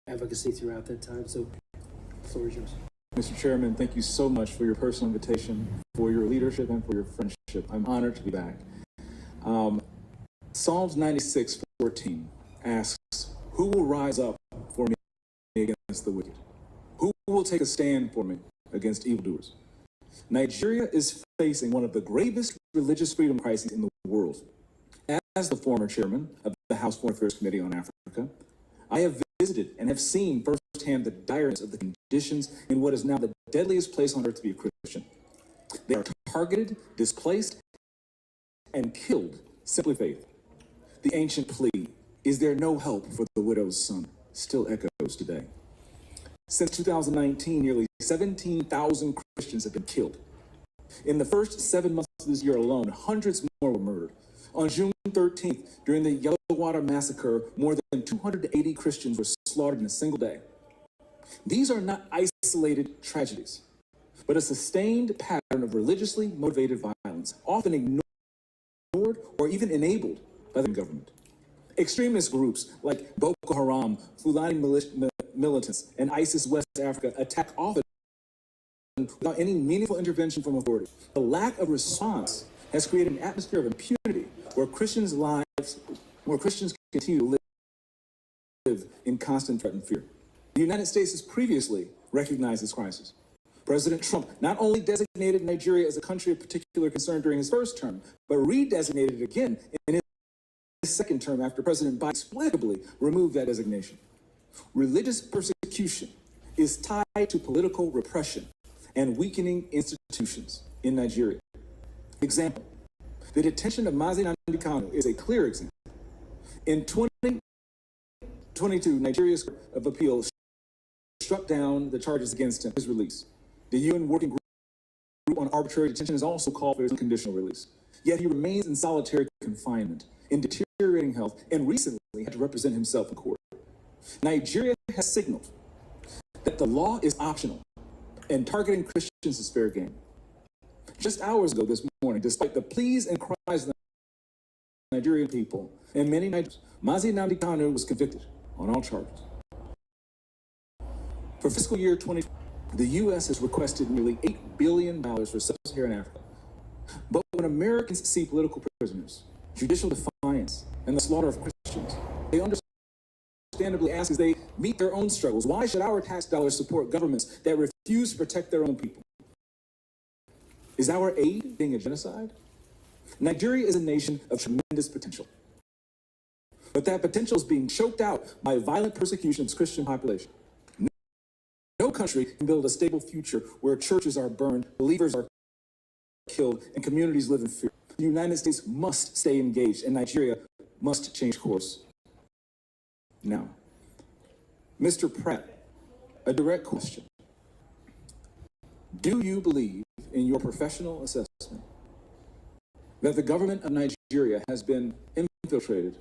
advocacy throughout that time. So the floor is yours. Mr. Chairman, thank you so much for your personal invitation, for your leadership, and for your friendship. I'm honored to be back. Psalms 96:14 asks, "Who will rise up for me against the wicked? Who will take a stand for me against evildoers?" Nigeria is facing one of the gravest religious freedom crises in the world. As the former chairman of the House Foreign Affairs Committee on Africa, I have visited and have seen firsthand the direness of the conditions in what is now the deadliest place on earth to be a Christian. They are targeted, displaced, and killed simply faith. The ancient plea, "Is there no help for the widow's son?" still echoes today. Since 2019, nearly 17,000 Christians have been killed. In the first 7 months of this year alone, hundreds more were murdered. On June 13th, during the Yellowwater Massacre, more than 280 Christians were slaughtered in a single day. These are not isolated tragedies, but a sustained pattern of religiously motivated violence, often ignored or even enabled by the government. Extremist groups like Boko Haram, Fulani militants, and ISIS West Africa attack often without any meaningful intervention from authorities. The lack of response has created an atmosphere of impunity where Christians' continue to live in constant threat and fear. The United States has previously recognized this crisis. President Trump not only designated Nigeria as a country of particular concern during his first term, but redesignated it again in his second term after President Biden inexplicably removed that designation. Religious persecution is tied to political repression and weakening institutions in Nigeria. Example, the detention of Mazi Nnamdi Kanu is a clear example. In 2022, Nigeria's Court of Appeal struck down the charges against him, his release. The UN Working Group on Arbitrary Detention has also called for his unconditional release. Yet he remains in solitary confinement, in deteriorating health, and recently had to represent himself in court. Nigeria has signaled that the law is optional and targeting Christians is fair game. Just hours ago this morning, despite the pleas and cries of the Nigerian people and many Nigerians, Mazi Nnamdi Kanu was convicted on all charges. For fiscal year 2020, the U.S. has requested nearly $8 billion for sub-Saharan Africa. But when Americans see political prisoners, judicial defiance, and the slaughter of Christians, they understandably ask as they meet their own struggles, why should our tax dollars support governments that refuse to protect their own people? Is our aid being a genocide? Nigeria is a nation of tremendous potential. But that potential is being choked out by violent persecution of its Christian population. No country can build a stable future where churches are burned, believers are killed, and communities live in fear. The United States must stay engaged, and Nigeria must change course. Now, Mr. Pratt, a direct question. Do you believe in your professional assessment that the government of Nigeria has been infiltrated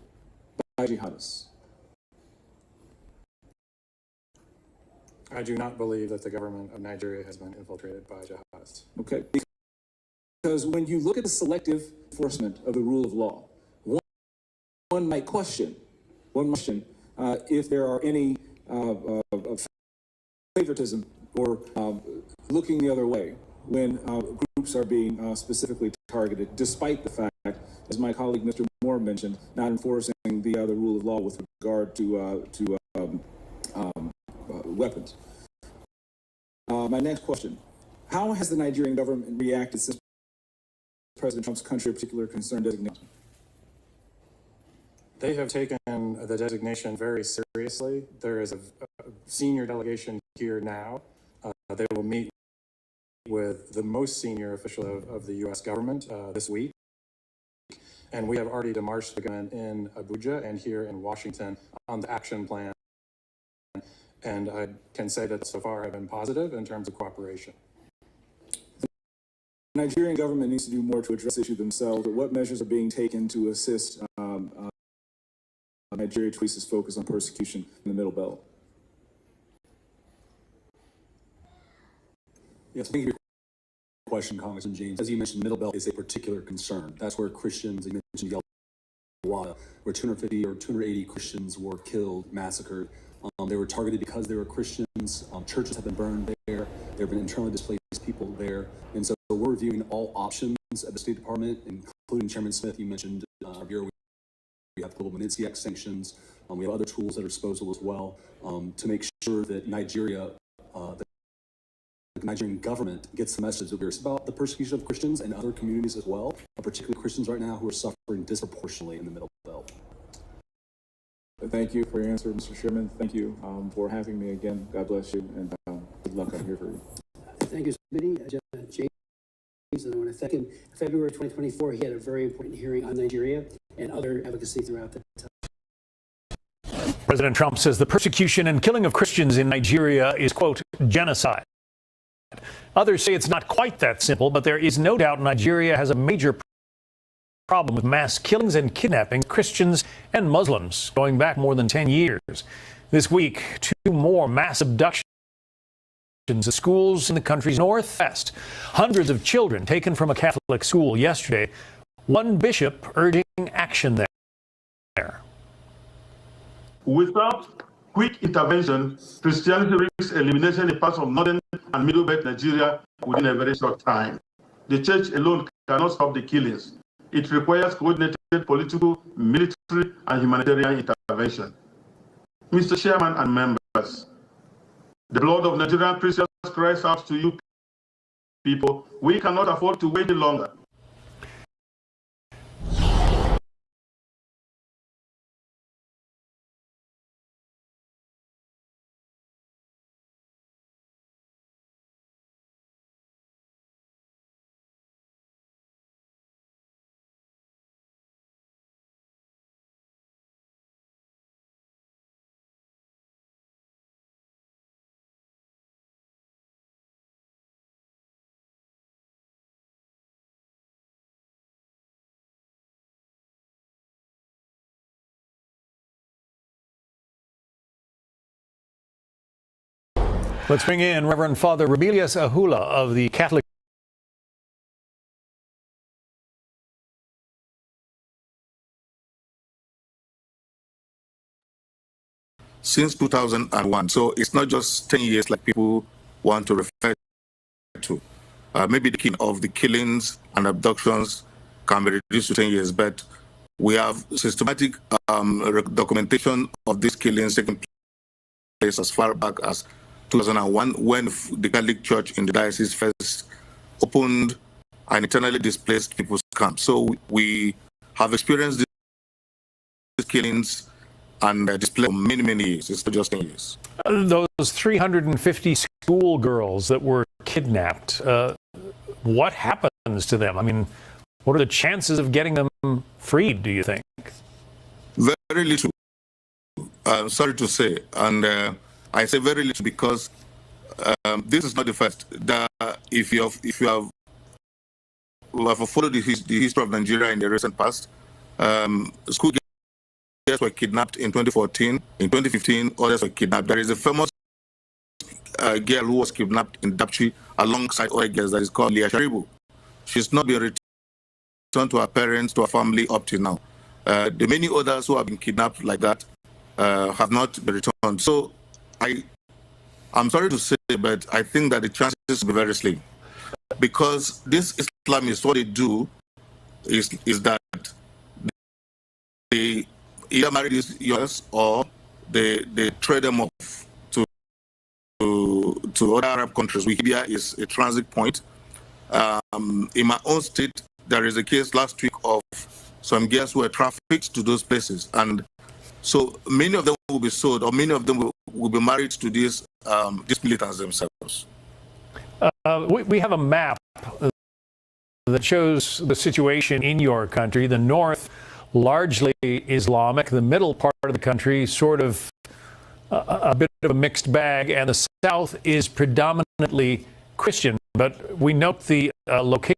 by jihadists? I do not believe that the government of Nigeria has been infiltrated by jihadists. Okay, because when you look at the selective enforcement of the rule of law, one might question if there are any favoritism or looking the other way when groups are being specifically targeted, despite the fact, as my colleague Mr. Moore mentioned, not enforcing the rule of law with regard to weapons. My next question, how has the Nigerian government reacted since President Trump's country of particular concern designation? They have taken the designation very seriously. There is a senior delegation here now. They will meet with the most senior official of the U.S. government this week. And we have already demarched the government in Abuja and here in Washington on the action plan. And I can say that so far have been positive in terms of cooperation. The Nigerian government needs to do more to address the issue themselves, but what measures are being taken to assist Nigeria to increase its focus on persecution in the Middle Belt? Yes, thank you for your question, Congressman James. As you mentioned, Middle Belt is a particular concern. That's where Christians, you mentioned while, where 250 or 280 Christians were killed, massacred. They were targeted because they were Christians. Churches have been burned there. There have been internally displaced people there. And so we're reviewing all options at the State Department, including Chairman Smith. You mentioned Bureau. We have global Magnitsky Act sanctions. We have other tools at our disposal as well to make sure that Nigeria, the Nigerian government gets the message that it's about the persecution of Christians and other communities as well, particularly Christians right now who are suffering disproportionately in the Middle Belt. Thank you for your answer, Mr. Chairman. Thank you for having me again. God bless you, and good luck. I'm here for you. Thank you, Committee. James, and I want to thank him. In February 2024, he had a very important hearing on Nigeria and other advocacy throughout the time. President Trump says the persecution and killing of Christians in Nigeria is, quote, genocide. Others say it's not quite that simple, but there is no doubt Nigeria has a major problem with mass killings and kidnapping Christians and Muslims going back more than 10 years. This week, 2 more mass abductions at schools in the country's northwest. Hundreds of children taken from a Catholic school yesterday. One bishop urging action there. Without quick intervention, Christianity risks elimination in parts of northern and middle belt Nigeria within a very short time. The church alone cannot stop the killings. It requires coordinated political, military, and humanitarian intervention. Mr. Chairman and members, the blood of Nigerian Christians cries out to you people. We cannot afford to wait any longer. Let's bring in Reverend Father Rebelius Ahula of the Catholic since 2001. So it's not just 10 years like people want to refer to. Maybe the king of the killings and abductions can be reduced to 10 years, but we have systematic documentation of these killings taking place as far back as 2001, when the Catholic Church in the diocese first opened an internally displaced people's camp. So we have experienced these killings and display for many, many years. It's not just 10 years. Those 350 schoolgirls that were kidnapped, what happens to them? I mean, what are the chances of getting them freed, do you think? Very little. Sorry to say. And I say very little because this is not the first. If you have followed the history of Nigeria in the recent past, school girls were kidnapped in 2014. In 2015, others were kidnapped. There is a famous girl who was kidnapped in Dapchi alongside other girls that is called Leah Sharibu. She's not been returned to her parents, to her family up till now. The many others who have been kidnapped like that have not been returned. So I'm sorry to say, but I think that the chances will be very slim, because this Islamists, what they do is that they either marry these yours or they trade them off to other Arab countries. Libya is a transit point. In my own state, there is a case last week of some girls who were trafficked to those places, and so many of them will be sold, or many of them will be married to these militants themselves. We have a map that shows the situation in your country. The north, largely Islamic. The middle part of the country, sort of a bit of a mixed bag. And the south is predominantly Christian. But we note the locations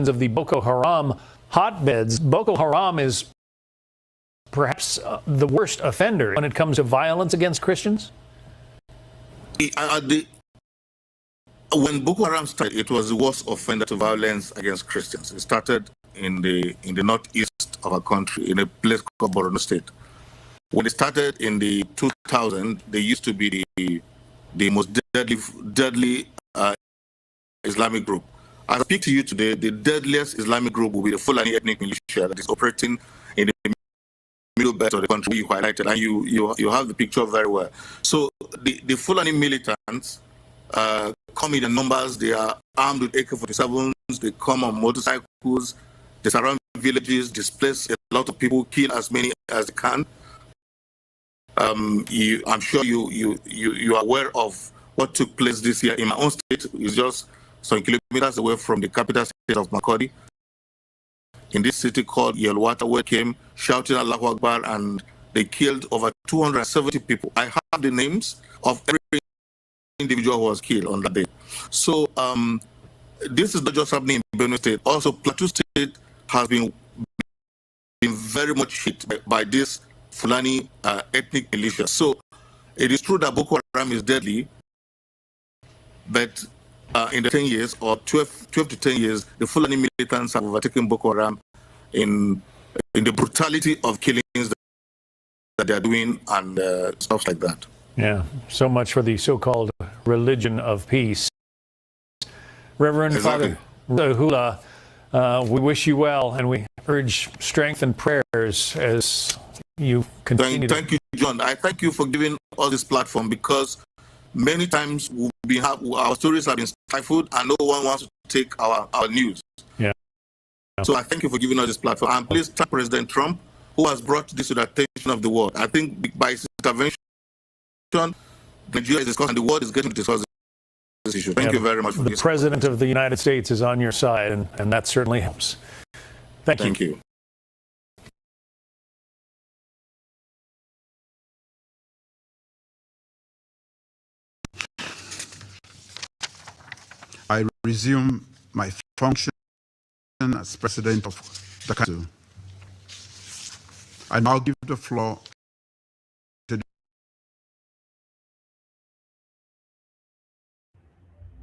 of the Boko Haram hotbeds. Boko Haram is perhaps the worst offender when it comes to violence against Christians? When Boko Haram started, it was the worst offender to violence against Christians. It started in the northeast of our country, in a place called Borno State. When they started in the 2000, they used to be the most deadly Islamic group. As I speak to you today, the deadliest Islamic group will be the Fulani ethnic militia that is operating in the middle belt of the country you highlighted, and you have the picture very well. So the Fulani militants come in numbers. They are armed with AK-47s. They come on motorcycles. They surround villages, displace a lot of people, kill as many as they can. I'm sure you are aware of what took place this year in my own state. It's just some kilometers away from the capital state of Makodi. In this city called Yelwata, where came shouting Allahu Akbar, and they killed over 270 people. I have the names of every individual who was killed on that day. So this is not just happening in Benue State. Also, Plateau State has been very much hit by this Fulani ethnic militia. So it is true that Boko Haram is deadly, but in the 10 years or 12 to 10 years, the Fulani militants have overtaken Boko Haram in the brutality of killings that they are doing and stuff like that. Yeah, so much for the so-called religion of peace. Reverend Exactly. Father Hula, we wish you well, and we urge strength and prayers as you continue. Thank you, John. I thank you for giving us this platform, because many times our stories have been stifled and no one wants to take our news. Yeah. So I thank you for giving us this platform. And please thank President Trump, who has brought this to the attention of the world. I think by his intervention, Nigeria is discussing, and the world is getting to discuss this issue. Thank you very much for the this. The President of the United States is on your side, and that certainly helps. Thank you. I resume my function as President of the Council. I now give the floor to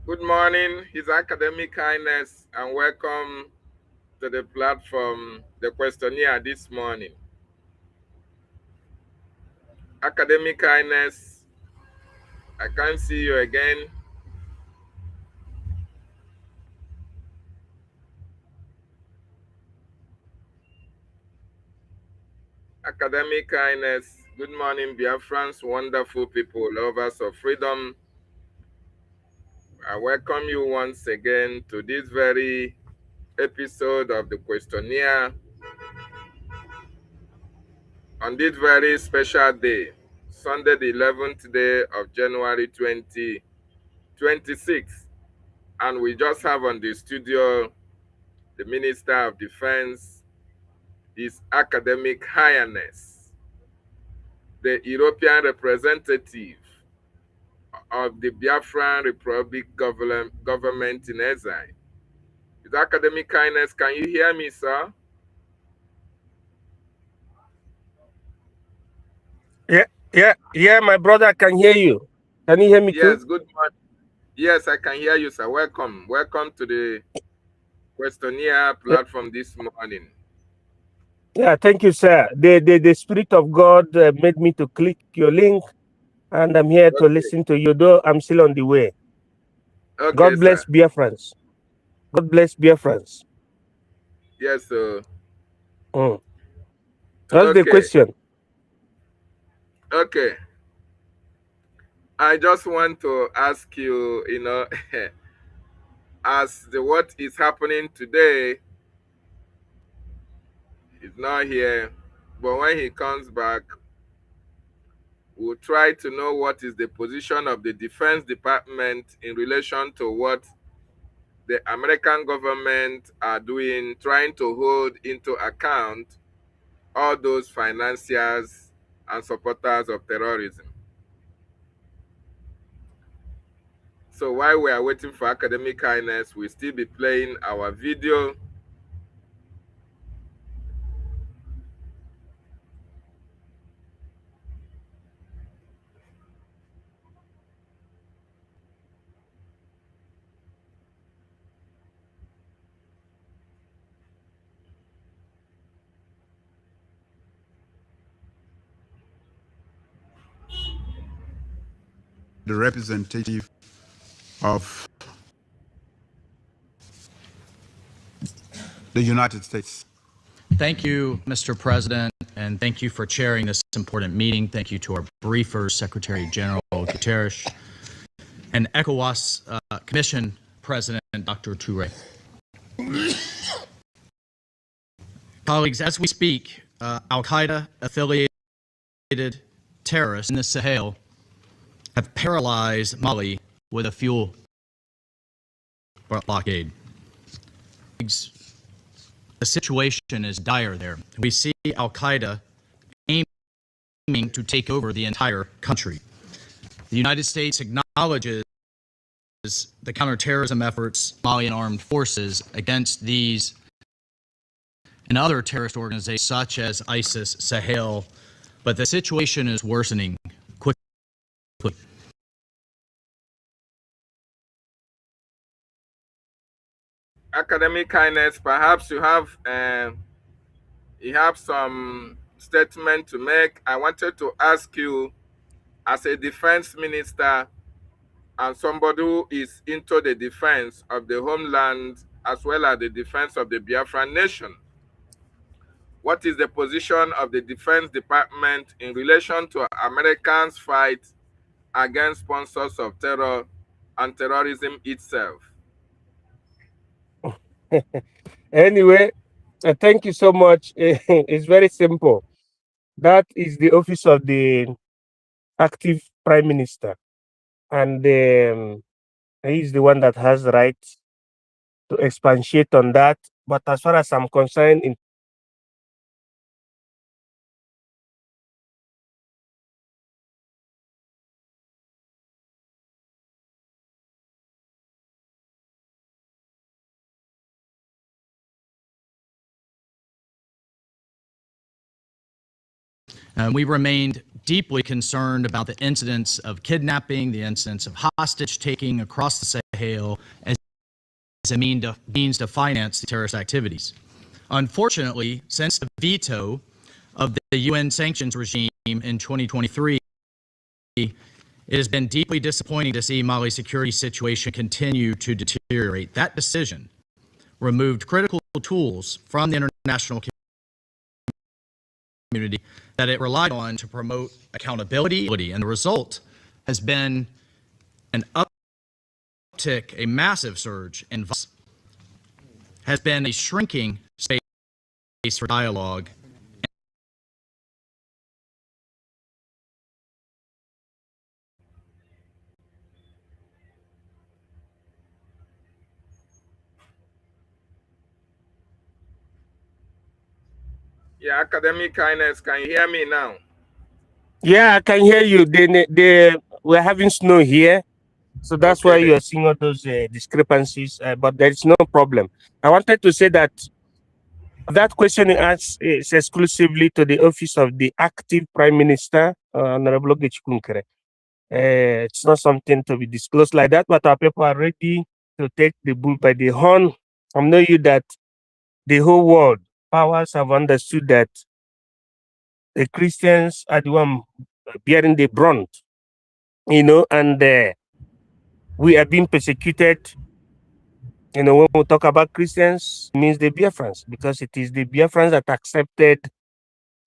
Good morning, His Academic Highness, and welcome to the platform, the questionnaire this morning. Academic Highness, I can't see you again. Academic Highness, good morning, Biafrans, wonderful people, lovers of freedom. I welcome you once again to this very episode of the questionnaire on this very special day, Sunday, the 11th day of January 2026. And we just have on the studio the Minister of Defense, His Academic Highness, the European representative of the Biafran Republic government in exile. His Academic Highness, can you hear me, sir? Yeah, my brother, I can hear you. Can you hear me too? Yes, good morning. Yes, I can hear you, sir. Welcome. Welcome to the questionnaire platform this morning. Yeah, thank you, sir. The Spirit of God made me to click your link, and I'm here to listen to you, though I'm still on the way. Okay, God bless sir. Biafrans. God bless Biafrans. Yes, sir. That's the question. Okay. I just want to ask you, as what is happening today is not here, but when he comes back, we'll try to know what is the position of the Defense Department in relation to what the American government are doing, trying to hold into account all those financiers and supporters of terrorism. So while we are waiting for Academic Highness, we'll still be playing our video. the representative of the United States. Thank you, Mr. President, and thank you for chairing this important meeting. Thank you to our briefers, Secretary General Guterres, and ECOWAS Commission President Dr. Touré. Colleagues, as we speak, Al-Qaeda affiliated terrorists in the Sahel have paralyzed Mali with a fuel blockade. The situation is dire there. We see Al-Qaeda aiming to take over the entire country. The United States acknowledges the counterterrorism efforts of Malian armed forces against these and other terrorist organizations such as ISIS, Sahel, but the situation is worsening quickly. Academic kindness, perhaps you have some statement to make. I wanted to ask you, as a defense minister and somebody who is into the defense of the homeland as well as the defense of the Biafran nation, what is the position of the Defense Department in relation to Americans' fight against sponsors of terror and terrorism itself? Anyway, thank you so much. It's very simple. That is the office of the active prime minister, and he's the one that has the right to expatiate on that. But as far as I'm concerned, in We remained deeply concerned about the incidents of kidnapping, the incidents of hostage taking across the Sahel as a means to finance the terrorist activities. Unfortunately, since the veto of the UN sanctions regime in 2023, it has been deeply disappointing to see Mali's security situation continue to deteriorate. That decision removed critical tools from the international community that it relied on to promote accountability, and the result has been an uptick, a massive surge in violence, has been a shrinking space for dialogue. Yeah, academic kindness, can you hear me now? yeah, I can hear you. We're having snow here, so that's why you're seeing all those discrepancies. But there is no problem. I wanted to say that question you asked is exclusively to the office of the active prime minister, Honorable Gechikunkere. It's not something to be disclosed like that, but our people are ready to take the bull by the horn. I know you that the whole world powers have understood that the Christians are the one bearing the brunt, and we are being persecuted. When we talk about Christians, it means the Biafrans, because it is the Biafrans that accepted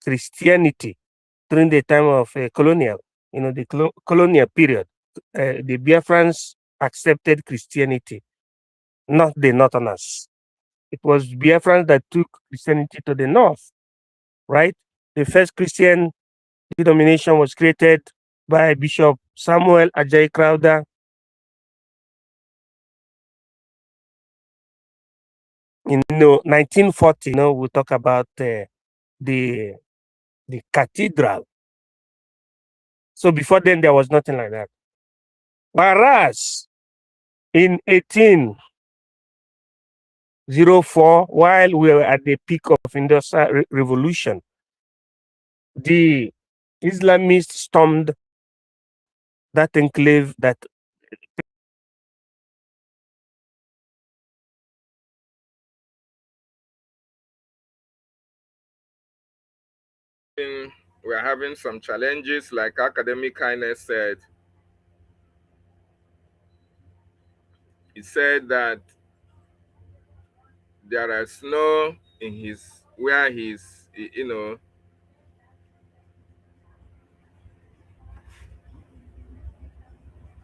Christianity during the time of colonial, the colonial period. The Biafrans accepted Christianity, not the Northerners. It was Biafrans that took Christianity to the north, right? The first Christian denomination was created by Bishop Samuel Ajayi Crowther in 1940. We talk about the cathedral. So before then, there was nothing like that. Whereas in 1804, while we were at the peak of industrial revolution, the Islamists stormed that enclave that We're having some challenges, like academic kindness said. he said that there is snow in his, where he's, you know,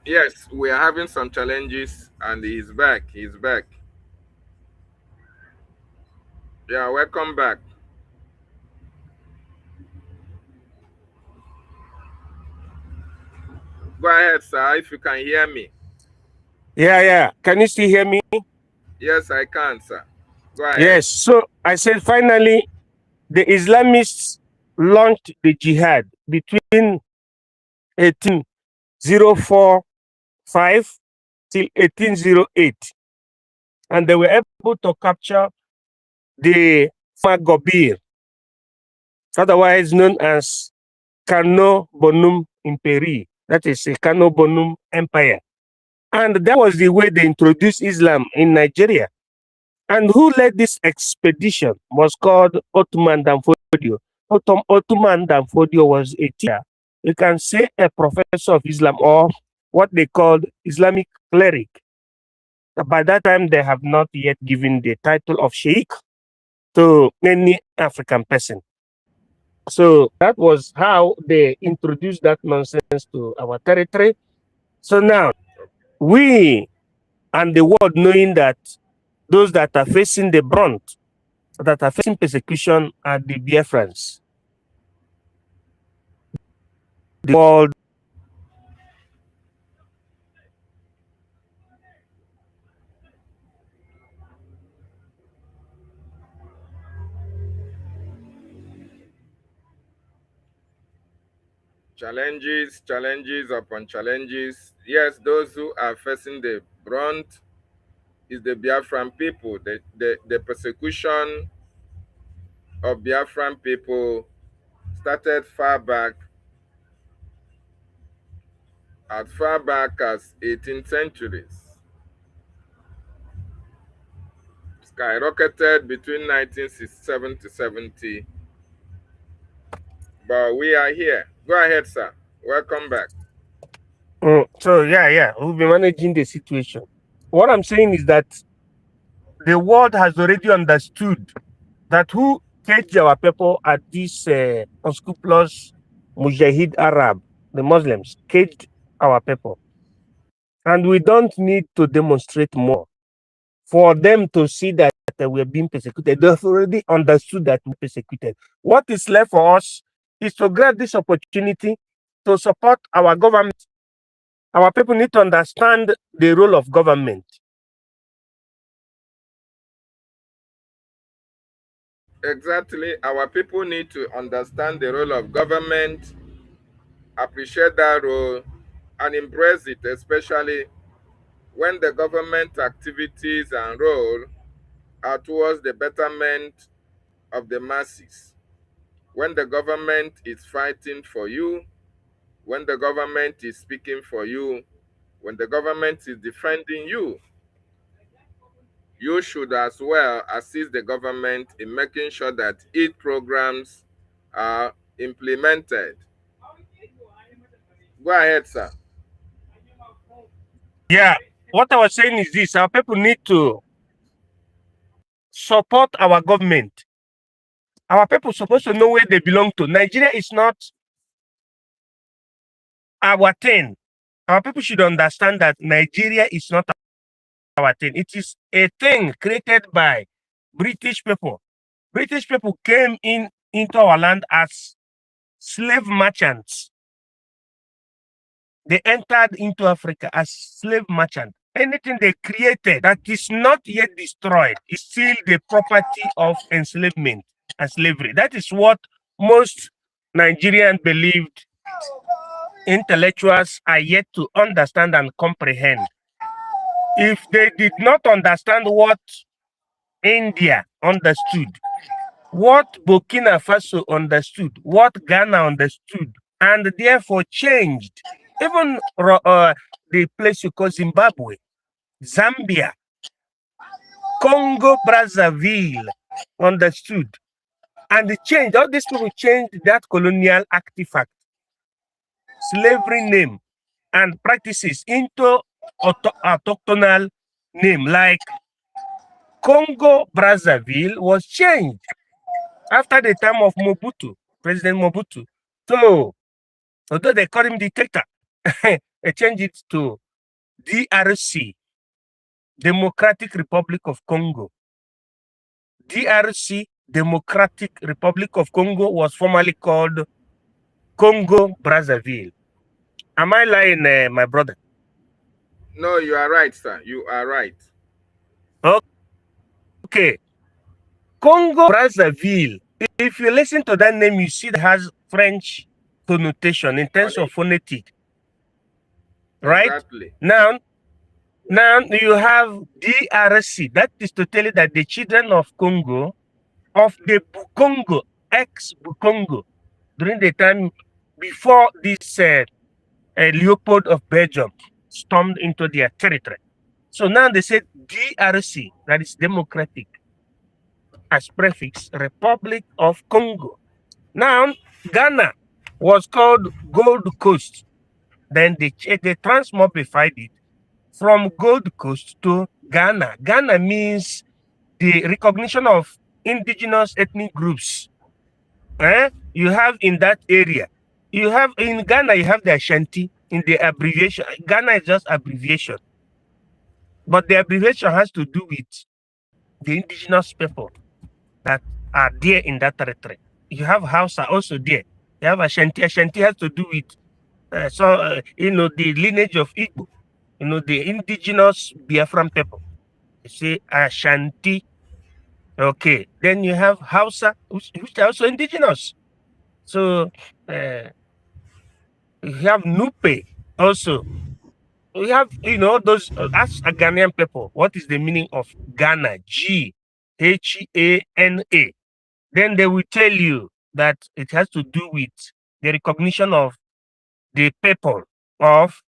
yes, we are having some challenges, and he's back. He's back. Yeah, welcome back. Go ahead, sir, if you can hear me. Yeah. Can you still hear me? Yes, I can, sir. Go ahead. Yes. So I said finally, the Islamists launched the jihad between 1805 till 1808, and they were able to capture the Magobir, otherwise known as Kano Bonum Imperi, that is a Kano Bonum Empire. And that was the way they introduced Islam in Nigeria. And who led this expedition was called Ottoman Danfodio. Ottoman Danfodio was a teacher, you can say a professor of Islam, or what they called Islamic cleric. By that time, they have not yet given the title of sheikh to any African person. So that was how they introduced that nonsense to our territory. So now we and the world knowing that those that are facing the brunt, that are facing persecution, are the Biafrans. The world. Challenges upon challenges. Yes, those who are facing the brunt is the Biafran people. The persecution of Biafran people started far back as 18th centuries. Skyrocketed between 1967 to 70. But we are here. Go ahead, sir. Welcome back. So we'll be managing the situation. What I'm saying is that the world has already understood that who caged our people are these unscrupulous Mujahid Arab, the Muslims, caged our people. And we don't need to demonstrate more for them to see that we're being persecuted. They've already understood that we're persecuted. What is left for us is to grab this opportunity to support our government. Our people need to understand the role of government. Exactly. Our people need to understand the role of government, appreciate that role, and embrace it, especially when the government activities and role are towards the betterment of the masses. When the government is fighting for you, when the government is speaking for you, when the government is defending you, you should as well assist the government in making sure that its programs are implemented. Go ahead, sir. Yeah, what I was saying is this: our people need to support our government. Our people are supposed to know where they belong to. Nigeria is not our thing. Our people should understand that Nigeria is not our thing. It is a thing created by British people. British people came into our land as slave merchants. They entered into Africa as slave merchants. Anything they created that is not yet destroyed is still the property of enslavement and slavery. That is what most Nigerians believed intellectuals are yet to understand and comprehend. If they did not understand what India understood, what Burkina Faso understood, what Ghana understood, and therefore changed, even the place you call Zimbabwe, Zambia, Congo Brazzaville understood, and changed. All these people changed that colonial artifact, slavery name, and practices into autochthonal name, like Congo Brazzaville was changed after the time of Mobutu, President Mobutu. So, although they call him dictator, they changed it to DRC, Democratic Republic of Congo. DRC, Democratic Republic of Congo, was formerly called Congo Brazzaville. Am I lying, my brother? No, you are right, sir. You are right. Okay. Congo Brazzaville. If you listen to that name, you see it has French connotation in terms of phonetic. Right? Exactly. Now you have DRC. That is to tell you that the children of Congo, of the Bukongo, ex-Bukongo, during the time before this Leopold of Belgium stormed into their territory. So now they said DRC, that is Democratic, as prefix, Republic of Congo. Now, Ghana was called Gold Coast. Then they transmogrified it from Gold Coast to Ghana. Ghana means the recognition of indigenous ethnic groups. You have in that area. You have in Ghana, you have the Ashanti in the abbreviation. Ghana is just abbreviation. But the abbreviation has to do with the indigenous people that are there in that territory. You have Hausa also there. You have Ashanti. Ashanti has to do with the lineage of Igbo, the indigenous Biafran people. You see Ashanti. Okay. Then you have Hausa, which are also indigenous. So you have Nupe also. We have, those, as a Ghanaian people, what is the meaning of Ghana? Ghana. Then they will tell you that it has to do with the recognition of the people of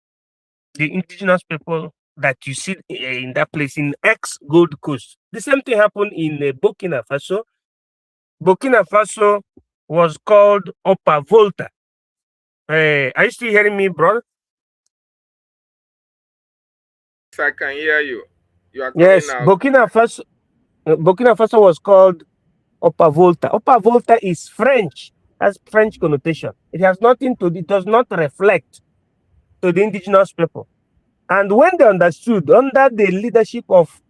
the indigenous people that you see in that place in ex-Gold Coast. The same thing happened in Burkina Faso. Burkina Faso was called Upper Volta. Are you still hearing me, brother? I can hear you. You are Yes, coming out. Burkina Faso was called Upper Volta. Upper Volta is French, has French connotation. It has nothing to, it does not reflect to the indigenous people. And when they understood, under the leadership of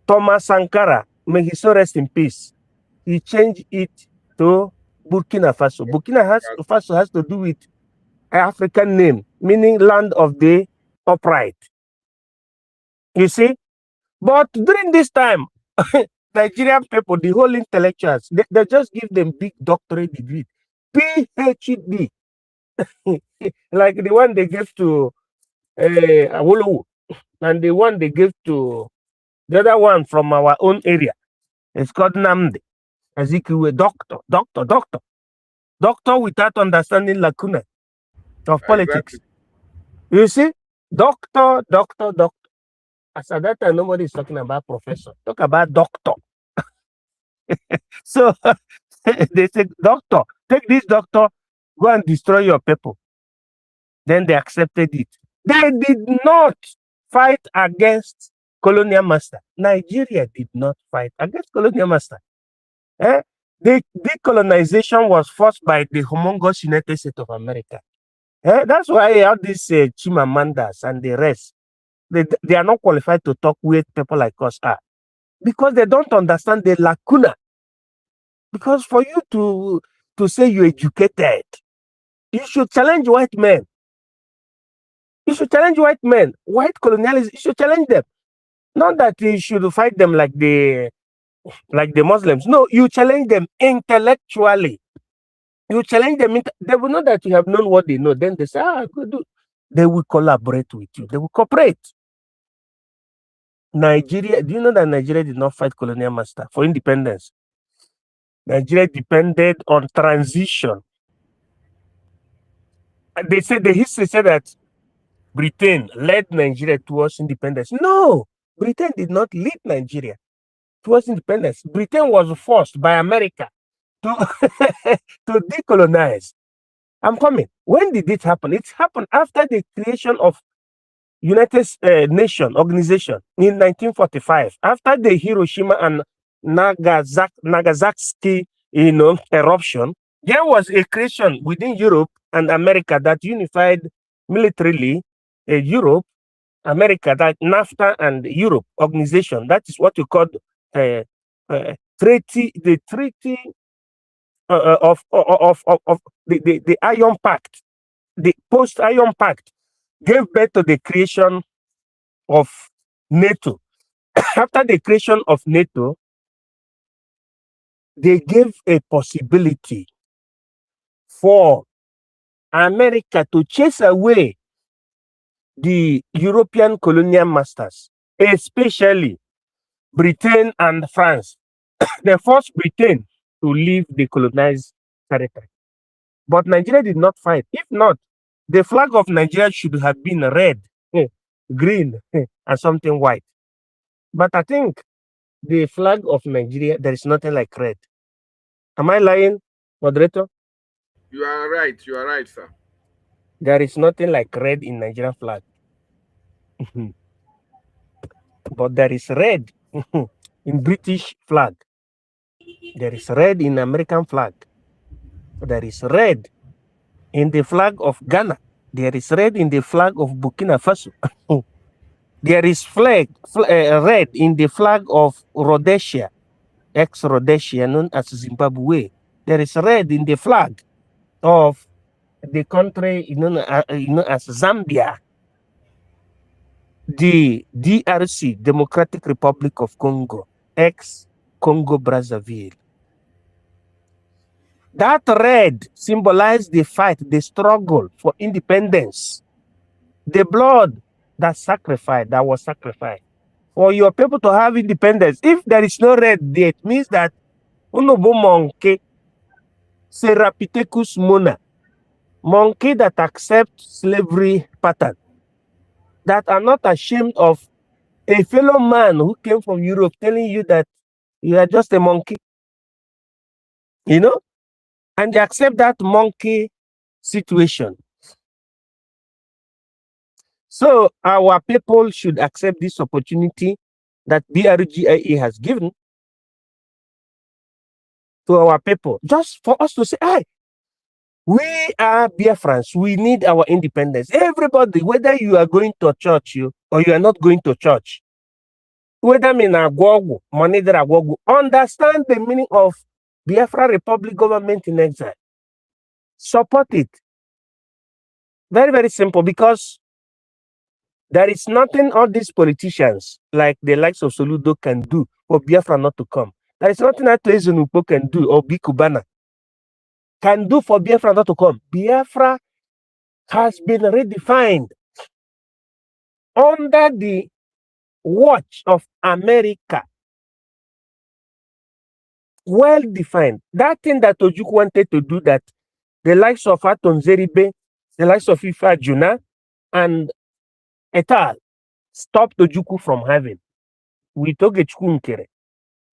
Thomas Sankara, may he so rest in peace, he changed it to Burkina Faso. Burkina Faso has to do with African name, meaning land of the upright. You see? But during this time, Nigerian people, the whole intellectuals, they just give them big doctorate degree, PhD, like the one they gave to Awolowo, and the one they gave to the other one from our own area. It's called Namde. Azikiwe, doctor without understanding lacuna of politics. Exactly. You see, doctor. As at that time, nobody is talking about professor. Talk about doctor. So they said, doctor, take this doctor, go and destroy your people. Then they accepted it. They did not fight against colonial master. Nigeria did not fight against colonial master. The decolonization was forced by the humongous United States of America. That's why all these Chimamandas and the rest, they are not qualified to talk with people like us are, because they don't understand the lacuna. Because for you to say you're educated, you should challenge white men. You should challenge white men. White colonialism, you should challenge them. Not that you should fight them like the Muslims. No, you challenge them intellectually. You challenge them. They will know that you have known what they know. Then they say, good. They will collaborate with you. They will cooperate. Nigeria, do you know that Nigeria did not fight colonial master for independence? Nigeria depended on transition. And they said, the history said that Britain led Nigeria towards independence. No, Britain did not lead Nigeria towards independence. Britain was forced by America to, to decolonize. I'm coming. When did it happen? It happened after the creation of United Nations organization in 1945 after the Hiroshima and Nagasaki, eruption. There was a creation within Europe and America that unified militarily Europe, America, that NAFTA and Europe organization. That is what you call treaty, the treaty of the Iron Pact, the post-Iron Pact gave birth to the creation of NATO. After the creation of NATO, they gave a possibility for America to chase away the European colonial masters, especially Britain and France. They forced Britain to leave the colonized territory. But Nigeria did not fight. If not, the flag of Nigeria should have been red, green, and something white. But I think the flag of Nigeria, there is nothing like red. Am I lying, moderator? You are right. You are right, sir. There is nothing like red in Nigerian flag. But there is red in British flag. There is red in American flag. There is red in the flag of Ghana. There is red in the flag of Burkina Faso. There is red in the flag of Rhodesia, ex-Rhodesia, known as Zimbabwe. There is red in the flag of the country known as Zambia. The DRC, Democratic Republic of Congo, ex-Congo Brazzaville. That red symbolized the fight, the struggle for independence, the blood that was sacrificed for your people to have independence. If there is no red there, it means that monkey, Serapithecus mona, monkey that accept slavery pattern, that are not ashamed of a fellow man who came from Europe telling you that you are just a monkey, and they accept that monkey situation. So our people should accept this opportunity that BRGIA has given to our people, just for us to say, hey, we are Biafrans, we need our independence. Everybody, whether you are going to church or you are not going to church, whether understand the meaning of Biafra Republic government in exile. Support it. Very, very simple, because there is nothing all these politicians, like the likes of Soludo, can do for Biafra not to come. There is nothing that Ezenupo can do, or Bikubana can do for Biafra not to come. Biafra has been redefined under the watch of America. Well defined. That thing that Ojukwu wanted to do, that the likes of Aton Zeribe, the likes of Ifa Juna, and Etal stopped Ojukwu from having. We took a Chukunkere.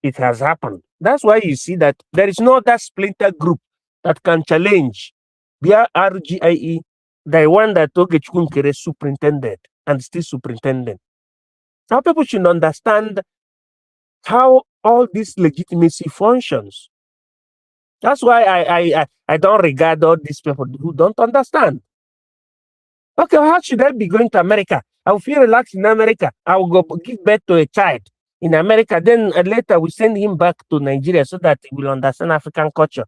It has happened. That's why you see that there is no other splinter group that can challenge BRGIE, the one that took a Chukunkere superintendent and still superintendent. Now people should understand how all this legitimacy functions. That's why I don't regard all these people who don't understand. Okay, how should I be going to America? I will feel relaxed in America. I will go give birth to a child in America. Then later we send him back to Nigeria so that he will understand African culture.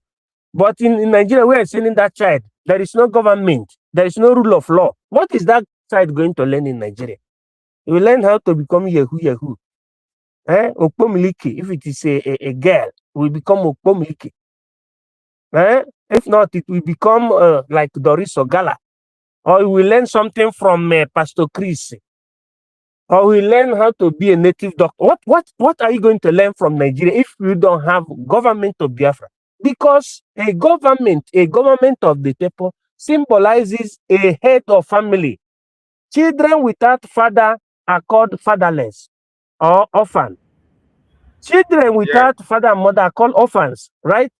But in Nigeria, we are sending that child. There is no government. There is no rule of law. What is that child going to learn in Nigeria? He will learn how to become Yahoo. Okpomiliki. If it is a girl, it will become Okpomiliki. If not, it will become like Doris Ogala. Or we will learn something from Pastor Chris. Or we learn how to be a native doctor. What are you going to learn from Nigeria if you don't have government of Biafra? Because a government of the people symbolizes a head of family. Children without father are called fatherless or orphan. Children without father and mother are called orphans, right?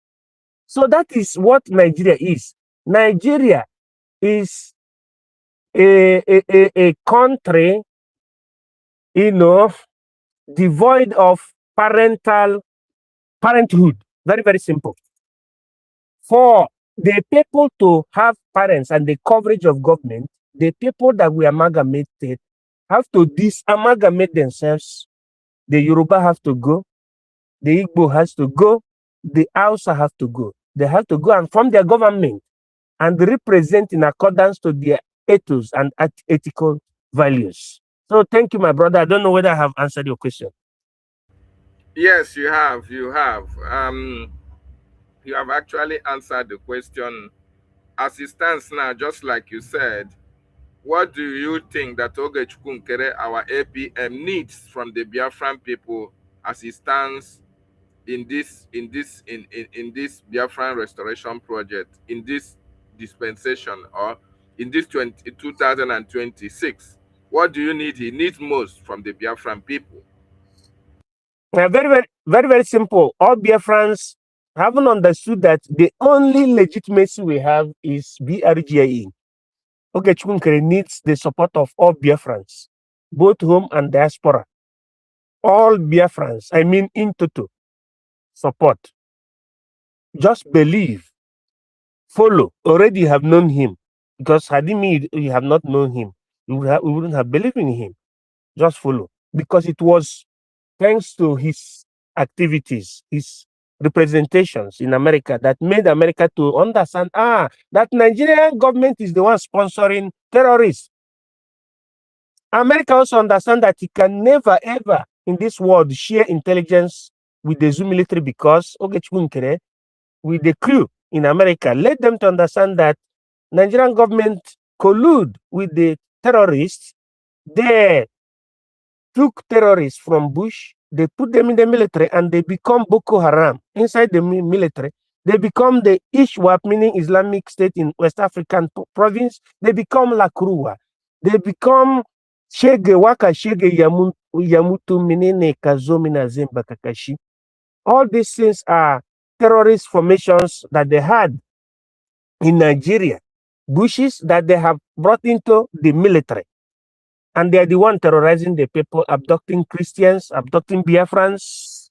So that is what Nigeria is. Nigeria is a country, devoid of parenthood. Very, very simple. For the people to have parents and the coverage of government, the people that we amalgamated have to disamalgamate themselves. The Yoruba have to go, the Igbo has to go, the Hausa have to go. They have to go and form their government and represent in accordance to their ethos and ethical values. So thank you, my brother. I don't know whether I have answered your question. Yes, you have. You have. You have actually answered the question. As it stands now, just like you said, what do you think that Ogechukwu Nkere, our APM, needs from the Biafran people as it stands in this Biafran restoration project, in this dispensation, or in this 2026? What do you need? He needs most from the Biafran people. Very, very, very, very simple. All Biafrans haven't understood that the only legitimacy we have is BRGIE. Ogechukwu Nkere needs the support of all Biafrans, both home and diaspora. All Biafrans, I mean in total, support. Just believe, follow. Already you have known him, because had you have not known him, we wouldn't have believed in him. Just follow, because it was thanks to his activities, his representations in America that made America to understand, that Nigerian government is the one sponsoring terrorists. America also understand that he can never, ever in this world share intelligence with the Zoo military, because Ogechukwu Nkere, with the crew in America, led them to understand that Nigerian government collude with the terrorists. They took terrorists from Bush, they put them in the military, and they become Boko Haram. Inside the military, they become the Ishwap, meaning Islamic State in West African province. They become Lakurua. They become Shege Waka Shege Yamutu Minene Kazomina Zemba Kakashi. All these things are terrorist formations that they had in Nigeria, bushes that they have brought into the military. And they're the one terrorizing the people, abducting Christians, abducting Biafrans,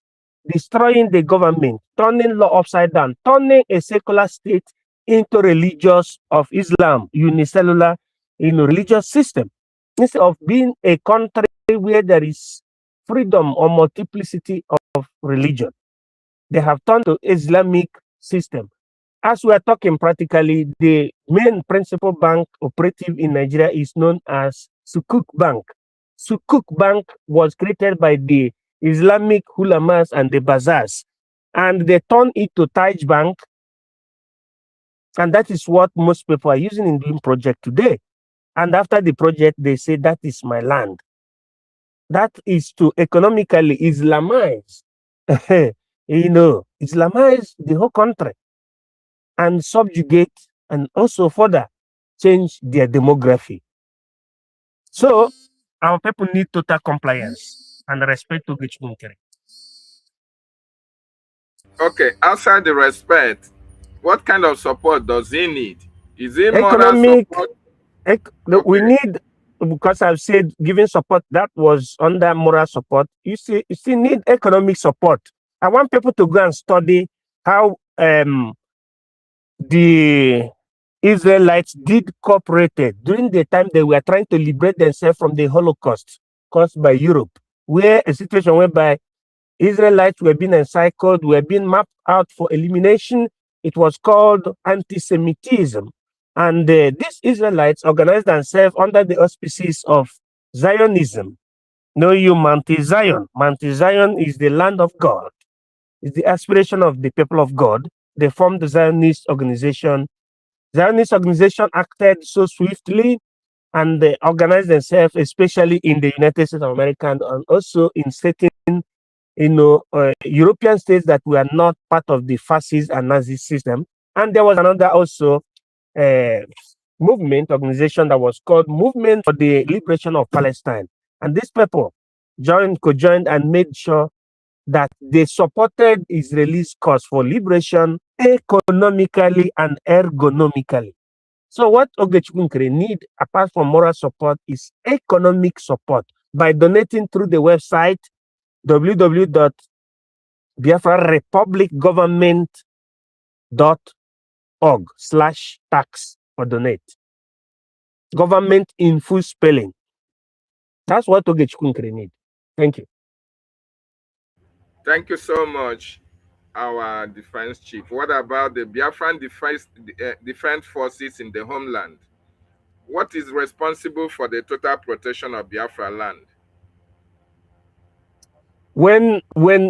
destroying the government, turning law upside down, turning a secular state into religious of Islam, unicellular, religious system. Instead of being a country where there is freedom or multiplicity of religion, they have turned to Islamic system. As we are talking practically, the main principal bank operative in Nigeria is known as Sukuk Bank. Sukuk Bank was created by the Islamic ulamas and the bazaars, and they turned it to Taj Bank, and that is what most people are using in doing project today. And after the project, they say, that is my land. That is to economically Islamize, Islamize the whole country and subjugate and also further change their demography. So our people need total compliance and respect to Ogechukwu Nkere. Okay, outside the respect, what kind of support does he need? Is it moral support? We need, because I've said giving support, that was under moral support. You still need economic support. I want people to go and study how the Israelites did cooperate during the time they were trying to liberate themselves from the Holocaust caused by Europe, where a situation whereby Israelites were being encircled, were being mapped out for elimination. It was called anti-Semitism. And these Israelites organized themselves under the auspices of Zionism. Know you, Mount Zion. Mount Zion is the land of God. It's the aspiration of the people of God. They formed the Zionist organization. Zionist organization acted so swiftly, and they organized themselves, especially in the United States of America and also in certain European states that were not part of the fascist and Nazi system. And there was another also movement organization that was called Movement for the Liberation of Palestine. And these people co-joined and made sure that they supported Israelis' cause for liberation economically and ergonomically. So what Ogechukwu need, apart from moral support, is economic support by donating through the website www.biafrarepublicgovernment.org/tax for donate. Government in full spelling. That's what Ogechukwu need. Thank you. Thank you so much, our defense chief. What about the Biafran defense forces in the homeland? What is responsible for the total protection of Biafra land? When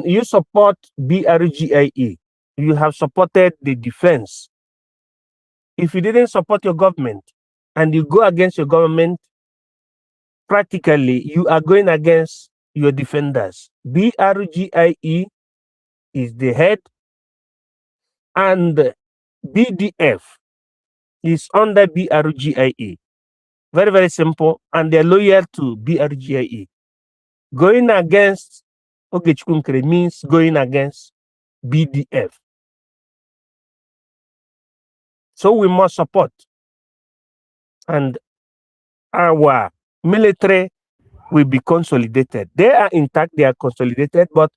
you support BRGIE, you have supported the defense. If you didn't support your government and you go against your government, practically you are going against your defenders. BRGIE is the head, and BDF is under BRGIE. Very, very simple, and they're loyal to BRGIE. Going against Ogechukwu means going against BDF. So we must support. And our military will be consolidated. They are intact, they are consolidated, but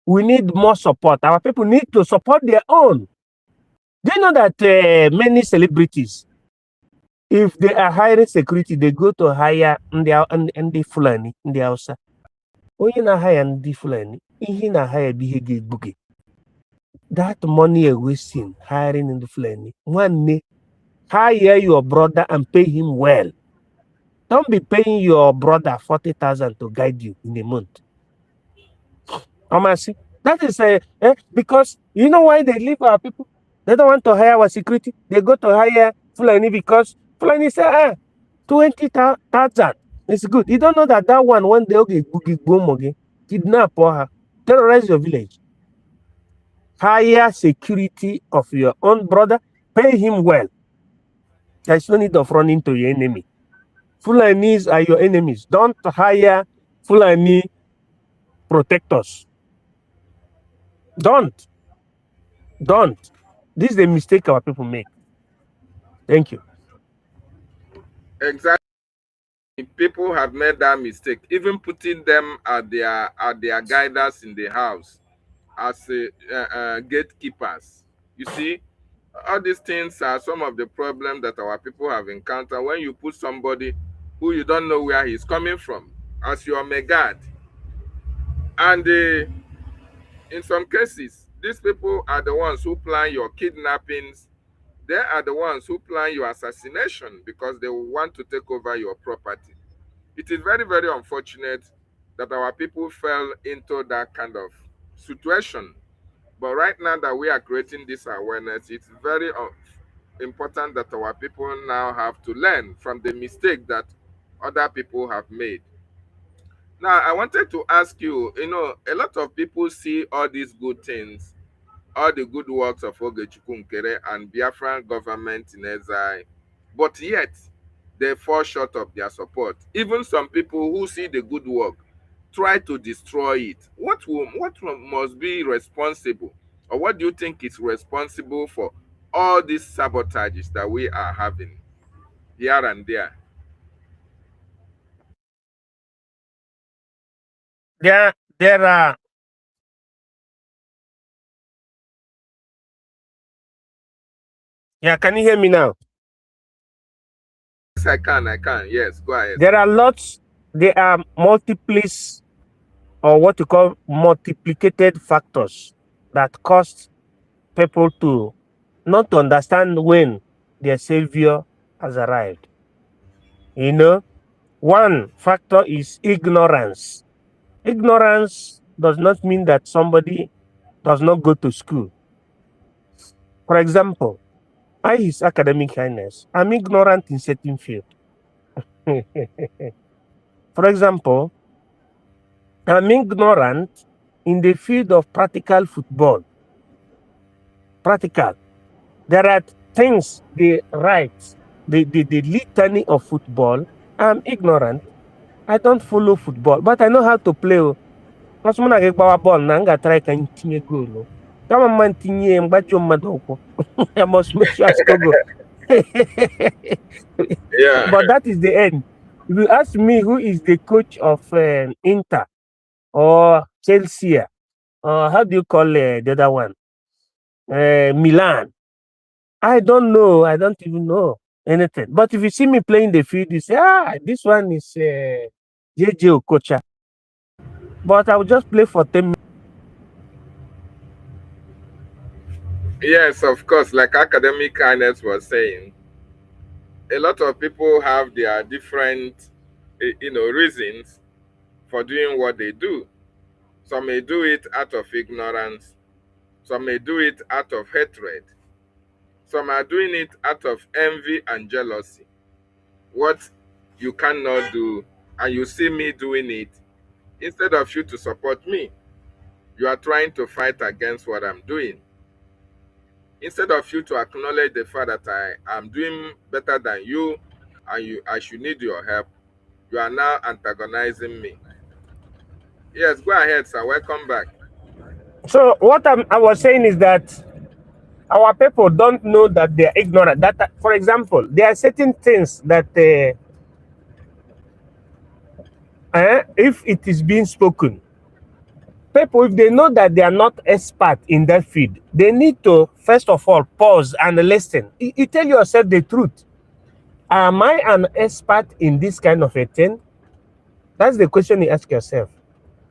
we need more support. Our people need to support their own. Do you know that many celebrities, if they are hiring security, they go to hire ndị Fulani, ndị Hausa. Onye na hire ndị Fulani, ihe na hire bihe ga-egbuge. That money you're wasting hiring in the Fulani. One day, hire your brother and pay him well. Don't be paying your brother 40,000 to guide you in a month. That is because you know why they leave our people? They don't want to hire our security. They go to hire Fulani because Fulani say, 20,000 is good. You don't know that one day kidnap or terrorize your village. Hire security of your own brother. Pay him well. There's no need of running to your enemy. Fulanis are your enemies. Don't hire Fulani protectors. Don't. This is the mistake our people make. Thank you. Exactly. People have made that mistake, even putting them at their guiders in the house as gatekeepers. You see, all these things are some of the problems that our people have encountered when you put somebody who you don't know where he's coming from as your megad. And in some cases, these people are the ones who plan your kidnappings. They are the ones who plan your assassination because they want to take over your property. It is very, very unfortunate that our people fell into that kind of situation. But right now that we are creating this awareness, it's very important that our people now have to learn from the mistake that other people have made. Now, I wanted to ask you, a lot of people see all these good things, all the good works of Ogechukwu and Biafran government in exile, but yet they fall short of their support. Even some people who see the good work try to destroy it. What must be responsible, or what do you think is responsible for all these sabotages that we are having here and there? There are can you hear me now? Yes, I can. Yes, go ahead. There are multiplies, or what you call multiplicated factors that cause people to not understand when their savior has arrived. One factor is ignorance. Ignorance does not mean that somebody does not go to school. For example, His Academic Highness, I'm ignorant in certain field. For example, I'm ignorant in the field of practical football. Practical. There are things they write, the litany of football. I'm ignorant. I don't follow football, but I know how to play. Because when I get ball, I'm going to try to tinye goal. I must make sure I score goal. Yeah. But that is the end. If you ask me who is the coach of Inter or Chelsea, or how do you call the other one? Milan. I don't know. I don't even know anything. But if you see me playing the field, you say, this one is JJ Okocha. But I will just play for 10 minutes. Yes, of course, like academic kindness was saying, a lot of people have their different, reasons for doing what they do. Some may do it out of ignorance. Some may do it out of hatred. Some are doing it out of envy and jealousy. What you cannot do, and you see me doing it, instead of you to support me, you are trying to fight against what I'm doing. Instead of you to acknowledge the fact that I am doing better than you, and I should need your help, you are now antagonizing me. Yes, go ahead, sir. Welcome back. So what I was saying is that our people don't know that they are ignorant. That, for example, there are certain things that if it is being spoken, people, if they know that they are not expert in that field, they need to first of all pause and listen. You tell yourself the truth. Am I an expert in this kind of a thing? That's the question you ask yourself.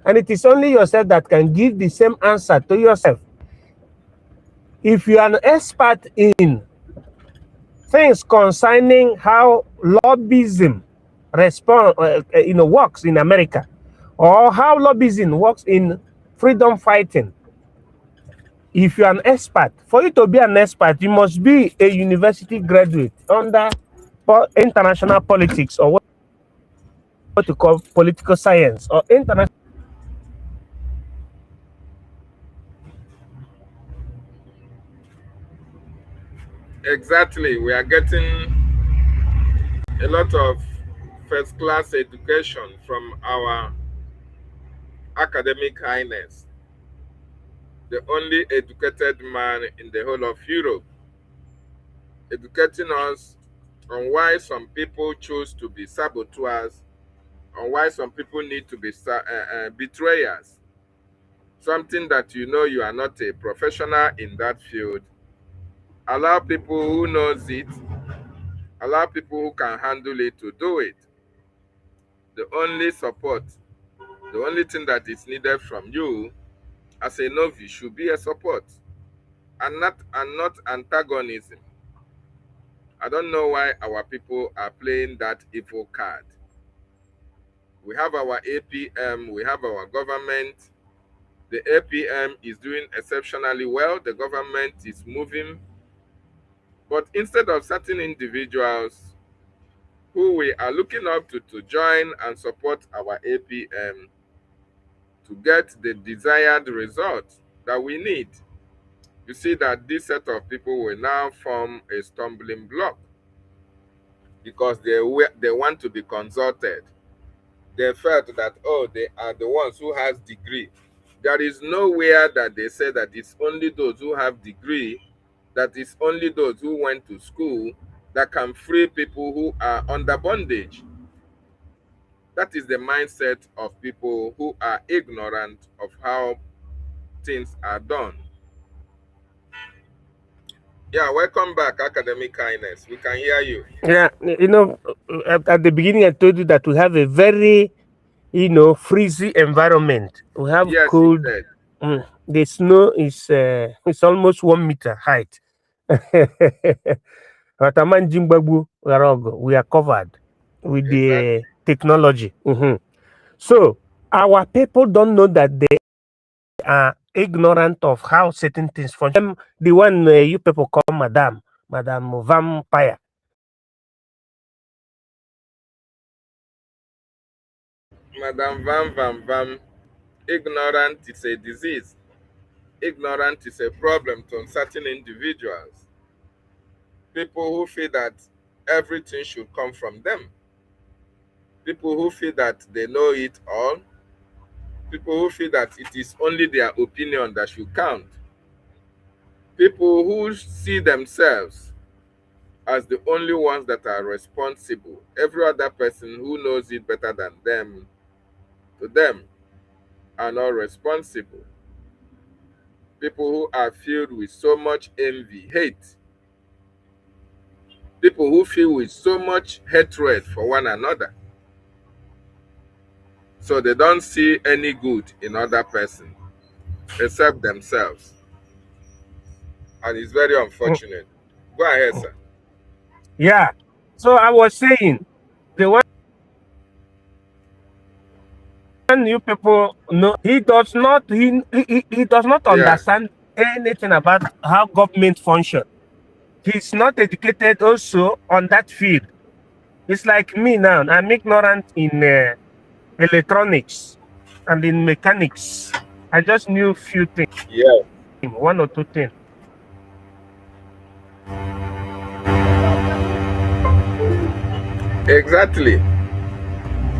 And it is only yourself that can give the same answer to yourself. If you are an expert in things concerning how lobbyism works in America, or how lobbyism works in freedom fighting, if you're an expert, for you to be an expert, you must be a university graduate under international politics, or what you call political science, or international. Exactly. We are getting a lot of first class education from our academic highness, the only educated man in the whole of Europe, educating us on why some people choose to be saboteurs, on why some people need to be betrayers. Something that you are not a professional in that field. Allow people who knows it, allow people who can handle it to do it. The only support, the only thing that is needed from you as a novice should be a support, and not antagonism. I don't know why our people are playing that evil card. We have our APM, we have our government. The APM is doing exceptionally well. The government is moving. But instead of certain individuals who we are looking up to join and support our APM to get the desired result that we need, you see that this set of people will now form a stumbling block because they want to be consulted. They felt that, oh, they are the ones who has degree. There is nowhere that they say that it's only those who have degree, that it's only those who went to school that can free people who are under bondage. That is the mindset of people who are ignorant of how things are done. Yeah, welcome back, Academic Kindness. We can hear you. Yeah, at the beginning I told you that we have a very, freezy environment. We have Yes, you cold. said. The snow is it's almost 1 meter height. But we are covered with the Exactly. technology. So our people don't know that they are ignorant of how certain things function. The one you people call Madam Vampire. Madam Vam. Ignorant is a disease. Ignorant is a problem to certain individuals. People who feel that everything should come from them. People who feel that they know it all. People who feel that it is only their opinion that should count. People who see themselves as the only ones that are responsible. Every other person who knows it better than them, to them, are not responsible. People who are filled with so much envy, hate. People who feel with so much hatred for one another. So they don't see any good in other person except themselves. And it's very unfortunate. Go ahead, sir. Yeah. So I was saying, the one you people know, he does not he does not Yeah. understand anything about how government function. He's not educated also on that field. It's like me now. I'm ignorant in electronics and in mechanics. I just knew few things, Yeah. one or two things. Exactly.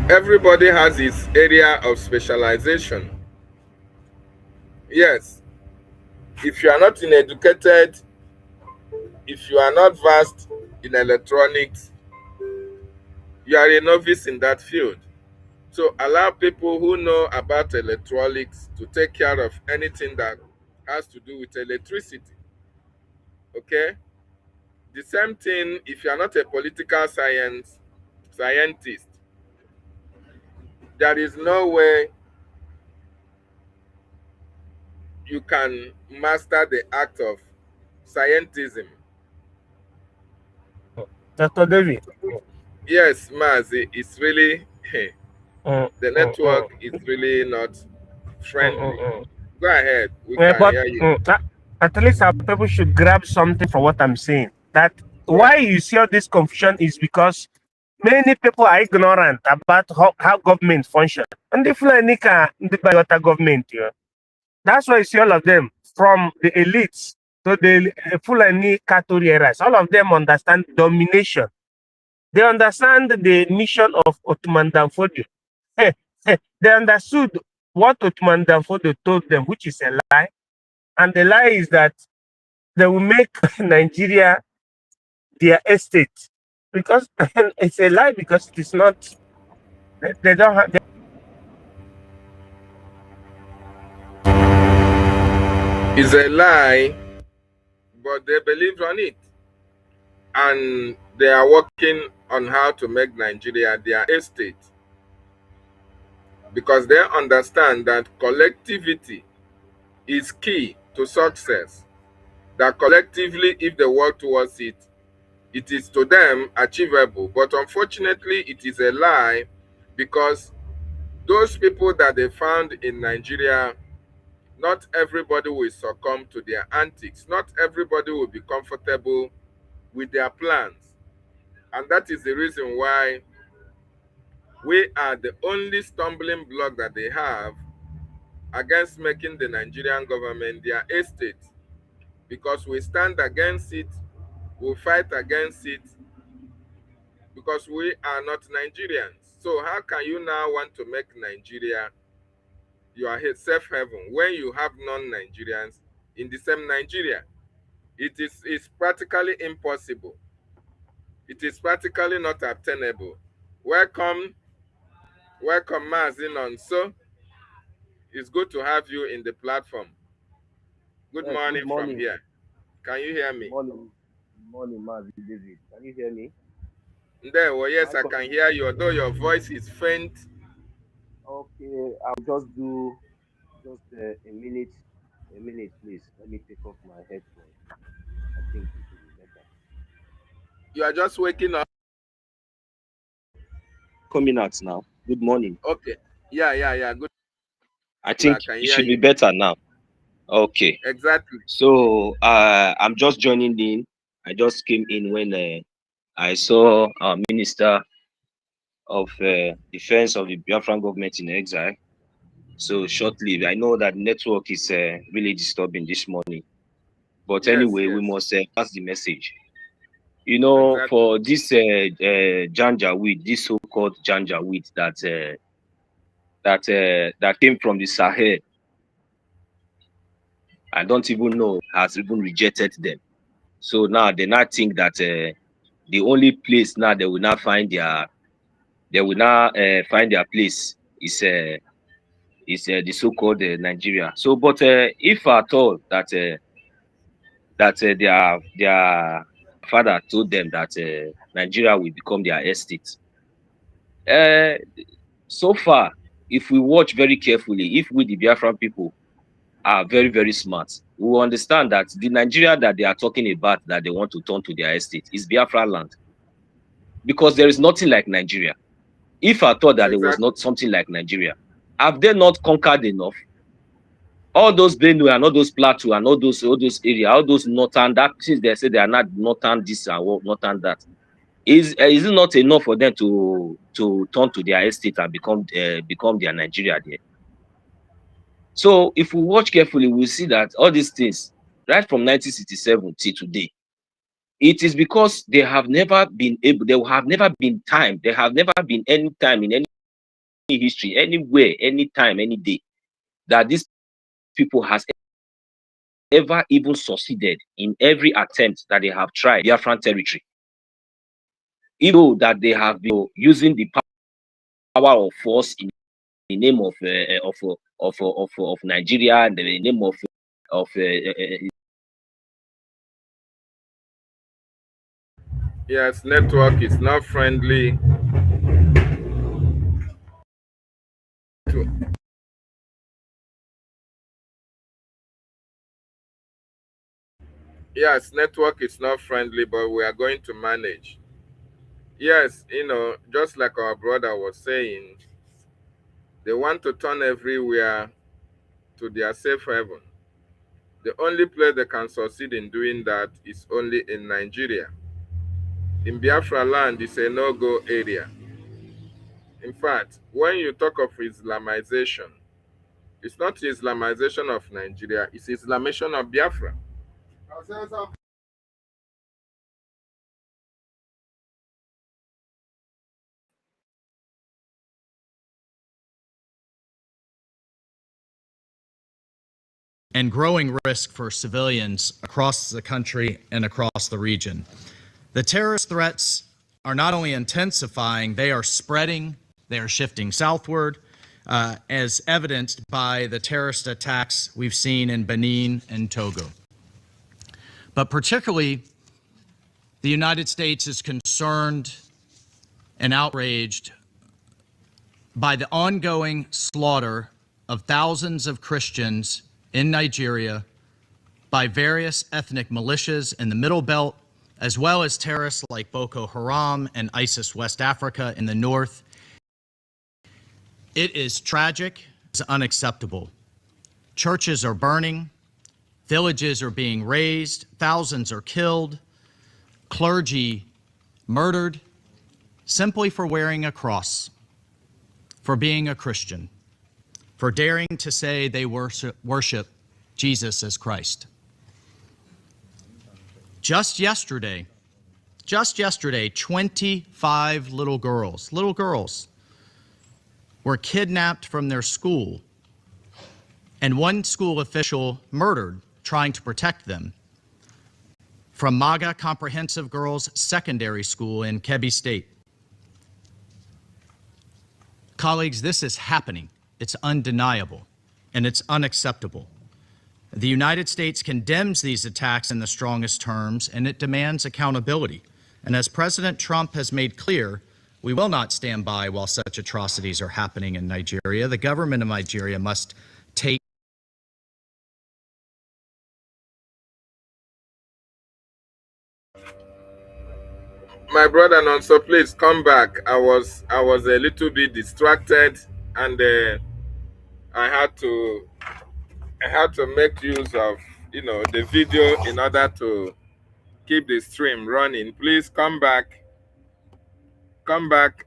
Everybody has his area of specialization. Yes. If you are not educated, if you are not versed in electronics, you are a novice in that field. So allow people who know about electronics to take care of anything that has to do with electricity. Okay? The same thing if you are not a political scientist. There is no way you can master the act of scientism. Dr. David. Yes, Mazi, it's really Mm, the mm, network is really not mm, mm, friendly. mm. Go ahead, we can But hear you. at least our people should grab something from what I'm saying. That Yeah. why you see all this confusion is because many people are ignorant about how government function. And the Fulani the Biota government, yeah. That's why you see all of them, from the elites to the Fulani Katuriers, all of them understand domination. They understand the mission of Ottoman Danfodio. They understood what Ottoman Danfodio told them, which is a lie. And the lie is that they will make Nigeria their estate. Because it's a lie, because it is not, they don't have. It's a lie, but they believe on it. And they are working on how to make Nigeria their estate. Because they understand that collectivity is key to success. That collectively, if they work towards it, it is to them achievable. But unfortunately, it is a lie, because those people that they found in Nigeria, not everybody will succumb to their antics. Not everybody will be comfortable with their plans. And that is the reason why we are the only stumbling block that they have against making the Nigerian government their estate. Because we stand against it, we fight against it, because we are not Nigerians. So how can you now want to make Nigeria your safe haven when you have non-Nigerians in the same Nigeria? It's practically impossible. It is practically not obtainable. Welcome, Mazin Onso. It's good to have you in the platform. Good Yes, morning good from morning. here. Can you hear me? Morning, Mazi David. Can you hear me? There, well, Am yes, I I can hear you, although your voice is faint. okay? I'll just do just a minute, please. Let me take off my headphones. I think it will be better. You are just waking up. Coming out now. Good morning. Okay. Yeah. Good. I I think can it hear should be you. better now. Okay. Exactly. So I'm just joining in. I just came in when I saw our Minister of Defense of the Biafran government in exile. So shortly, I know that network is really disturbing this morning. But Yes. anyway, we must pass the message. You know, Exactly. for this Janjaweed, this so-called Janjaweed that came from the Sahel, I don't even know has even rejected them. So now they now think that the only place now they will not find their place is the so-called Nigeria. So, but if at all that their father told them that Nigeria will become their estate, so far, if we watch very carefully, if we the Biafran people are very, very smart, we will understand that the Nigeria that they are talking about that they want to turn to their estate is Biafra land, because there is nothing like Nigeria. If I thought that there was not something like Nigeria, have they not conquered enough? All those Benue and all those Plateau and all those areas, all those northern, that since they say they are not northern this and northern that, is it not enough for them to turn to their estate and become their Nigeria there? So if we watch carefully, we'll see that all these things, right from 1967 till today, it is because they have never been able, there have never been time, there have never been any time in any history, anywhere, anytime, any day, that these people has ever even succeeded in every attempt that they have tried Biafran territory. Even though that they have been using the power of force in the name of Nigeria and the name of Yes, network is not friendly. Yes, network is not friendly, but we are going to manage. Yes, just like our brother was saying, they want to turn everywhere to their safe haven. The only place they can succeed in doing that is only in Nigeria. In Biafra land, it's a no-go area. In fact, when you talk of Islamization, it's not Islamization of Nigeria, it's Islamization of Biafra. And growing risk for civilians across the country and across the region. The terrorist threats are not only intensifying, they are spreading, they are shifting southward, as evidenced by the terrorist attacks we've seen in Benin and Togo. But particularly, the United States is concerned and outraged by the ongoing slaughter of thousands of Christians in Nigeria by various ethnic militias in the Middle Belt, as well as terrorists like Boko Haram and ISIS West Africa in the north. It is tragic, it's unacceptable. Churches are burning, villages are being razed, thousands are killed, clergy murdered simply for wearing a cross, for being a Christian, for daring to say they worship Jesus as Christ. Just yesterday, 25 little girls were kidnapped from their school, and one school official murdered trying to protect them, from MAGA Comprehensive Girls Secondary School in Kebbi State. Colleagues, this is happening. It's undeniable, and it's unacceptable. The United States condemns these attacks in the strongest terms, and it demands accountability. And as President Trump has made clear, we will not stand by while such atrocities are happening in Nigeria. The government of Nigeria must take My brother Nonso, please come back. I was a little bit distracted, and I had to make use of the video in order to keep the stream running. Please come back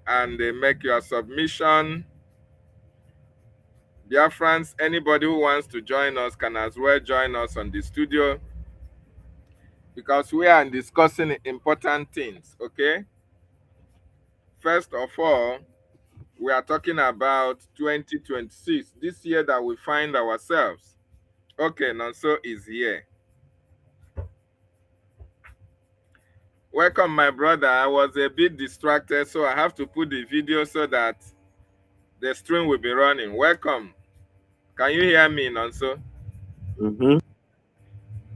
and make your submission. Biafrans, anybody who wants to join us can as well join us on the studio, because we are discussing important things. Okay, first of all, we are talking about 2026, this year that we find ourselves. Okay, Nonso is here. Welcome, my brother. I was a bit distracted, so I have to put the video so that the stream will be running. Welcome. Can you hear me, Nonso?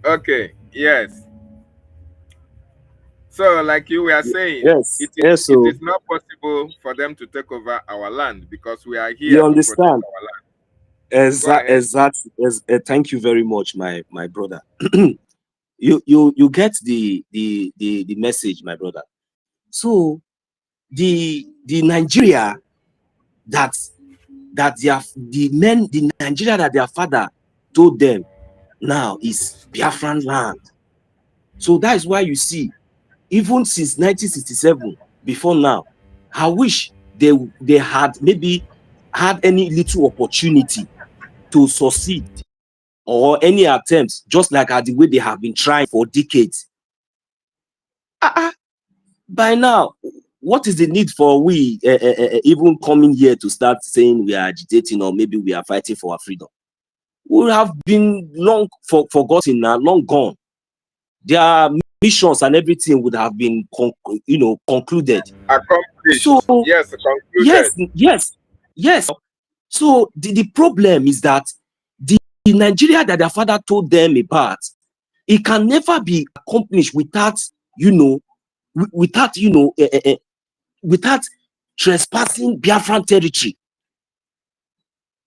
Okay, yes. So, like you were saying, Yes, it so is not possible for them to take over our land because we are here you to protect understand. our land. Go ahead. Thank you very much, my brother. you get the message, my brother. So the Nigeria that the Nigeria that their father told them now is Biafran land. So that is why you see, even since 1967, before now, I wish they had maybe had any little opportunity to succeed or any attempts, just like the way they have been trying for decades. By now, what is the need for we even coming here to start saying we are agitating or maybe we are fighting for our freedom? We have been long forgotten now, long gone. Their missions and everything would have been concluded. Accomplished. So yes, concluded. Yes. So the problem is that the Nigeria that their father told them about, it can never be accomplished without without trespassing Biafran territory.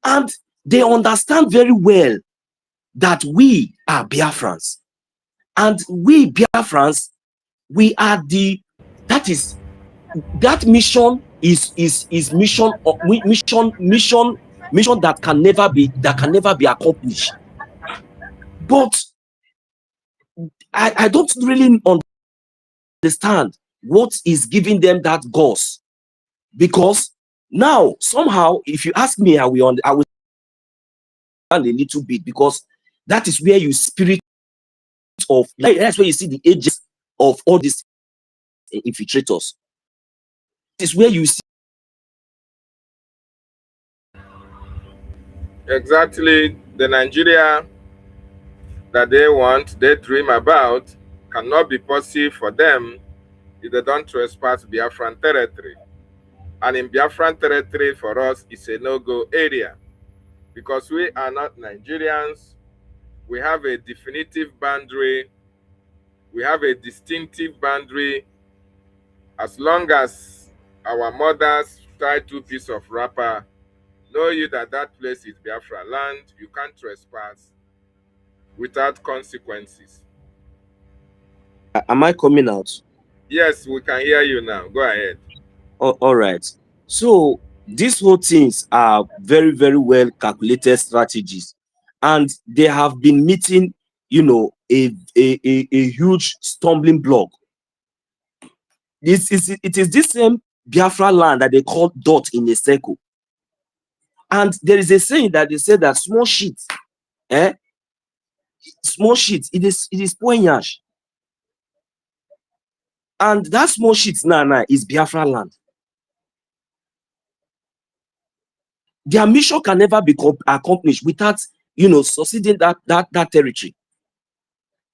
And they understand very well that we are Biafrans. And we Biafrans, we are that mission is mission that can never be accomplished. But I don't really understand what is giving them that goals, because now somehow, if you ask me, I will understand a little bit, because that is where you spirit of, like, that's where you see the agents of all these infiltrators. This is where you see exactly the Nigeria that they want, they dream about, cannot be possible for them if they don't trespass Biafran territory. And in Biafran territory, for us, it's a no-go area because we are not Nigerians. We have a definitive boundary. We have a distinctive boundary. As long as our mothers tie 2 pieces of wrapper, know you that that place is Biafra land. You can't trespass without consequences. Am I coming out? Yes, we can hear you now. Go ahead. All right. So these whole things are very, very well calculated strategies, and they have been meeting, a huge stumbling block. It is this same Biafra land that they call dot in a circle. And there is a saying that they say that small shit, small shit, it is poignant. And that small shit now is Biafra land. Their mission can never be accomplished without, succeeding that territory.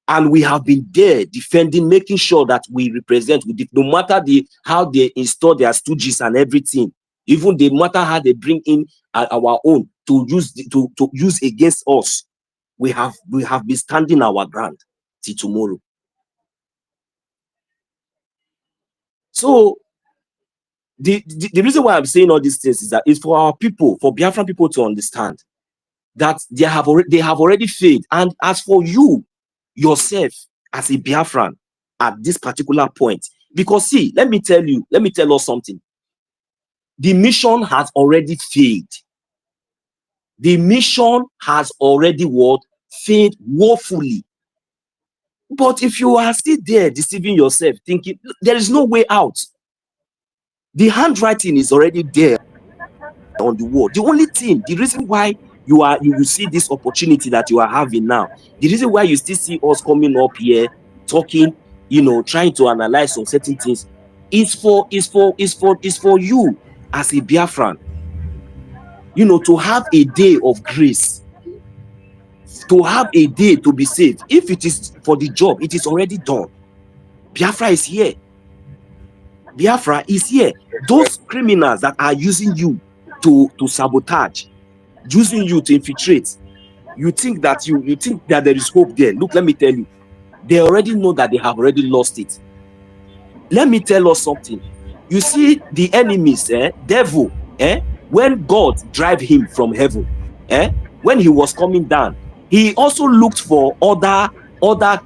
And we have been there defending, making sure that we represent, no matter how they install their stooges and everything, even no matter how they bring in our own to use against us, we have been standing our ground till tomorrow. So the reason why I'm saying all these things is that it's for our people, for Biafran people, to understand that they have already failed. And as for you yourself as a Biafran at this particular point, because see, let me tell us something. The mission has already failed. The mission has already failed woefully. But if you are still there deceiving yourself, thinking there is no way out, the handwriting is already there on the wall. The only thing, the reason why you will see this opportunity that you are having now, the reason why you still see us coming up here talking, trying to analyze some certain things, is for you as a Biafran, to have a day of grace, to have a day to be saved. If it is for the job, it is already done. Biafra is here. Biafra is here. Those criminals that are using you to sabotage, using you to infiltrate, you think that there is hope there. Look, let me tell you, they already know that they have already lost it. Let me tell us something. You see, the enemies, devil, when God drive him from heaven, when he was coming down, he also looked for other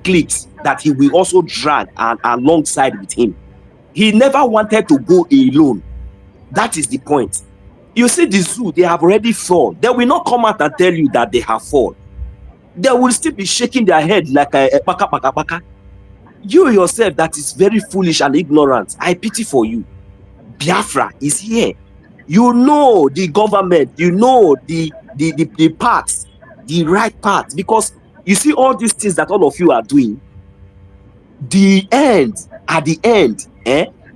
cliques that he will also drag alongside with him. He never wanted to go alone. That is the point. You see, the zoo, they have already fallen. They will not come out and tell you that they have fallen. They will still be shaking their head like a baka baka baka. You yourself, that is very foolish and ignorant. I pity for you. Biafra is here. You know the government, you know the paths, the right path, because you see all these things that all of you are doing, the end, at the end,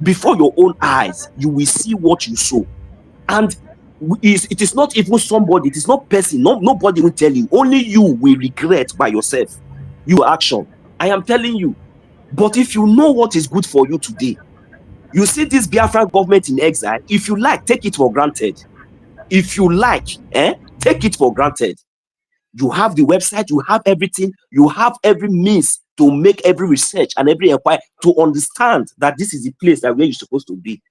before your own eyes, you will see what you sow. And it is not even somebody, it is not person, nobody will tell you. Only you will regret by yourself your action. I am telling you. But if you know what is good for you today, you see this Biafra government in exile, if you like, take it for granted. If you like, take it for granted. You have the website, you have everything, you have every means to make every research and every inquiry to understand that this is the place that where you're supposed to be.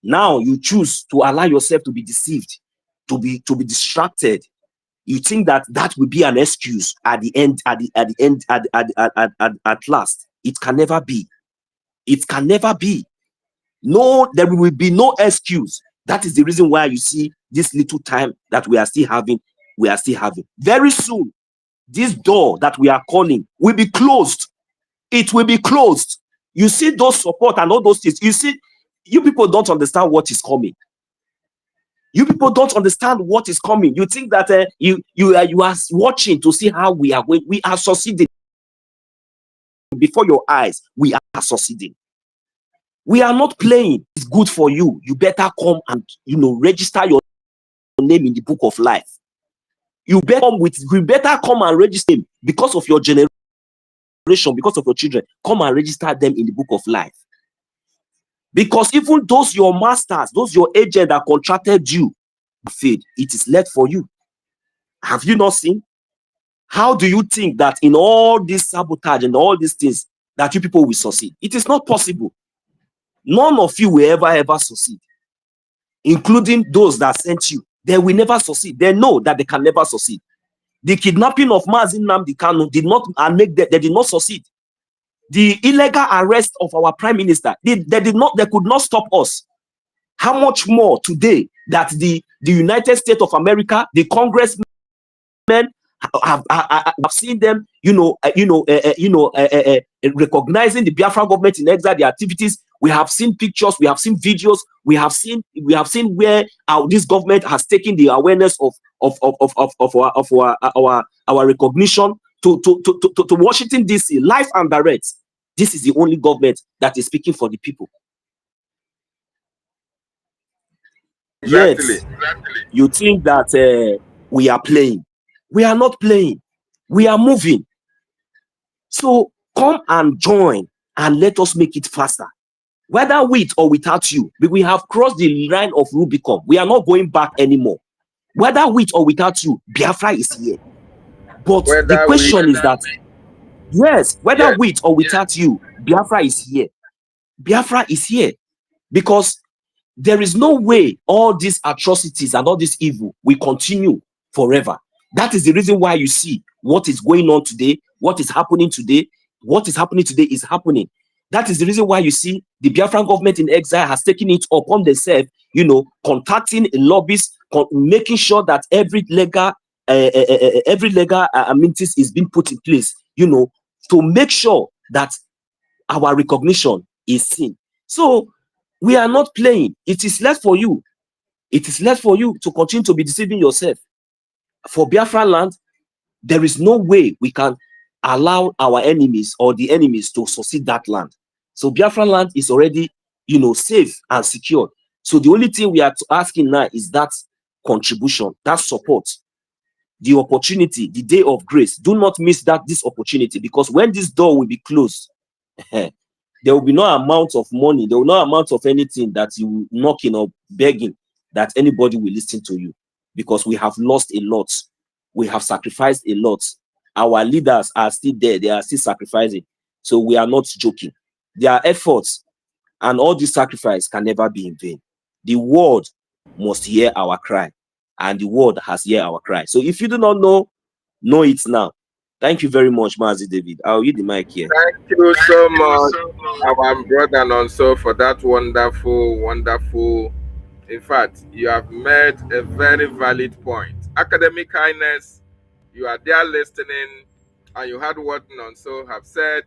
Now you choose to allow yourself to be deceived, to be distracted. You think that will be an excuse at the end, at last. It can never be. It can never be. No, there will be no excuse. That is the reason why you see this little time that we are still having. Very soon, this door that we are calling will be closed. It will be closed. You see those support and all those things. You see, you people don't understand what is coming. You people don't understand what is coming. You think that you are watching to see how we are going. We are succeeding before your eyes. We are succeeding. We are not playing. It's good for you. You better come and register your name in the book of life. You better come and register them because of your generation, because of your children. Come and register them in the book of life. Because even those your masters, those your agent that contracted you, faith, it is left for you. Have you not seen? How do you think that in all this sabotage and all these things that you people will succeed? It is not possible. None of you will ever succeed, including those that sent you. They will never succeed. They know that they can never succeed. The kidnapping of Mazi Nnamdi Kanu did not they did not succeed. The illegal arrest of our prime minister, they could not stop us. How much more today that the United States of America, the congressmen have seen them, recognizing the Biafra government in exile, the activities. We have seen pictures, we have seen videos, we have seen where this government has taken the awareness of our recognition to Washington DC, live and direct. This is the only government that is speaking for the people. Exactly. Yet, you think that we are playing. We are not playing. We are moving. So come and join and let us make it faster. Whether with or without you, we have crossed the line of Rubicon. We are not going back anymore. Whether with or without you, Biafra is here. But the question is that, yes, whether with or without you, Biafra is here. Biafra is here. Because there is no way all these atrocities and all this evil will continue forever. That is the reason why you see what is going on today, what is happening today. What is happening today is happening. That is the reason why you see the Biafran government in exile has taken it upon themselves, contacting lobbies, making sure that every legal amenities is being put in place, to make sure that our recognition is seen. So we are not playing. It is left for you. It is left for you to continue to be deceiving yourself. For Biafra land, there is no way we can allow our enemies or the enemies to succeed that land. So Biafra land is already, safe and secure. So the only thing we are asking now is that contribution, that support, the opportunity, the day of grace. Do not miss this opportunity, because when this door will be closed, there will be no amount of money, there will no amount of anything that you knocking or begging that anybody will listen to you, because we have lost a lot. We have sacrificed a lot. Our leaders are still there. They are still sacrificing. So we are not joking. Their efforts and all this sacrifice can never be in vain. The world must hear our cry, and the world has heard our cry. So if you do not know it now. Thank you very much, Mazi David. I'll use the mic here. Thank you so much, our brother Nonso, for that wonderful. In fact, you have made a very valid point. Academic Highness, you are there listening, and you heard what Nonso have said.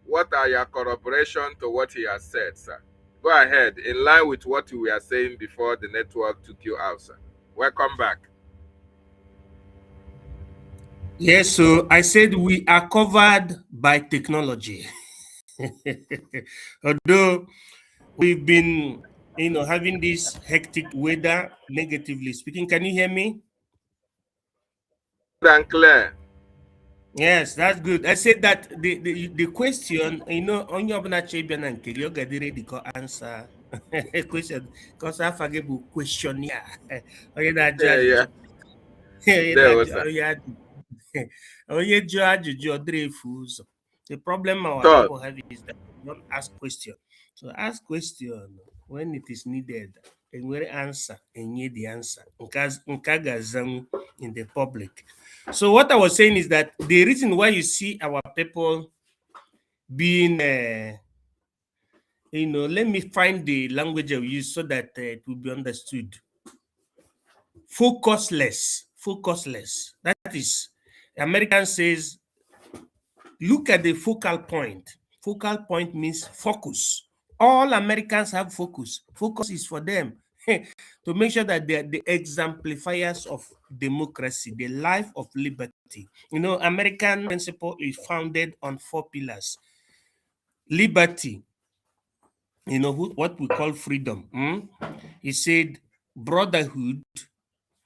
What are your corroboration to what he has said, sir? Go ahead, in line with what we were saying before the network took you out, sir. Welcome back. Yes, so I said we are covered by technology. Although we've been, having this hectic weather, negatively speaking. Can you hear me? Loud and clear. Yes, that's good. I said that the question, on your Chabian and Kelly, ready to answer question, because I forget questionnaire. Yeah. There was that. The problem our people have is that they don't ask question. So ask question when it is needed, and we answer and need the answer in the public. So what I was saying is that the reason why you see our people being let me find the language I use so that it will be understood. Focusless. That is, American says, look at the focal point. Focal point means focus. All Americans have focus. Focus is for them to make sure that they're the exemplifiers of democracy, the life of liberty. American principle is founded on 4 pillars. Liberty, what we call freedom. He said brotherhood.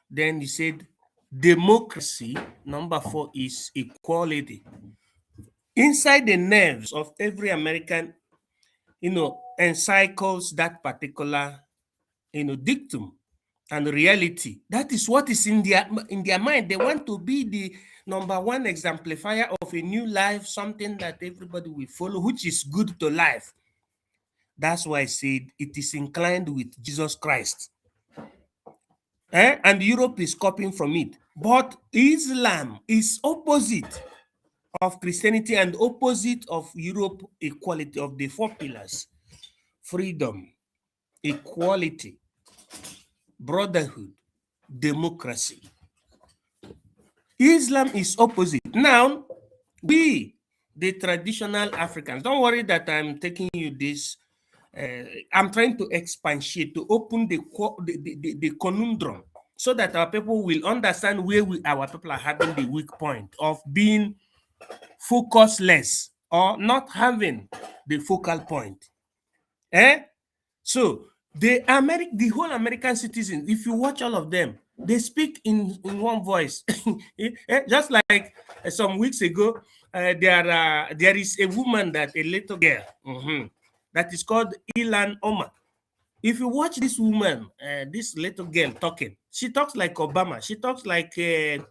Then he said democracy. Number 4 is equality. Inside the nerves of every American, encircles that particular, dictum and reality. That is what is in their mind. They want to be the number 1 exemplifier of a new life, something that everybody will follow, which is good to life. That's why I said it is inclined with Jesus Christ. And Europe is copying from it. But Islam is opposite of Christianity and opposite of Europe equality, of the 4 pillars: freedom, equality, brotherhood, democracy. Islam is opposite. Now, we, the traditional Africans, don't worry that I'm taking you this. I'm trying to expatiate, to open the conundrum, so that our people will understand where our people are having the weak point of being focusless or not having the focal point. So the whole American citizens, if you watch all of them, they speak in one voice. Just like some weeks ago, there is a woman, a little girl, that is called Ilan Omar. If you watch this woman, this little girl talking, she talks like Obama. She talks like the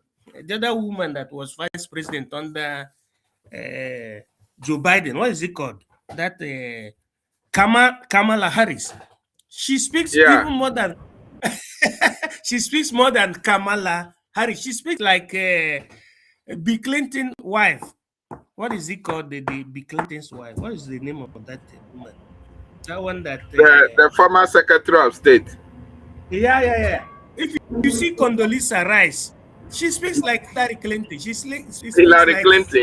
other woman that was vice president under Joe Biden. What is it called? That Kamala Harris. She speaks even more than she speaks more than Kamala Harris. She speaks like Bill Clinton's wife. What is it called? The Bill Clinton's wife. What is the name of that woman? That one that the former Secretary of State. Yeah. If you see Condoleezza Rice, she speaks like Hillary Clinton. She speaks Hillary like Clinton,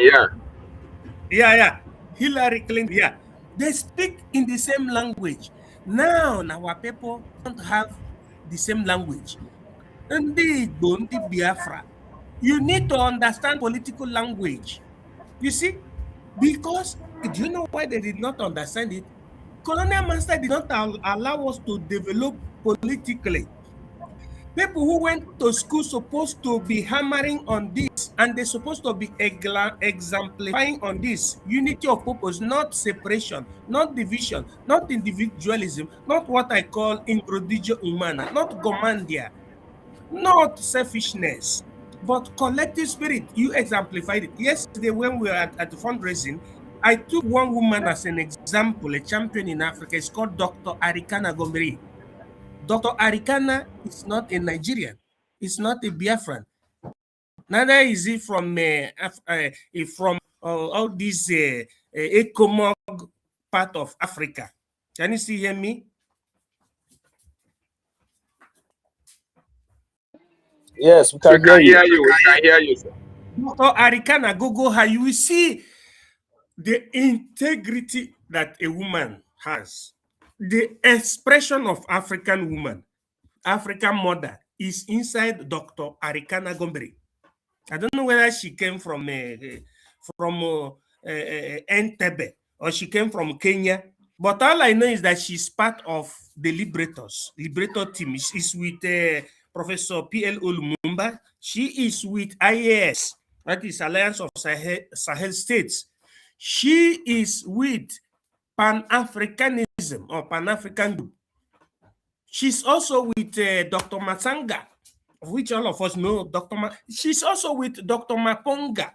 yeah. Hillary Clinton, yeah. They speak in the same language. Now our people don't have the same language. Ndi Biafra. You need to understand political language. You see, because do you know why they did not understand it? Colonial master did not allow us to develop politically. People who went to school supposed to be hammering on this, and they're supposed to be exemplifying on this unity of purpose, not separation, not division, not individualism, not what I call introducio humana, not gomandia, not selfishness, but collective spirit. You exemplified it. Yesterday, when we were at the fundraising, I took one woman as an example, a champion in Africa. It's called Dr. Arikana Gomeri. Dr. Arikana is not a Nigerian. He's not a Biafran. Neither is he from all these Ecomog part of Africa. Can you still hear me? Yes, we We can hear can you. hear you. We can hear you, sir. So Arikana, Google her, you will see the integrity that a woman has. The expression of African woman, African mother, is inside Dr. Arikana Gomeri. I don't know whether she came from Entebbe or she came from Kenya, but all I know is that she's part of the Liberator team. She's with Professor P.L. Lumumba. She is with IAS, that is Alliance of Sahel States. She is with Pan-Africanism or Pan-African group. She's also with Dr. Masanga, of which all of us know she's also with Dr. Maponga.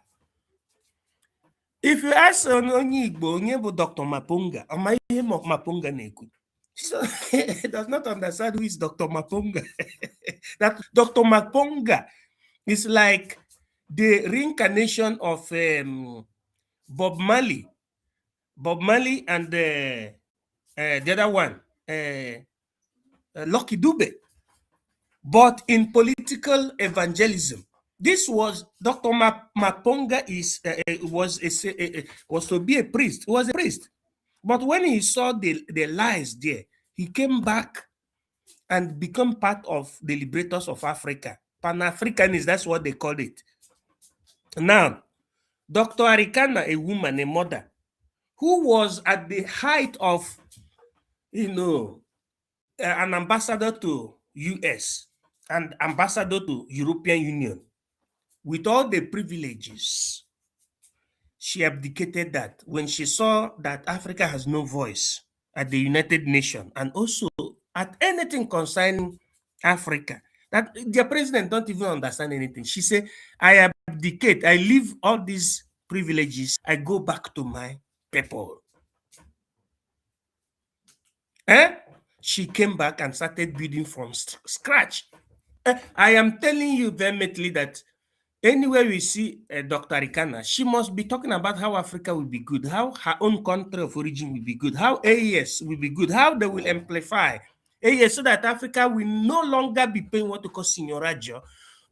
If you ask onye Igbo, onye bụ Dr. Maponga, ama ihe Maponga na-ekwu. So he does not understand who is Dr. Maponga. That Dr. Maponga is like the reincarnation of Bob Marley. Bob Marley and the other one, Lucky Dube. But in political evangelism, this was Dr. Maponga was to be a priest. He was a priest, but when he saw the lies there, he came back and become part of the liberators of Africa. Pan-Africanists, that's what they called it. Now, Dr. Arikana, a woman, a mother, who was at the height of, an ambassador to US and ambassador to European Union, with all the privileges, she abdicated that when she saw that Africa has no voice at the United Nations and also at anything concerning Africa, that their president don't even understand anything. She said, I abdicate, I leave all these privileges, I go back to my people. She came back and started building from scratch. I am telling you vehemently that anywhere we see Dr. Arikana, she must be talking about how Africa will be good, how her own country of origin will be good, how AES will be good, how they will amplify AES so that Africa will no longer be paying what to call signoraggio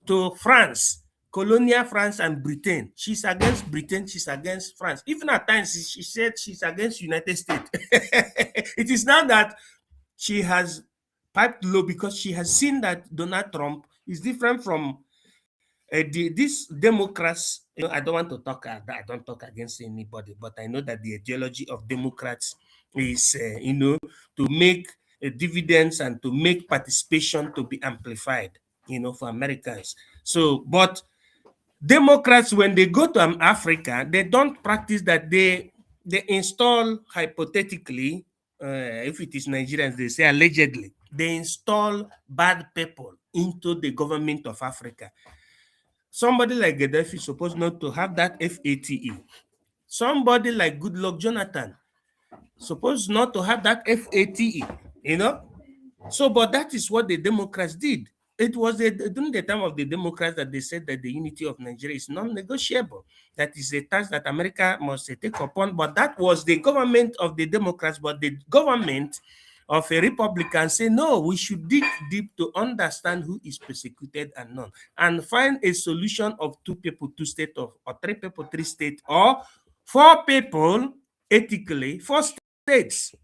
to France, colonial France and Britain. She's against Britain, she's against France. Even at times, she said she's against United States. It is now that she has piped low because she has seen that Donald Trump is different from these Democrats. I don't want to talk. I don't talk against anybody, but I know that the ideology of Democrats is, to make dividends and to make participation to be amplified, for Americans. So, but Democrats, when they go to Africa, they don't practice that. They install, hypothetically, if it is Nigerians, they say allegedly, they install bad people into the government of Africa. Somebody like Gaddafi is supposed not to have that FATE. Somebody like Goodluck Jonathan supposed not to have that FATE, So, but that is what the Democrats did. It was during the time of the Democrats that they said that the unity of Nigeria is non-negotiable. That is a task that America must take upon. But that was the government of the Democrats. But the government of a Republican say, no, we should dig deep to understand who is persecuted and none, and find a solution of 2 people, 2 states, or 3 people, 3 states, or 4 people, ethically, 4 states.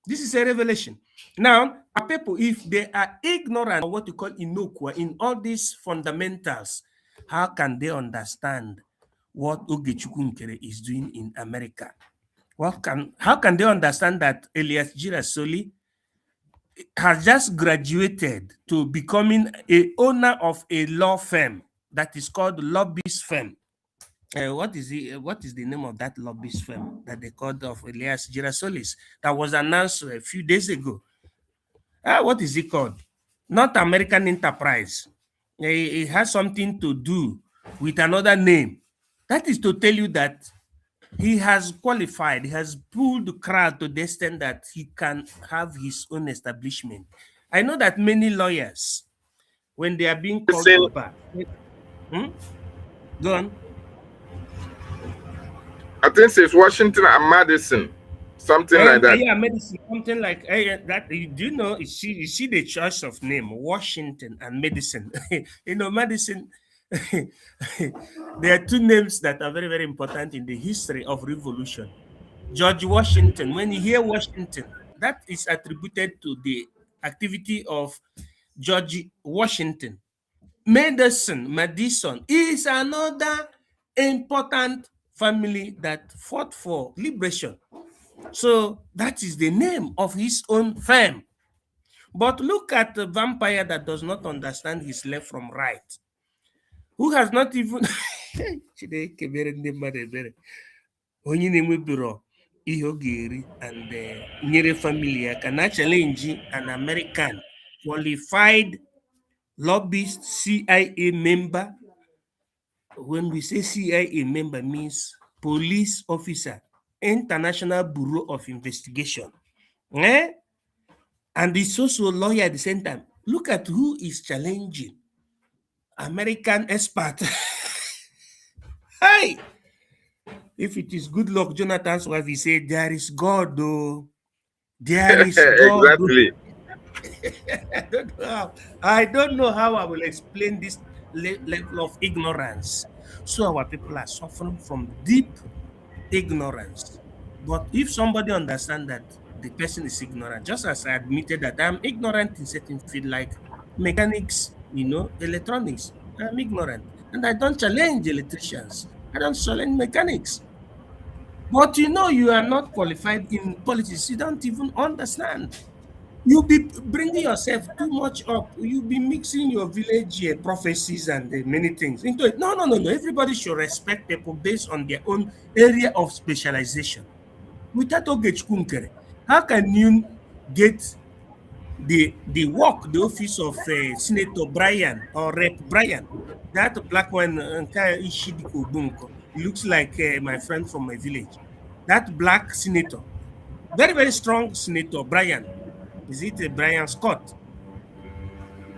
This is a revelation. Now, people, if they are ignorant of what you call innocua in all these fundamentals, how can they understand what Ogechukwu Nkere is doing in America? How can they understand that Elias Girasoli has just graduated to becoming a owner of a law firm that is called lobbyist firm. What is the name of that lobbyist firm that they called of Elias Girasolis that was announced a few days ago? What is it called? Not American Enterprise. It has something to do with another name. That is to tell you that he has qualified, he has pulled the crowd to the extent that he can have his own establishment. I know that many lawyers, when they are being called to bar, go on. I think it's Washington and Madison, something like that. Yeah, medicine, something like that. Do you know? You see the choice of name, Washington and Medicine. You know, Madison. There are two names that are very, very important in the history of revolution. George Washington. When you hear Washington, that is attributed to the activity of George Washington. Madison is another important family that fought for liberation. So that is the name of his own firm. But look at the vampire that does not understand his left from right, who has not even onye na-enwebero ihe ọ ga-eri and nyere family ya can challenge an American qualified lobbyist CIA member. When we say CIA member, means police officer, International Bureau of Investigation. And he's also a lawyer at the same time. Look at who is challenging American expert. Hey, if it is good luck, Jonathan's wife, he said, there is God, though. There is God. Exactly. I don't know how I will explain this level of ignorance. So our people are suffering from deep ignorance. But if somebody understands that the person is ignorant, just as I admitted that I'm ignorant in certain field like mechanics, electronics, I'm ignorant. And I don't challenge electricians. I don't challenge mechanics. But you are not qualified in politics. You don't even understand. You'll be bringing yourself too much up. You'll be mixing your village prophecies and many things into it. No. Everybody should respect people based on their own area of specialization. Without Ogechkunkere, how can you get the work, the office of Senator Brian or Rep Brian? That black one, looks like my friend from my village. That black senator, very, very strong senator, Brian. Is it Brian Scott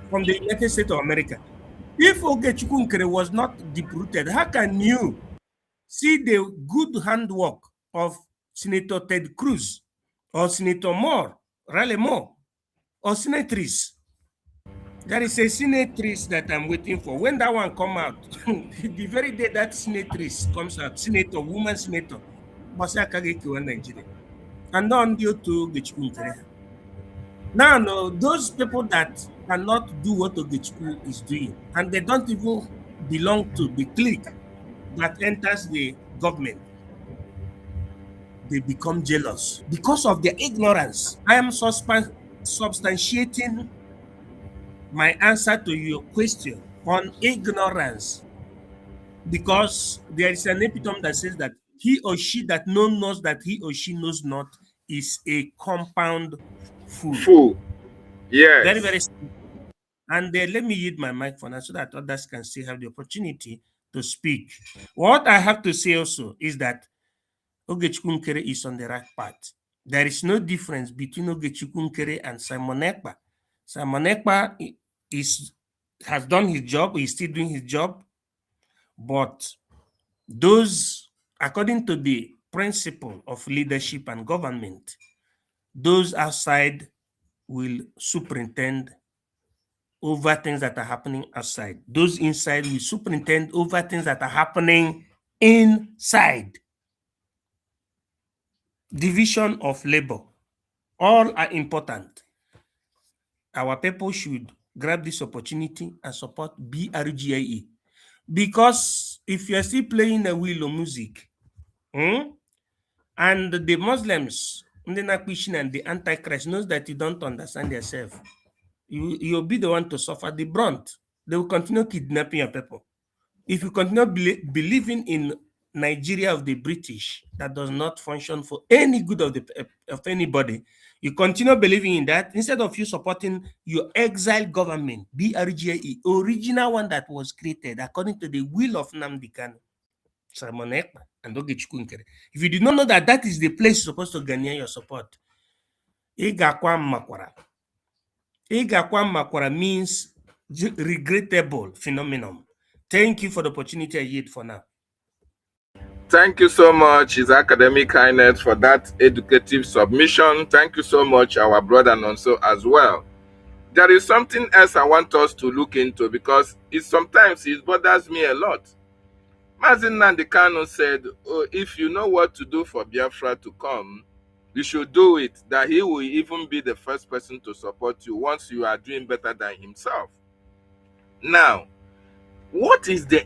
from the United States of America? If Ogechkunkere was not deep-rooted, how can you see the good handwork of Senator Ted Cruz or Senator Moore, Raleigh Moore, or Senatrice? There is a senatrice that I'm waiting for. When that one come out, the very day that senatrice comes out, senator, woman senator, Nigeria, and not due to Ogechkunkere. Now, those people that cannot do what Ogechukwu is doing, and they don't even belong to the clique that enters the government, they become jealous because of their ignorance. I am substantiating my answer to your question on ignorance because there is an epitome that says that he or she that knows that he or she knows not is a compound fool. Yes. Very, very simple. And let me yield my mic for now so that others can still have the opportunity to speak. What I have to say also is that Ogechkunkere is on the right path. There is no difference between Ogechkunkere and Simon Ekpa. Simon Ekpa has done his job, he's still doing his job, but those, according to the principle of leadership and government, those outside will superintend over things that are happening outside. Those inside will superintend over things that are happening inside. Division of labor. All are important. Our people should grab this opportunity and support BRGIE. Because if you're still playing a wheel of music, and the Muslims and the Antichrist knows that you don't understand yourself. You'll be the one to suffer the brunt. They will continue kidnapping your people. If you continue believing in Nigeria of the British that does not function for any good of anybody, you continue believing in that instead of you supporting your exiled government, Brgie, original one that was created according to the will of Nnamdi Kanu, Simon Ekpa, and Ogechukwu Nkere. If you did not know that that is the place you're supposed to garner your support, Igakwa Makwara. Igakwa Makwara means regrettable phenomenon. Thank you for the opportunity I yield for now. Thank you so much, His Academic Highness, for that educative submission. Thank you so much, our brother Nonso, as well. There is something else I want us to look into because sometimes it bothers me a lot. Mazi Nnamdi Kanu said, oh, if you know what to do for Biafra to come, you should do it, that he will even be the first person to support you once you are doing better than himself. Now, what is the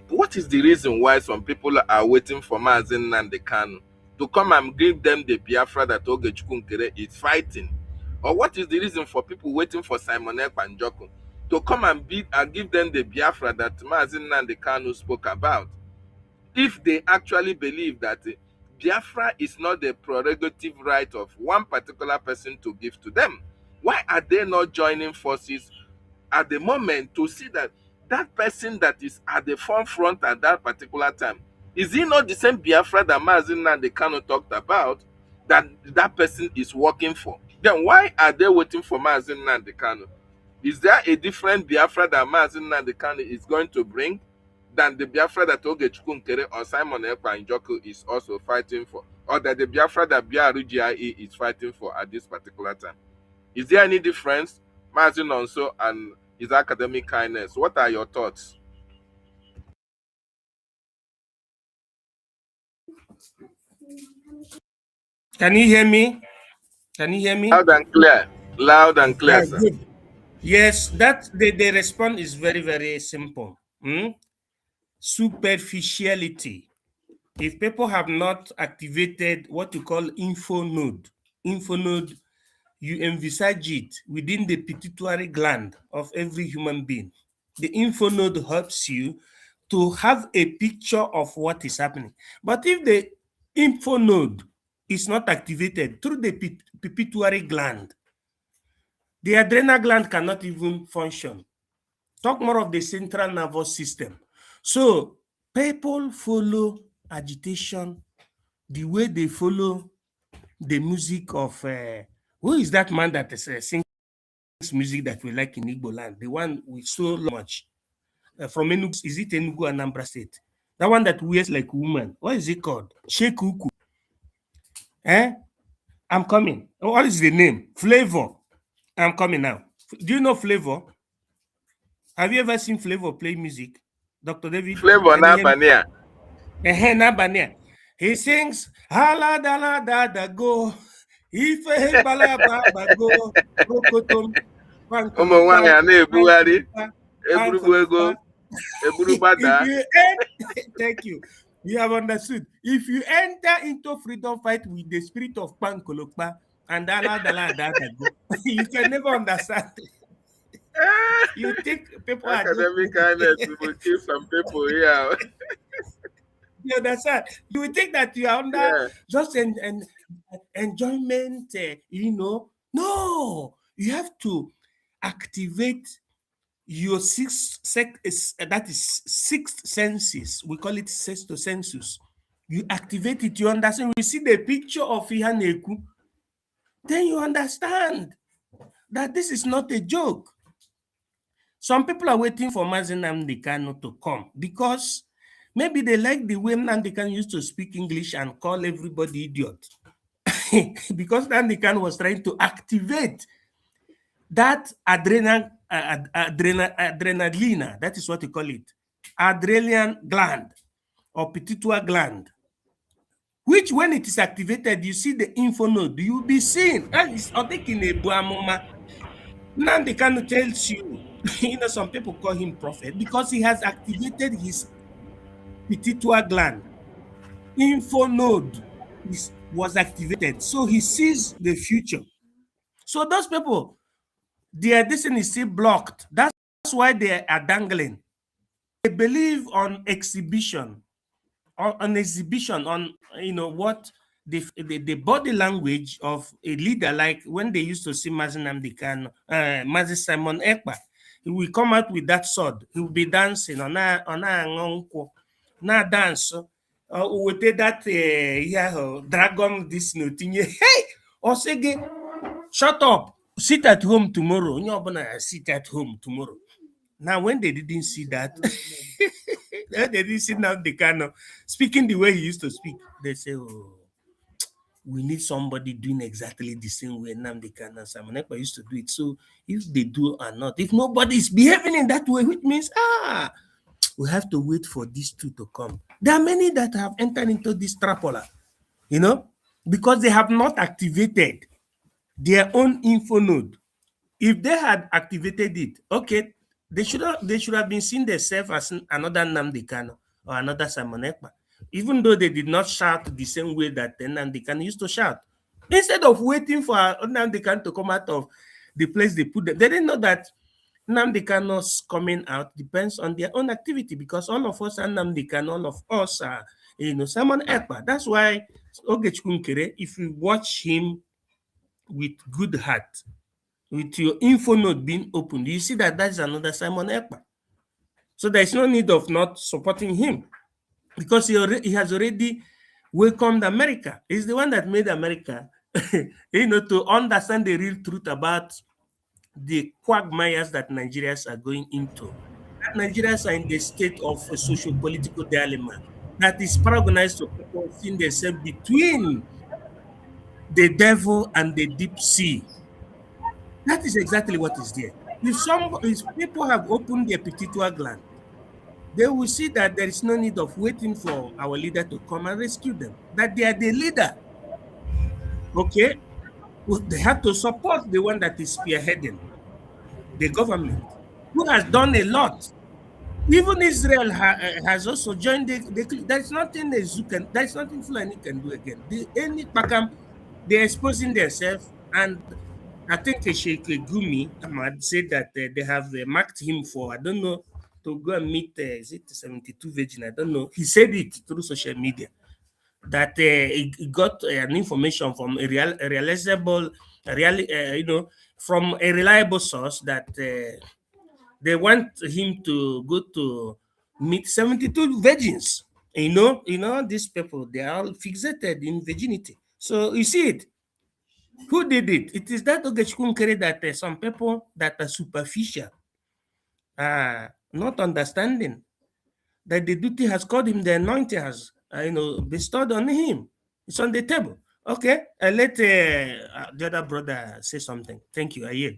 reason why some people are waiting for Mazi Nnamdi Kanu to come and give them the Biafra that Ogechukwu Nkere is fighting? Or what is the reason for people waiting for Simon Ekpa and Njoku to come and give them the Biafra that Mazi Nnamdi Kanu spoke about? If they actually believe that Biafra is not the prerogative right of one particular person to give to them, why are they not joining forces at the moment to see that that person that is at the forefront at that particular time, is he not the same Biafra that Mazi Nnamdi Kanu talked about, that person is working for? Then why are they waiting for Mazi Nnamdi Kanu? Is there a different Biafra that Mazi Nnamdi Kanu is going to bring than the Biafra that Ogechukwu Nkere or Simon Ekpa and Njoku is also fighting for, or that the Biafra that Brgie is fighting for at this particular time? Is there any difference, Mazi Nonso and His Academic Highness? What are your thoughts? Can you hear me? Can you hear me? Loud and clear. Loud and clear, sir. Good. Yes, that the response is very, very simple. Superficiality. If people have not activated what you call info node, you envisage it within the pituitary gland of every human being. The info node helps you to have a picture of what is happening. But if the info node is not activated through the pituitary gland, the adrenal gland cannot even function. Talk more of the central nervous system. So people follow agitation the way they follow the music of who is that man that sings music that we like in Igbo land? The one we so much from Enugu. Is it Enugu and Anambra State? That one that wears like a woman. What is it called? Shekuku. I'm coming. What is the name? Flavor. I'm coming now. Do you know Flavor? Have you ever seen Flavor play music? Dr. David? Flavor Nabania. Nabania. He sings, Hala Dala Dada Go. Ife Bala Baba Go. Rokotom. Thank you. You have understood. If you enter into freedom fight with the spirit of Pankolokpa and Dala Dala Dada Go, you can never understand. You think people Academic kindness will kill some people here. You understand? You would think that you are under just an enjoyment, No, you have to activate your sixth senses. We call it sexto sensus. You activate it, you understand. We see the picture of Ihaneku, then you understand that this is not a joke. Some people are waiting for Mazi Nnamdi Kanu to come because maybe they like the way Nnamdi Kanu used to speak English and call everybody idiot. Because Nnamdi Kanu was trying to activate that adrenalina, that is what you call it, adrenal gland or pituitary gland, which when it is activated, you see the info node, you'll be seeing. That is, I think in a Buamoma, Nnamdi Kanu tells you, some people call him prophet because he has activated his pituitary gland. Info node is was activated. So he sees the future. So those people, their destiny is still blocked. That's why they are dangling. They believe on exhibition, on exhibition, on what the body language of a leader, like when they used to see Mazi Nnamdi Kanu, Mazi Simon Ekpa. He will come out with that sword. He will be dancing on a dance. With that dragon this hey, Osege, shut up, sit at home tomorrow. Sit at home tomorrow. Now, when they didn't see that, they didn't see now the kind of speaking the way he used to speak, they say, oh, we need somebody doing exactly the same way Nnamdi Kanu and Simon Ekpa used to do it. So if they do or not, if nobody is behaving in that way, which means, we have to wait for these two to come. There are many that have entered into this trapola, because they have not activated their own info node. If they had activated it, okay, they should have been seen themselves as another Nnamdi Kanu or another Simon Ekpa, even though they did not shout the same way that Nnamdi Kanu used to shout. Instead of waiting for Nnamdi Kanu to come out of the place they put them, they didn't know that Nnamdi Kanu's coming out depends on their own activity, because all of us are Nnamdi Kanu, all of us are Simon Ekpa. That's why Ogechukwu Nkere, if you watch him with good heart, with your info node being opened, you see that is another Simon Ekpa. So there is no need of not supporting him, because he has already welcomed America. He's the one that made America, to understand the real truth about the quagmires that Nigerians are going into. That Nigerians are in the state of a socio-political dilemma that is paragonized to people seeing themselves between the devil and the deep sea. That is exactly what is there. If people have opened their pituitary gland, they will see that there is no need of waiting for our leader to come and rescue them, that they are the leader. Okay? Well, they have to support the one that is spearheading the government, who has done a lot. Even Israel has also joined there is nothing there is nothing Fulani can do again. They're exposing themselves, and I think Sheikh Gumi Ahmad said that they have marked him for, I don't know, to go and meet, is it 72 Virgin? I don't know. He said it through social media that he got an information from a from a reliable source that they want him to go to meet 72 virgins. These people, they are all fixated in virginity. So you see it. Who did it? It is that Ogechukwu Nkere that some people that are superficial, not understanding that the duty has called him, the anointing has bestowed on him. It's on the table. Okay, I let the other brother say something. Thank you. I yield.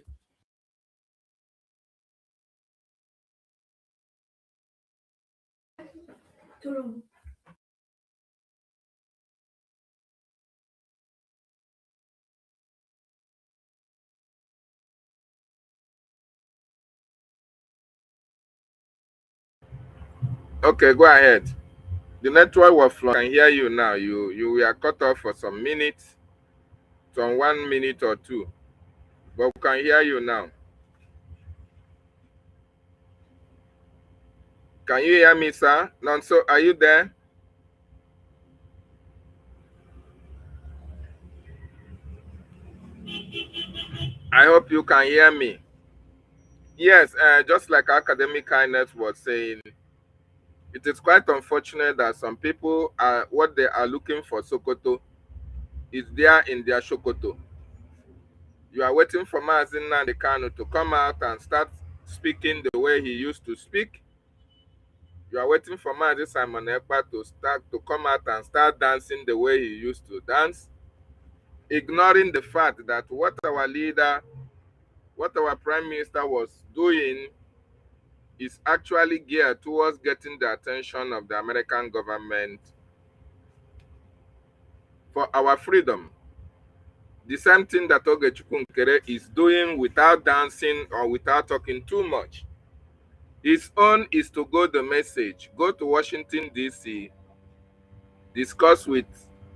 Okay, go ahead. The network was flowing. I can hear you now. You were cut off for some minutes, some 1 minute or two, but we can hear you now. Can you hear me, sir? Nonso, are you there? I hope you can hear me. Yes, just like Academic Kindness was saying, it is quite unfortunate that some people are what they are looking for Sokoto is there in their Sokoto. You are waiting for Mazi Nnamdi Kanu to come out and start speaking the way he used to speak. You are waiting for Mazi Simon Ekpa to come out and start dancing the way he used to dance, ignoring the fact that what our leader, what our prime minister was doing is actually geared towards getting the attention of the American government for our freedom. The same thing that Ogechukwu Nkere is doing without dancing or without talking too much. His own is to go the message, go to Washington, D.C., discuss with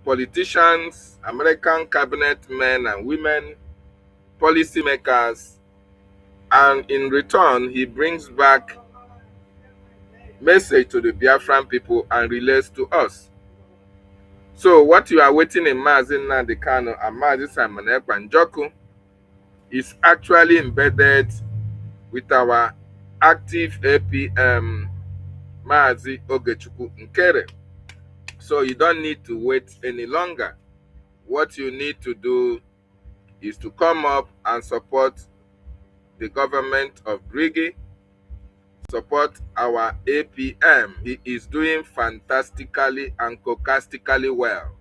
politicians, American cabinet men and women, policymakers, and in return, he brings back message to the Biafran people and relates to us. So what you are waiting in Mazi Nnamdi Kanu and Mazi Simon Ekpa Njoku is actually embedded with our active APM Mazi Ogechukwu Nkere. So you don't need to wait any longer. What you need to do is to come up and support the government of Brgie, support our APM. He is doing fantastically and caucastically well.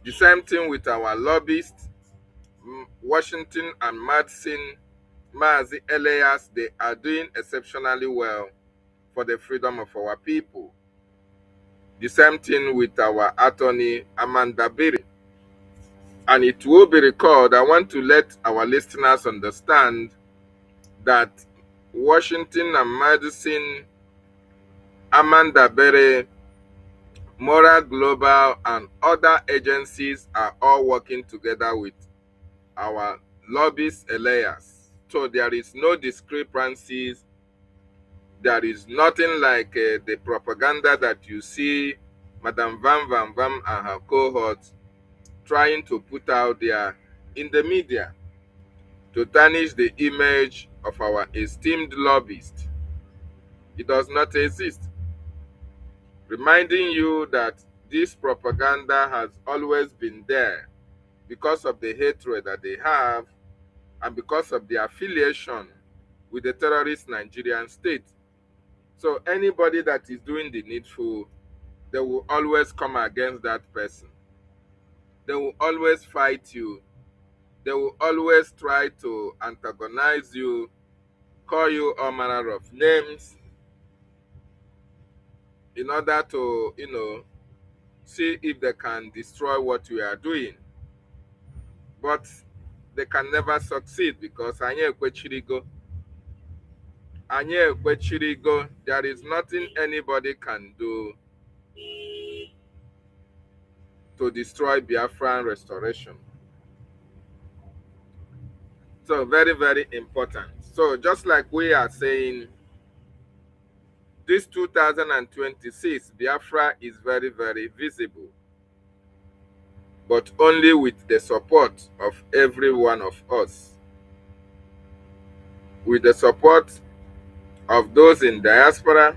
The same thing with our lobbyists, Washington and Madison, Mazi Elias, they are doing exceptionally well for the freedom of our people. The same thing with our attorney, Amanda Biri. And it will be recalled, I want to let our listeners understand that Washington and Madison, Amanda Biri, Moral Global, and other agencies are all working together with our lobbyist Elias. So there is no discrepancies. There is nothing like the propaganda that you see Madam Van and her cohorts trying to put out there in the media to tarnish the image of our esteemed lobbyist. It does not exist. Reminding you that this propaganda has always been there because of the hatred that they have and because of the affiliation with the terrorist Nigerian state. So anybody that is doing the needful, they will always come against that person. They will always fight you. They will always try to antagonize you, call you all manner of names in order to, see if they can destroy what we are doing. But they can never succeed because Anye Ekwechirigo. There is nothing anybody can do to destroy Biafran restoration. So very, very important. So just like we are saying, this 2026, Biafra is very, very visible, but only with the support of every one of us. With the support of those in diaspora,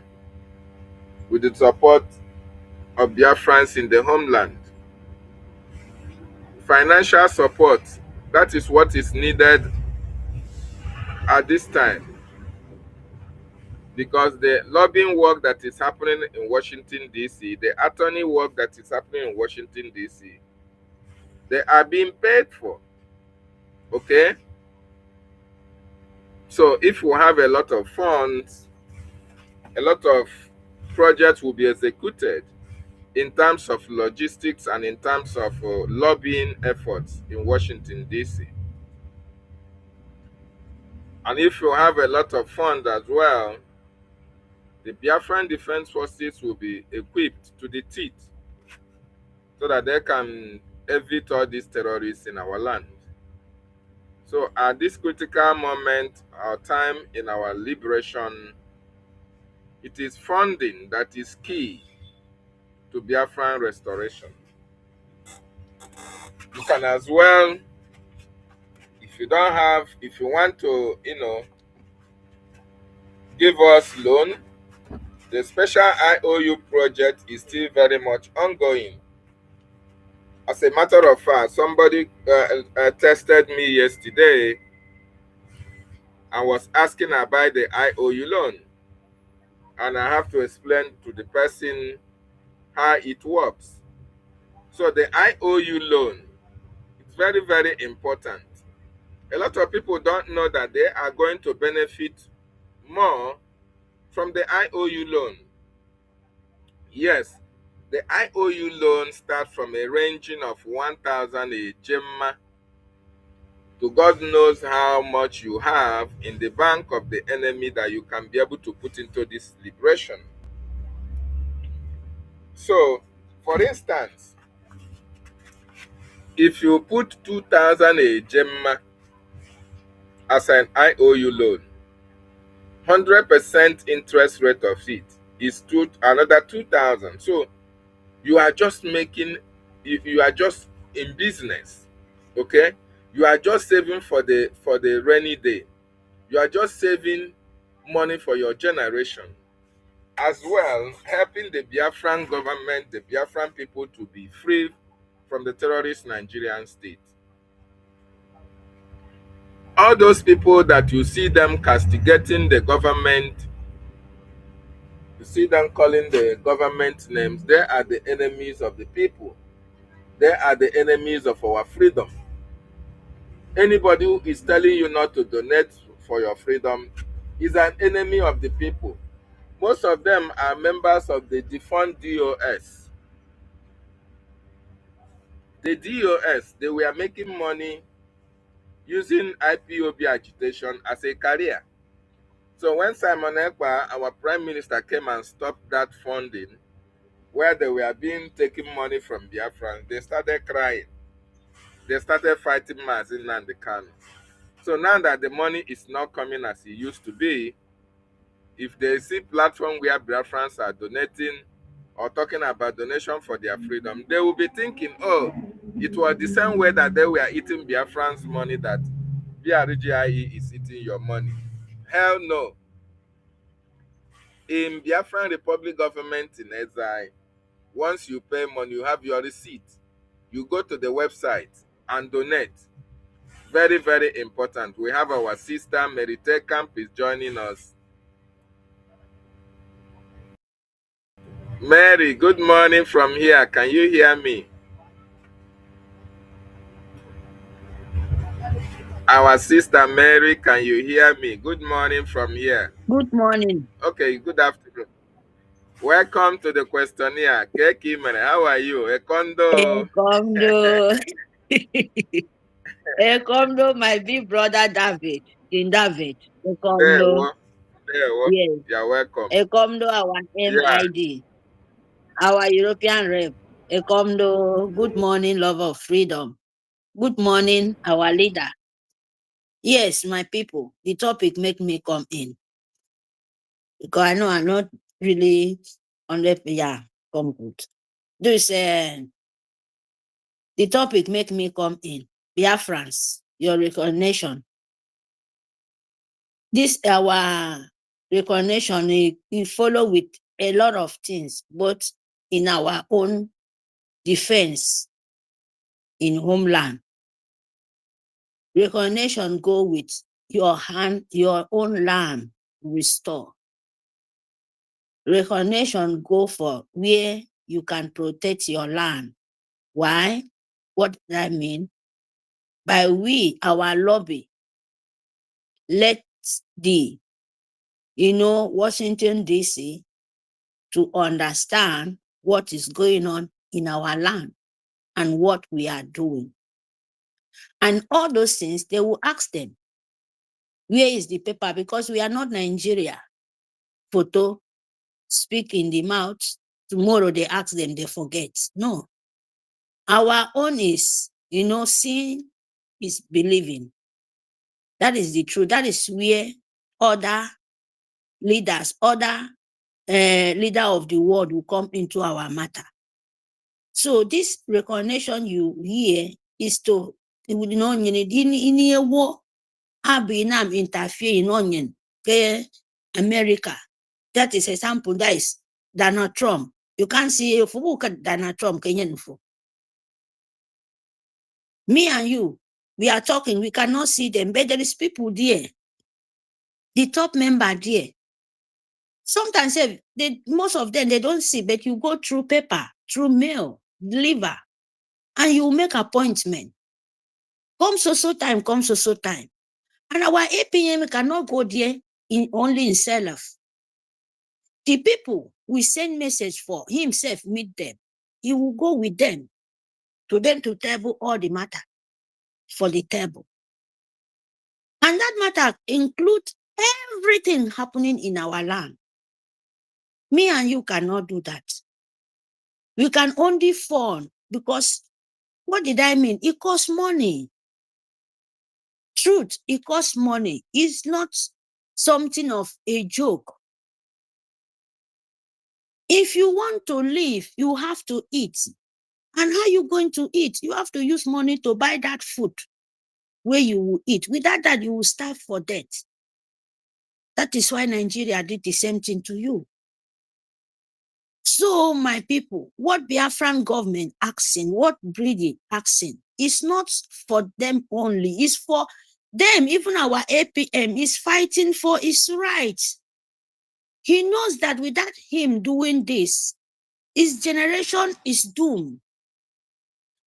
with the support of Biafrans in the homeland. Financial support, that is what is needed at this time. Because the lobbying work that is happening in Washington, D.C., the attorney work that is happening in Washington, D.C., they are being paid for. Okay? So if we have a lot of funds, a lot of projects will be executed in terms of logistics and in terms of lobbying efforts in Washington, D.C. And if you have a lot of funds as well, the Biafran Defense Forces will be equipped to the teeth so that they can evade all these terrorists in our land. So at this critical moment, our time in our liberation, it is funding that is key to Biafran restoration. You can as well, if you want to, give us loan, the special IOU project is still very much ongoing. As a matter of fact, somebody tested me yesterday and was asking about the IOU loan. And I have to explain to the person how it works. So the IOU loan, it's very, very important. A lot of people don't know that they are going to benefit more from the IOU loan. Yes, the IOU loan starts from a ranging of 1,000 a gemma to God knows how much you have in the bank of the enemy that you can be able to put into this liberation. So, for instance, If you put 2,000 a Gemma as an IOU loan, 100% interest rate of it is another 2,000. So you are just making, you are just in business, okay? You are just saving for the rainy day. You are just saving money for your generation, as well helping the Biafran government, the Biafran people to be free from the terrorist Nigerian state. All those people that you see them castigating the government, you see them calling the government names, they are the enemies of the people. They are the enemies of our freedom. Anybody who is telling you not to donate for your freedom is an enemy of the people. Most of them are members of the defunct DOS. The DOS, they were making money using IPOB agitation as a career. So when Simon Ekpa, our prime minister, came and stopped that funding, where they were being taking money from Biafran, they started crying. They started fighting Mazin and the Kanu. So now that the money is not coming as it used to be, if they see platform where Biafrans are donating or talking about donation for their freedom, they will be thinking, oh, it was the same way that they were eating Biafrans' money that BRGIE is eating your money. Hell no. In Biafran Republic government in exile, once you pay money, you have your receipt. You go to the website and donate. Very, very important. We have our sister Merite Camp is joining us. Mary, good morning from here. Can you hear me? Our sister Mary, can you hear me? Good morning from here. Good morning. Okay, good afternoon. Welcome to the questionnaire. Keki Mary, how are you? Ekondo. Ekomdo. Ekomdo, my big brother David. In David. Ekomdo. There, Yes. you're welcome. Ekomdo, our Yeah. MID. Our European rep. Ekomdo, good morning, lover of freedom. Good morning, our leader. Yes, my people, the topic make me come in. Because I know I'm not really on the, come good. This, the topic make me come in. Biafrans, your recognition. This our recognition, it follow with a lot of things, both in our own defense in homeland. Recognition go with your own land restore. Recognition go for where you can protect your land. Why? What does that mean? By we, our lobby, let the, Washington, D.C. to understand what is going on in our land and what we are doing. And all those things, they will ask them, where is the paper? Because we are not Nigeria. Photo, speak in the mouth. Tomorrow they ask them, they forget. No. Our own is, seeing is believing. That is the truth. That is where other leaders, other leader of the world will come into our matter. So this recognition you hear is to, in a war, Abinam interfere in onion, America. That is example. That is Donald Trump. You can't see if you look at Donald Trump, Kenyan. Me and you, we are talking, we cannot see them, but there is people there. The top member there. Sometimes most of them, they don't see, but you go through paper, through mail, deliver, and you make appointment. Come so time, come so time. And our APM cannot go there only in self. The people we send message for himself, meet them. He will go with them to table all the matter for the table. And that matter includes everything happening in our land. Me and you cannot do that. We can only phone because What did I mean? It costs money. Truth, it costs money. It's not something of a joke. If you want to live, you have to eat. And how you going to eat? You have to use money to buy that food where you will eat. Without that, you will starve for death. That is why Nigeria did the same thing to you. So, my people, what Biafran government asking, what Brgie asking, is not for them only. It's for them. Even our APM is fighting for his rights. He knows that without him doing this, his generation is doomed.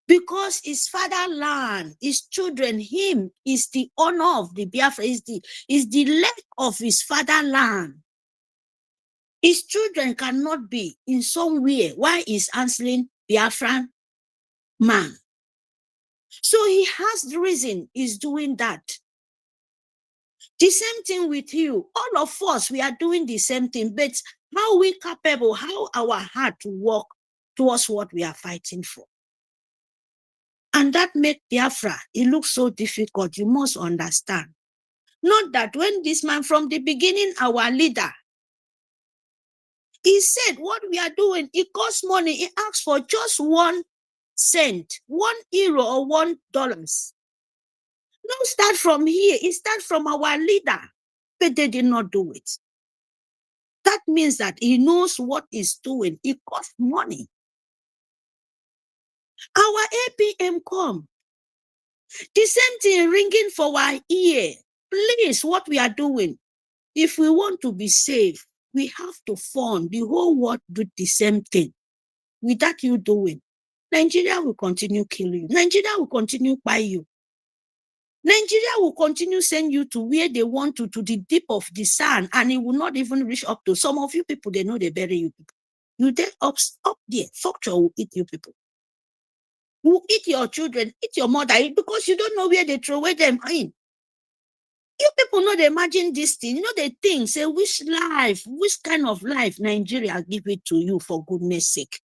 Because his fatherland, his children, him is the honor of the Biafra, is the leg of his fatherland. His children cannot be in some way why he's answering Biafran man. So he has the reason he's doing that. The same thing with you. All of us, we are doing the same thing, but how we capable, how our heart to work towards what we are fighting for. And that makes Biafra, it looks so difficult. You must understand. Not that when this man, from the beginning, our leader, he said what we are doing, it costs money. He asked for just 1 cent, €1 or $1. Don't start from here. It starts from our leader. But they did not do it. That means that he knows what he's doing. It costs money. Our APM come. The same thing ringing for our ear. Please, what we are doing, if we want to be safe, we have to fund. The whole world do the same thing. Without you doing, Nigeria will continue killing you. Nigeria will continue buy you. Nigeria will continue send you to where they want to the deep of the sand, and it will not even reach up to some of you people. They know they bury you people. You there up there, structure will eat you people. Will eat your children, eat your mother, because you don't know where they throw away them in. You people know they imagine this thing. You know they think, say, which kind of life Nigeria give it to you, for goodness sake.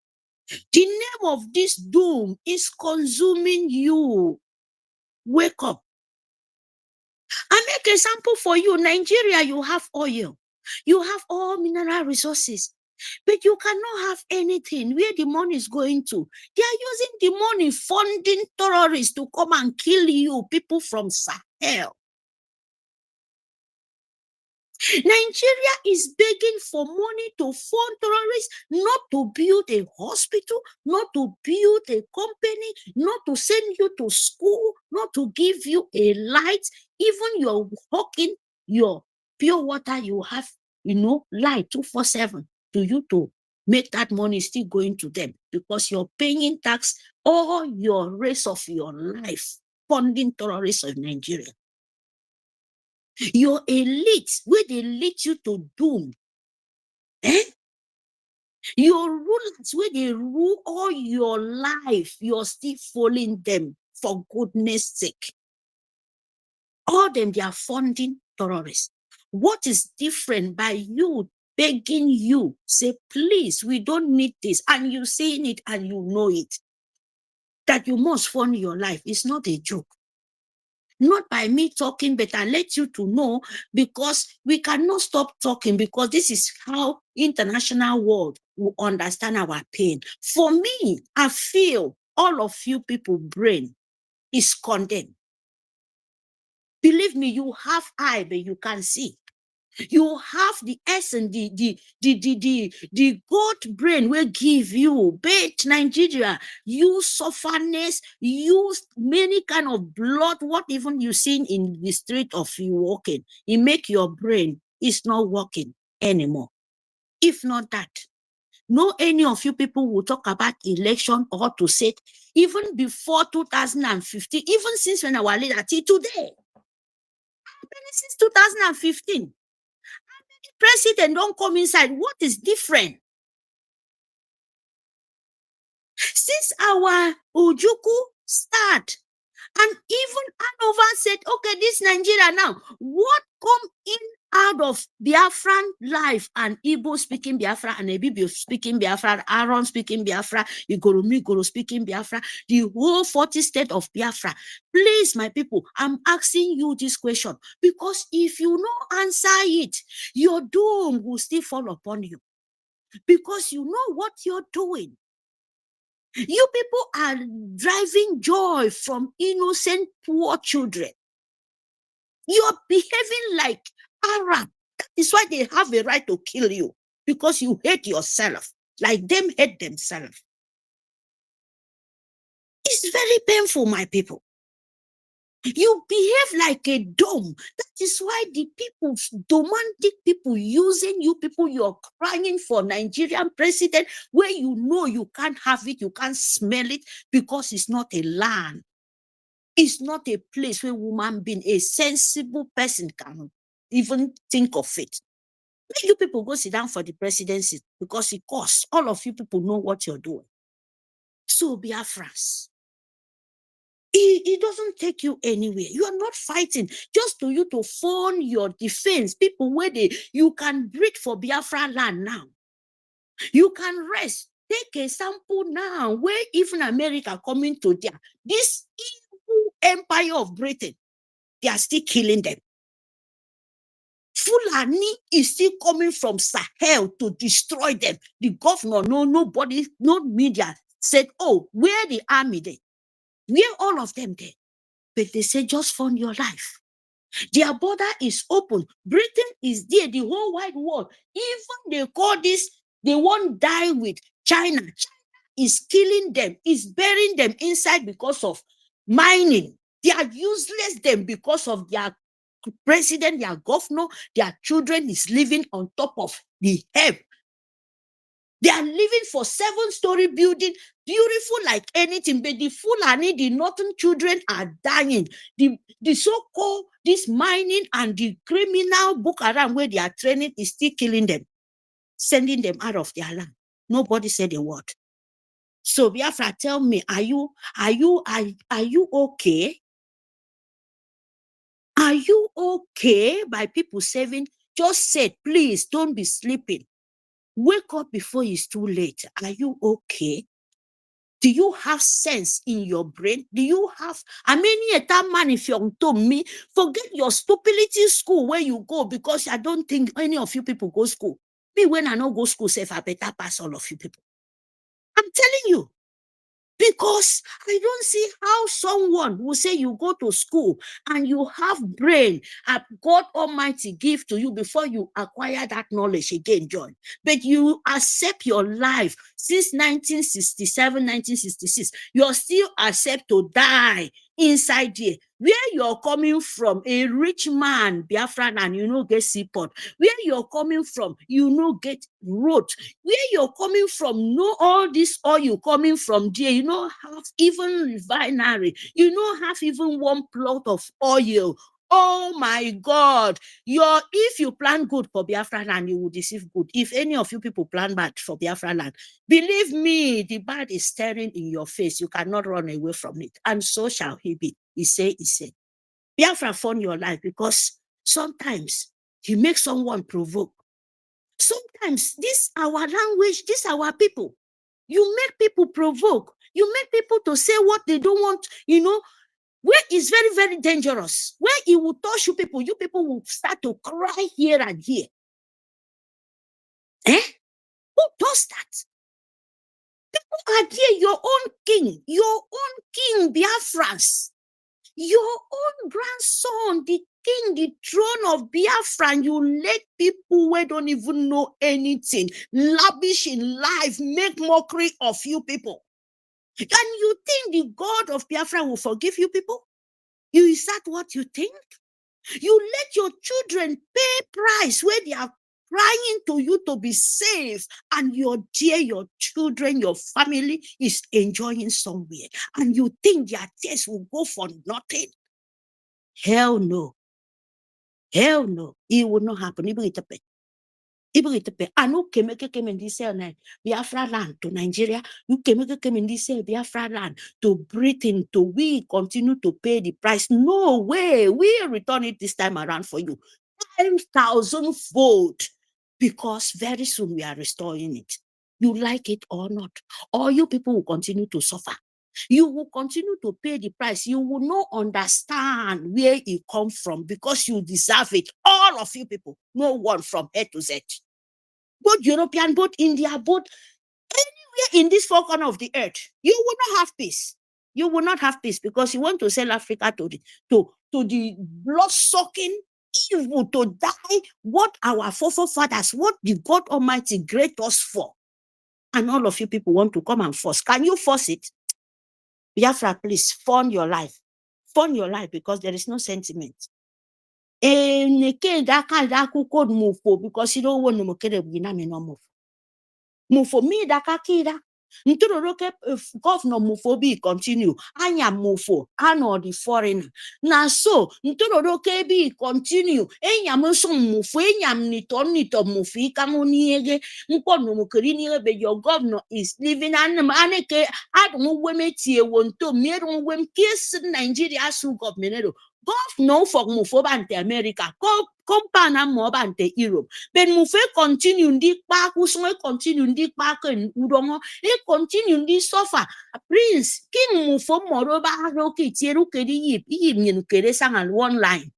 The name of this doom is consuming you. Wake up. I make a sample for you. Nigeria, you have oil. You have all mineral resources. But you cannot have anything. Where the money is going to? They are using the money funding terrorists to come and kill you, people from Sahel. Nigeria is begging for money to fund terrorists, not to build a hospital, not to build a company, not to send you to school, not to give you a light. Even you're hawking your pure water, you have, light 247 to you to make that money still going to them, because you're paying tax all your rest of your life funding terrorists of Nigeria. Your elite, where they lead you to doom. Your rulers, where they rule all your life, you're still following them, for goodness sake. All them, they are funding terrorists. What is different by you begging you, say, please, we don't need this, and you saying it and you know it, that you must fund your life? It's not a joke. Not by me talking, but I let you to know, because we cannot stop talking, because this is how international world will understand our pain. For me, I feel all of you people brain is condemned. Believe me, you have eye, but you can't see. You have the essence, the God brain will give you. But Nigeria, use sufferness, use many kind of blood, what even you seen in the street of you walking, it make your brain is not working anymore. If not that, no any of you people will talk about election or to say, even before 2015, even since when our leader till today, since 2015. President don't come inside. What is different? Since our Ujuku start, and even Anova said, okay, this Nigeria now, what come in out of Biafran life and Igbo speaking Biafra and Ebibio speaking Biafra, Aaron speaking Biafra, Igoromigoro speaking Biafra, the whole 40 state of Biafra. Please, my people, I'm asking you this question because if you don't answer it, your doom will still fall upon you because you know what you're doing. You people are driving joy from innocent, poor children. You're behaving like Arab. That is why they have a right to kill you, because you hate yourself, like them hate themselves. It's very painful, my people. You behave like a dome. That is why the people, romantic people using you people, you're crying for Nigerian president, where you know you can't have it, you can't smell it, because it's not a land. It's not a place where woman being, a sensible person can even think of it. Let you people go sit down for the presidency because it costs. All of you people know what you're doing. So Biafrans, it doesn't take you anywhere. You are not fighting just to you to fund your defense. People where you can breathe for Biafra land now. You can rest. Take a sample now where even America coming to there. This evil empire of Britain, they are still killing them. Fulani is still coming from Sahel to destroy them. The governor, nobody, no media said, oh, where the army there? Where all of them there? But they say, just fund your life. Their border is open. Britain is there, the whole wide world. Even they call this, they won't die with China. China is killing them, is burying them inside because of mining. They are useless them because of their president, their governor, their children is living on top of the help. They are living for 7-story building, beautiful like anything, but the Fulani, the northern children are dying. The so-called, this mining and the criminal Boko Haram where they are training is still killing them, sending them out of their land. Nobody said a word. So Biafra, tell me, are you okay? Are you okay by people saying, just say, please don't be sleeping. Wake up before it's too late. Are you okay? Do you have sense in your brain? Do you have, I mean, that man, if you're to me, forget your stupidity school where you go, because I don't think any of you people go school. Me, when I don't go school, say, I better pass all of you people. I'm telling you. Because I don't see how someone will say you go to school and you have brain God Almighty give to you before you acquire that knowledge again, John. But you accept your life since 1967, 1966. You're still accept to die inside here. Where you're coming from, a rich man, Biafran, and you know get seaport. Where you're coming from, you know get road. Where you're coming from, know all this oil coming from there. You know have even refinery. You know have even one plot of oil. Oh my God! If you plan good for Biafra land, you will receive good. If any of you people plan bad for Biafra land, believe me, the bad is staring in your face. You cannot run away from it, and so shall he be. He said. Biafra fund your life, because sometimes you make someone provoke. Sometimes this our language, this our people. You make people provoke. You make people to say what they don't want, where it's very, very dangerous. Where it will touch you people will start to cry here and here. Who does that? People are here, your own king, Biafrans. Your own grandson, the king, the throne of Biafra, and you let people who don't even know anything, lavish in life, make mockery of you people. And you think the God of Biafra will forgive you people? Is that what you think? You let your children pay price where they are crying to you to be saved, and your children, your family is enjoying somewhere, and you think their tears will go for nothing. Hell no. Hell no. It will not happen. Anu Kemeke came in this Biafra land to Nigeria. You Kemeke came in this Biafra land to Britain, to we continue to pay the price. No way. We return it this time around for you. 10,000-fold, because very soon we are restoring it. You like it or not, or you people will continue to suffer. You will continue to pay the price. You will not understand where it comes from, because you deserve it. All of you people, no one from A to Z. Both European, both India, both anywhere in this four corners of the earth, you will not have peace. You will not have peace, because you want to sell Africa to the blood-sucking evil, to die what our forefathers, what the God Almighty graced us for. And all of you people want to come and force. Can you force it? Biafra, please, fund your life. Fund your life, because there is no sentiment. Because you don't want to move me da kakira. Ntororoke governor mufobi continue. Anya mufo, ano the foreigner. Na so, ntororoke bi continue. Enya muso mufo, enya nito mufi kamuniege. Mpo no mukerini be your governor is living aneke admu wemeti wonto meru wem kies Nigeria su government. Governor for mufo bante America. Compana mo bante Europe. Ben mufe continue ndi pa kuswe continue ndi pa ken udongo e continue ndi suffer. Prince king mufo moro ba roki tieru kedi yip nyen kere sangal one line.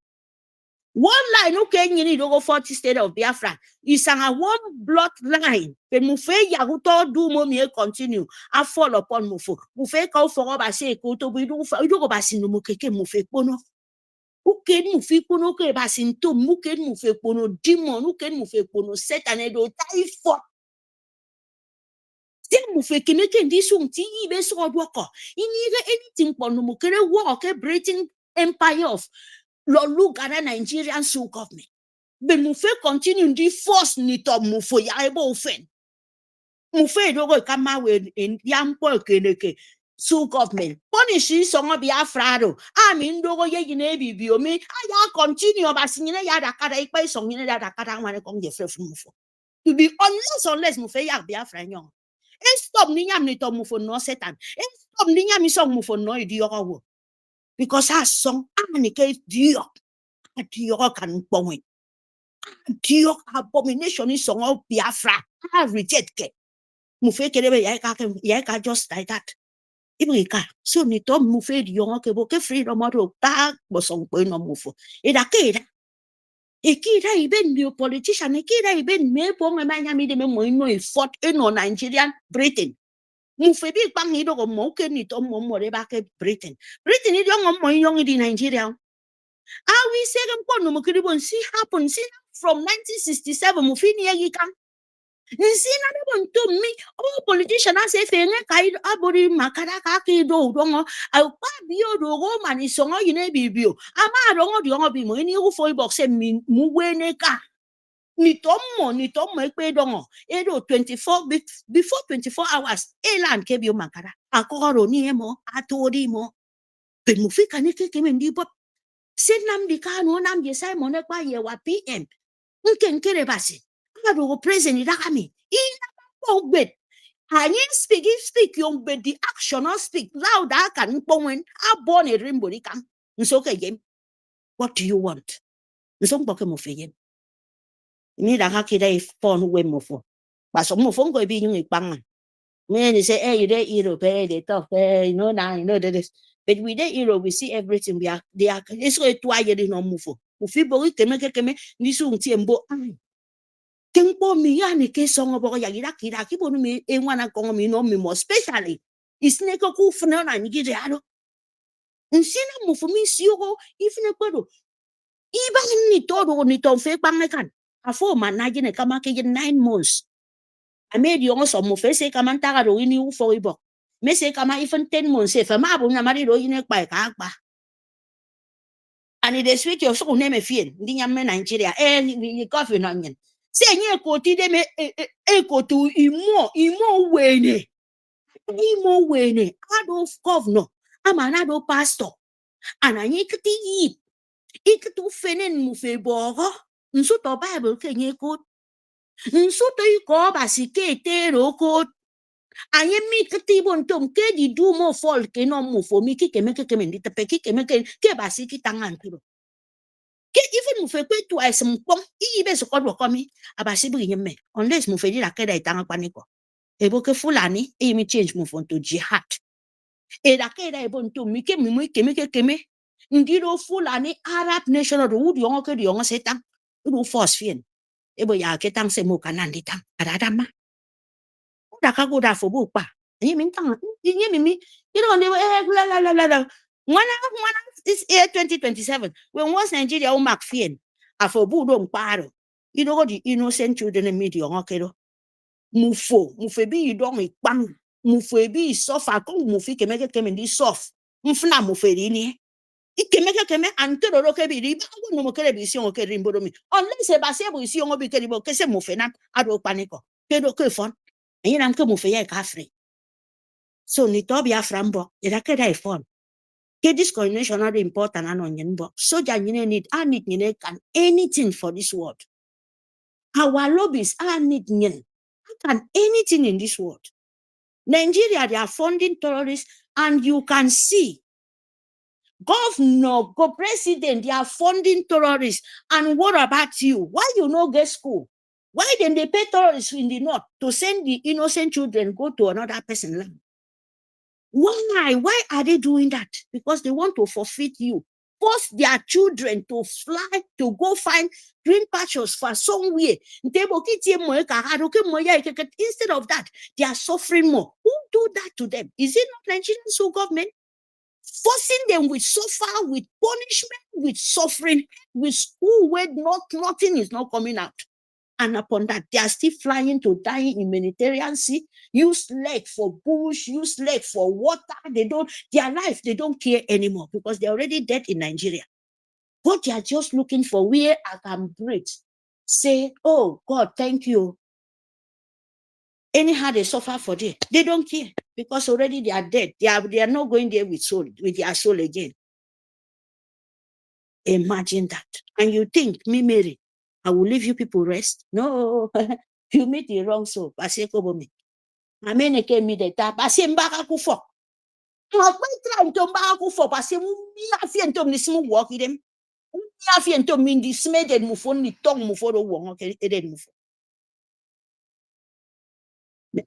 One line okay nyini dogo 40 state of Biafra. Isanga one blood line. Ben mufe yaguto do mo me continue. I fall upon mufo. Mufe ka for ba se ko to bi do go ba sinu mo keke mufe pono. Uken mufi kono ke basinto muken mufe kono demon uken mufe kono Satan edo typhoid. Tem mufe kemeke ndi sumti ibe so odwoko. Inire anything pono mukere work a breathing empire of Lolu Ghana Nigerian sole government. Be mufe continue ndi force ni to mufo ya ebo ofen. Mufe dogo kama we in yampo keneke. Sole government punish songo Biafra do ami ndogo ye gine bibio me aya continue basine ya dakara ikpe songine da dakara wane kong je frefo mufo to be unless mufe ya Biafra nyon e stop ni nyam ni to mufo no Satan e stop ni nyam song mufo no idiyo wo, because as song ani ke diyo kan pongwe diyo abomination is songo Biafra I reject ke mufe kerebe ya ka just like that. Ibika so ni to mufe di yon ke bo ke freedom o ta bo song pe no mufo e da kira iben mi politician e kira iben me po ngama mi de me mo no e fought e no Nigerian Britain mufe bi bang ni do mo ke ni to mo re ba ke Britain ni do mo yon di Nigeria we say ko no mo kiri bon see happen see from 1967 mufe ni yi kan Nsina de to me all politician as if kai abori makara ka ke do dongo a pa bio do go mani songo yine bibio ama dongo di ongo bi mo ni u foi box mi mu we ne ka ni tomo ekpe dongo e do 24 before 24 hours e land ke bio makara akoro ni emo atori mo pe mu fika ni ke me ndi pop senam di ka no nam je sai mo ne kwa ye wa PM nkere basi do president dakami ina and you speak young but the action not speak loud I can when I born a rainbow come okay game what do you want nso mboke mo fe game ni da hakida if phone we mo fo ba so mo fo ngo bi yin ipang me say you dey Europe they talk you know now you know this but we dey Europe we see everything they are it's so to aye no mo fo mo fi bo keme ni su ntie mbo Kempo mi yani ke songo boko ya gira kira ki bonu mi e wana kongo mi no mi mo especially isne ko ku funa na ni gide ado nsina mo fumi sioko ifne kodo iba ni todo ni ton fe kan afo manaje ne kama ke 9 months ame di ongo so mo fe se kama ntaka do ini u fo ibo me se kama even 10 months e fa ma bo na mari do ine pa ka pa ani de switch yo so ne me fien ndi nyame Nigeria ni coffee no nyen se nye koti de me kotu imo wene ado governor ama na do pastor ana nye kiti yi ikitu fenen mu fe bogo nso to bible ke nye ko nso to iko basi ke tero ko anye mi kiti bon tom ke di du mo fall ke no mu fo mi ki ke me ndi te pe ki ke me ke basi ki tangan kiro even mufe kwe tu as mpong ibe so kodwo komi abasi bri nyeme unless mufe di la keda itanga kwaniko ebo ke fulani mi change mufo to jihad e la keda ebo nto mi ke mi keme ndiro fulani Arab nation of the wood yongo ke yongo setan do force fien ebo ya ke tang se mo kanandi tang adadama udaka go da fo bo pa yi min tang yi mi you know la One this year 2027, when was Nigeria o mark fien, afobu don't paro. You know the innocent children in media okero. Mufo bi you don't make bang. Mufebi suffer come mufi kemeke keme di soft. Mfna muferini. Ikemeke antero roke bi riba no mokere bi si onke rimbodo mi. Unless e base bo si ongo bi keribo kese mufena ado paniko. Kedo ke fon. Yin am ke mufeye ka free. So ni to Biafra mbo, ira ke dai fon. This coordination are important and on but soldier need can anything for this world. Our lobbies are need can anything in this world. Nigeria, they are funding terrorists, and you can see governor, president, they are funding terrorists. And what about you? Why you no get school? Why then they pay terrorists in the north to send the innocent children go to another person's land? Why? Why are they doing that? Because they want to forfeit you. Force their children to fly to go find green pastures for somewhere. Instead of that, they are suffering more. Who do that to them? Is it not Nigerian government? Forcing them with suffer, with punishment, with suffering, with school where nothing is not coming out. And upon that, they are still flying to die in Mediterranean Sea, use leg for bush, use leg for water. Their life, they don't care anymore because they're already dead in Nigeria. But they are just looking for where I can breathe. Say, oh God, thank you. Anyhow, they suffer for this. They don't care because already they are dead. They are not going there with their soul again. Imagine that. And you think, me, Mary, I will leave you people rest? No. You meet the wrong soul. Pase kobomi. Amene ke mi de ta. Pase mbaka kufo. Akwe try to mbaka kufo. Pase mu afi entom ni simu walk idem. Afi entom mi di smeden mufo ni tong mufo do wongo ke eden mufo.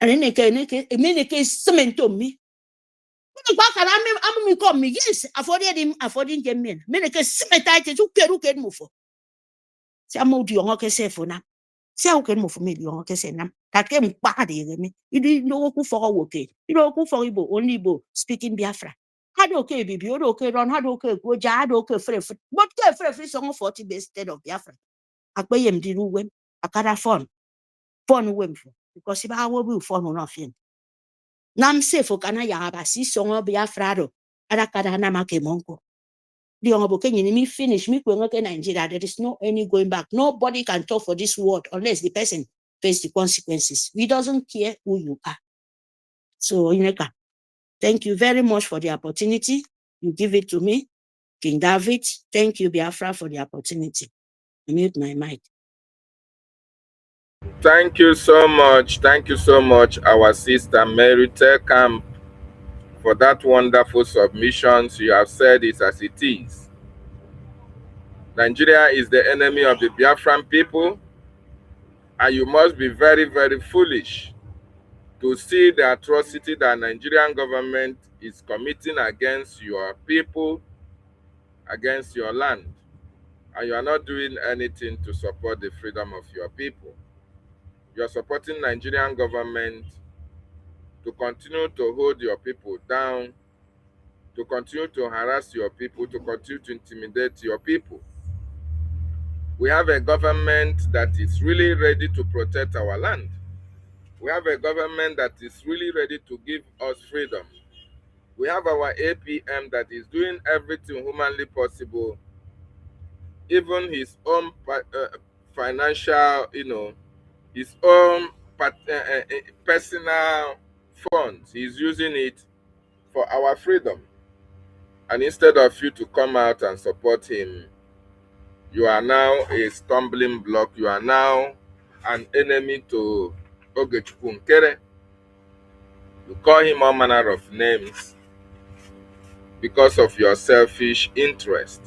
Amene ke sementom mi. Mi kom mi yes. Affording jemen. Mene ke semetai tu keru ken mufo. Si amu di wongo ke sefo na. Si how can move me yon kese nam that came body me you didn't know who for okay you know who for Igbo only Igbo speaking Biafra had okay bibi okay run had okay go had okay free but free song 40 base instead of Biafra akpayem di ruwem akara fun wem because if I will be fun on nothing nam safe kana ya ba si song Biafra do ada na make monko the honorable Kenyan me finish me Nigeria. There is no any going back. Nobody can talk for this world unless the person face the consequences. We doesn't care who you are. So Ineka, thank you very much for the opportunity. You give it to me. King David, thank you, Biafra, for the opportunity. I mute my mic. Thank you so much. Thank you so much, our sister Mary Telkamp, for that wonderful submissions. You have said it as it is. Nigeria is the enemy of the Biafran people, and you must be very, very foolish to see the atrocity that Nigerian government is committing against your people, against your land, and you are not doing anything to support the freedom of your people. You are supporting Nigerian government to continue to hold your people down, to continue to harass your people, to continue to intimidate your people. We have a government that is really ready to protect our land. We have a government that is really ready to give us freedom. We have our APM that is doing everything humanly possible, even his own financial, his own personal funds. He's using it for our freedom. And instead of you to come out and support him, you are now a stumbling block. You are now an enemy to Ogechukwu Nkere. You call him all manner of names because of your selfish interest.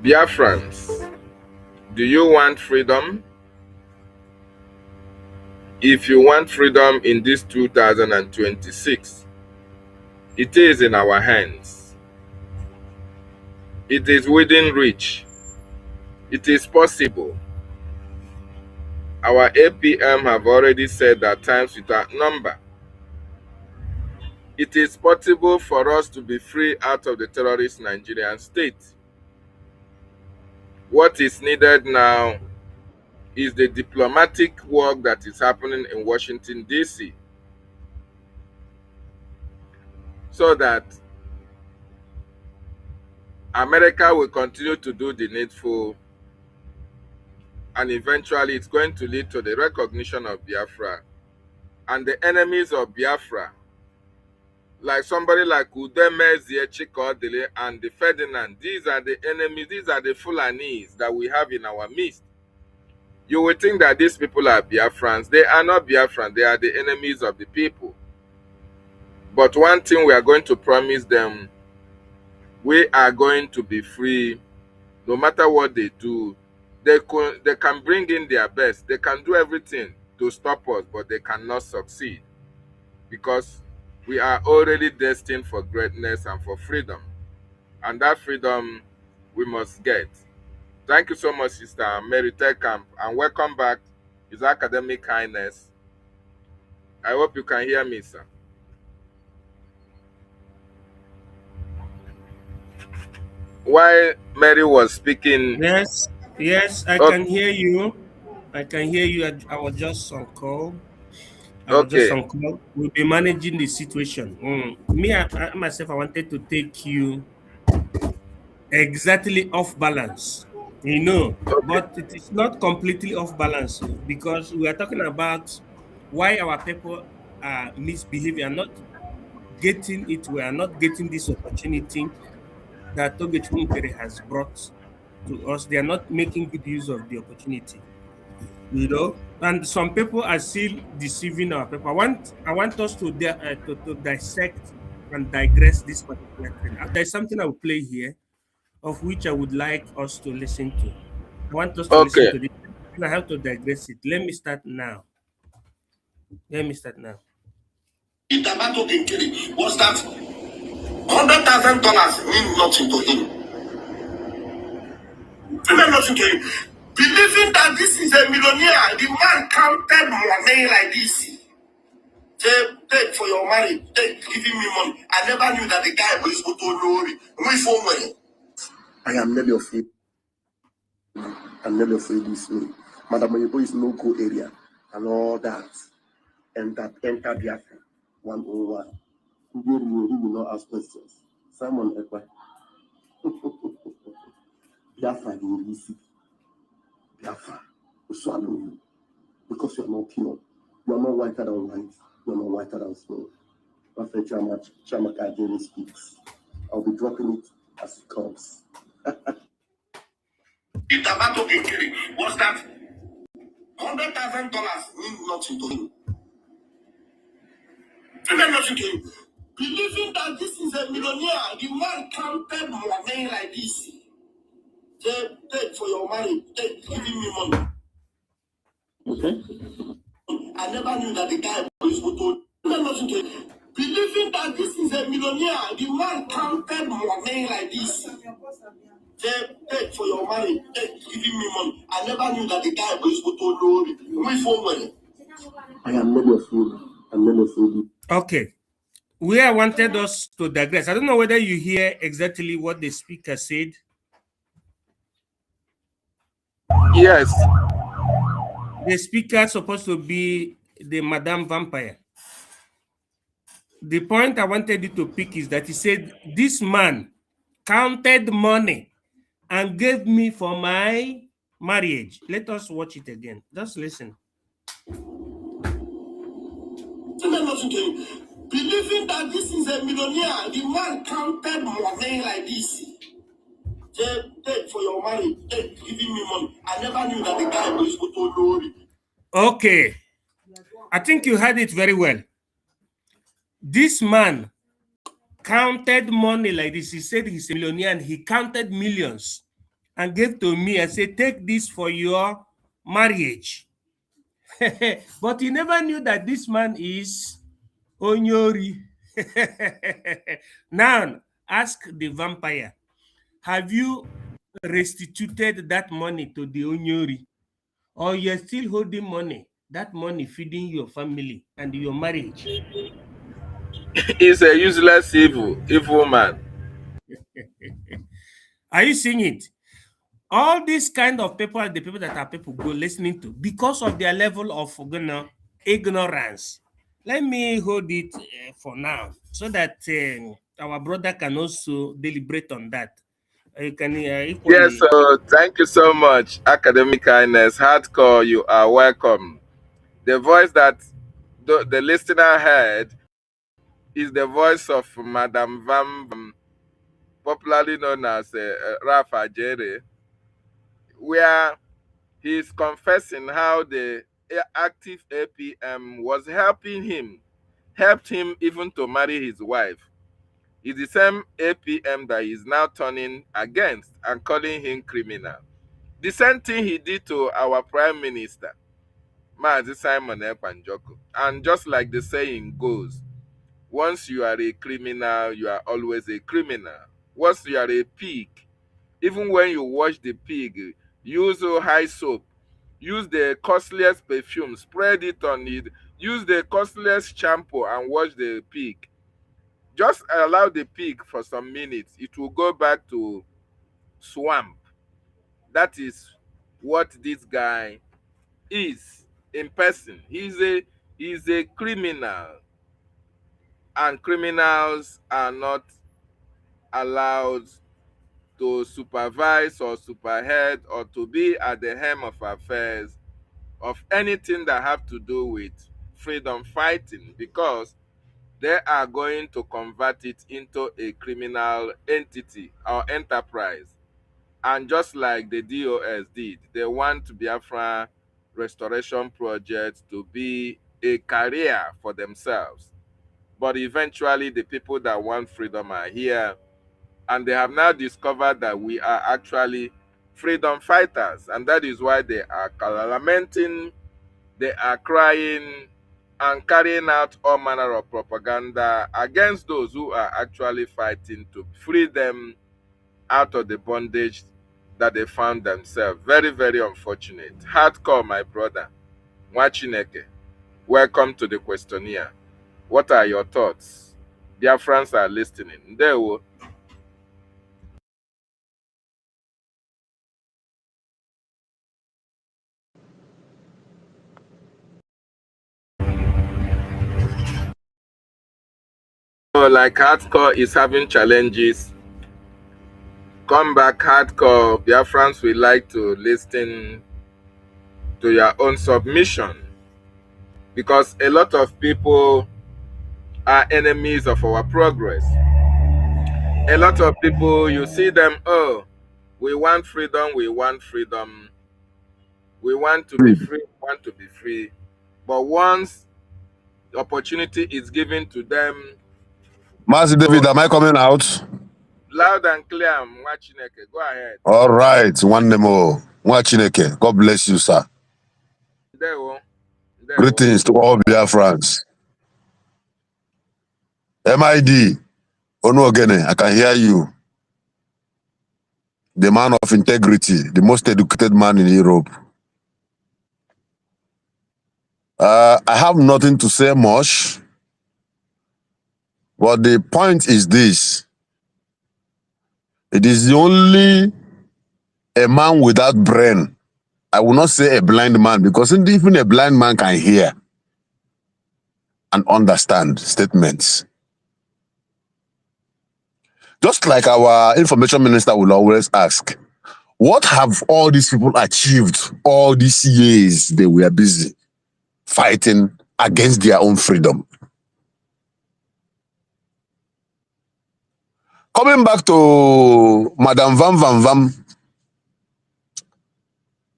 Biafrans, do you want freedom? If you want freedom in this 2026, it is in our hands. It is within reach. It is possible. Our APM have already said that times without number. It is possible for us to be free out of the terrorist Nigerian state. What is needed now is the diplomatic work that is happening in Washington, D.C., so that America will continue to do the needful, and eventually it's going to lead to the recognition of Biafra. And the enemies of Biafra, like somebody like Udeme, Chikordele, and the Ferdinand, these are the enemies, these are the Fulanis that we have in our midst. You would think that these people are Biafrans. They are not Biafrans, they are the enemies of the people. But one thing we are going to promise them, we are going to be free no matter what they do. They can bring in their best. They can do everything to stop us, but they cannot succeed, because we are already destined for greatness and for freedom. And that freedom we must get. Thank you so much, Sister Mary Tekamp, and welcome back, His Academic Highness. I hope you can hear me, sir. While Mary was speaking... Yes, I can hear you. I can hear you. I was just on call. We'll be managing the situation. Me, I myself, I wanted to take you exactly off balance, but it is not completely off balance, because we are talking about why our people are misbehaving and not getting it. We are not getting this opportunity that Toge Chumunkere has brought to us. They are not making good use of the opportunity, and some people are still deceiving our people. I want us to dissect and digress this particular thing. There's something I will play here, of which I would like us to listen to. I want us to listen to this. I have to digress it. Let me start now. Was that $100,000 mean nothing to him? It meant nothing to him. Believing that this is a millionaire, the man counted money like this. Take for your money, giving me money. I never knew that the guy was going to know. I am never afraid. I'm never afraid this way. Madam Oyebo is no-go area and all that. And that enter Biafra 101. Who will not ask questions? Simon Ekwa. Biafra will be sick. Biafra will swallow you. Because you are not pure. You are not whiter than white. You are not whiter than snow. After Chamaka Jenny speaks, I'll be dropping it as it comes. Was that $100,000 mean nothing to him? It meant nothing to him. Believing that this is a millionaire, the man counted money like this. Take for your money, giving me money. Okay. I never knew that the guy was going to. Believing that this is a millionaire, the man counted money like this. Take for your money, giving me money. I never knew that the guy was going to know. I am never fool. I'm never fool. Okay. Where I wanted us to digress. I don't know whether you hear exactly what the speaker said. Yes. The speaker is supposed to be the Madame Vampire. The point I wanted you to pick is that he said, this man counted money and gave me for my marriage. Let us watch it again. Just listen. Believing that this is a millionaire, the man counted money like this. Take for your money, giving me money. I never knew that the guy was going to know. Okay. I think you heard it very well. This man counted money like this. He said he's a millionaire and he counted millions and gave to me and said, take this for your marriage. But he never knew that this man is Onyori. Now, ask the vampire, have you restituted that money to the Onyori? Or you're still holding money, that money feeding your family and your marriage? He's a useless evil man. Are you seeing it? All these kind of people are the people that are people go listening to because of their level of ignorance. Let me hold it for now so that our brother can also deliberate on that. You can Yes, equally. so thank you so much, Academic Kindness. Hardcore, you are welcome. The voice that the listener heard is the voice of Madam Vam, popularly known as Rafa Jere, where he is confessing how the active APM was helped him even to marry his wife. It's the same APM that he is now turning against and calling him criminal. The same thing he did to our Prime Minister, Mazi Simon Ekwanjoko. And just like the saying goes, once you are a criminal, you are always a criminal. Once you are a pig, even when you wash the pig, use high soap, use the costliest perfume, spread it on it, use the costliest shampoo and wash the pig. Just allow the pig for some minutes. It will go back to swamp. That is what this guy is in person. He's a criminal, and criminals are not allowed to supervise or superhead or to be at the helm of affairs of anything that have to do with freedom fighting, because they are going to convert it into a criminal entity or enterprise. And just like the DOS did, they want Biafra restoration project to be a career for themselves. But eventually the people that want freedom are here, and they have now discovered that we are actually freedom fighters, and that is why they are lamenting, they are crying, and carrying out all manner of propaganda against those who are actually fighting to free them out of the bondage that they found themselves. Very, very unfortunate. Hardcore, my brother. Mwachineke, welcome to the questionnaire. What are your thoughts? Biafrans are listening. They will. So, like Hardcore is having challenges. Come back, Hardcore. Biafrans will like to listen to your own submission, because a lot of people are enemies of our progress. A lot of people, you see them, oh, we want freedom, we want freedom, we want to be free, we want to be free. But once the opportunity is given to them, Master David, am I coming out? loud and clear, Mwachineke, go ahead. All right, one more. Mwachineke, God bless you, sir. There we go. Greetings to all Biafrans. MID, Onuogene, I can hear you. The man of integrity, the most educated man in Europe. I have nothing to say much, but the point is this. It is only a man without brain. I will not say a blind man, because even a blind man can hear and understand statements. Just like our information minister will always ask, what have all these people achieved all these years they were busy fighting against their own freedom? Coming back to Madam Vam,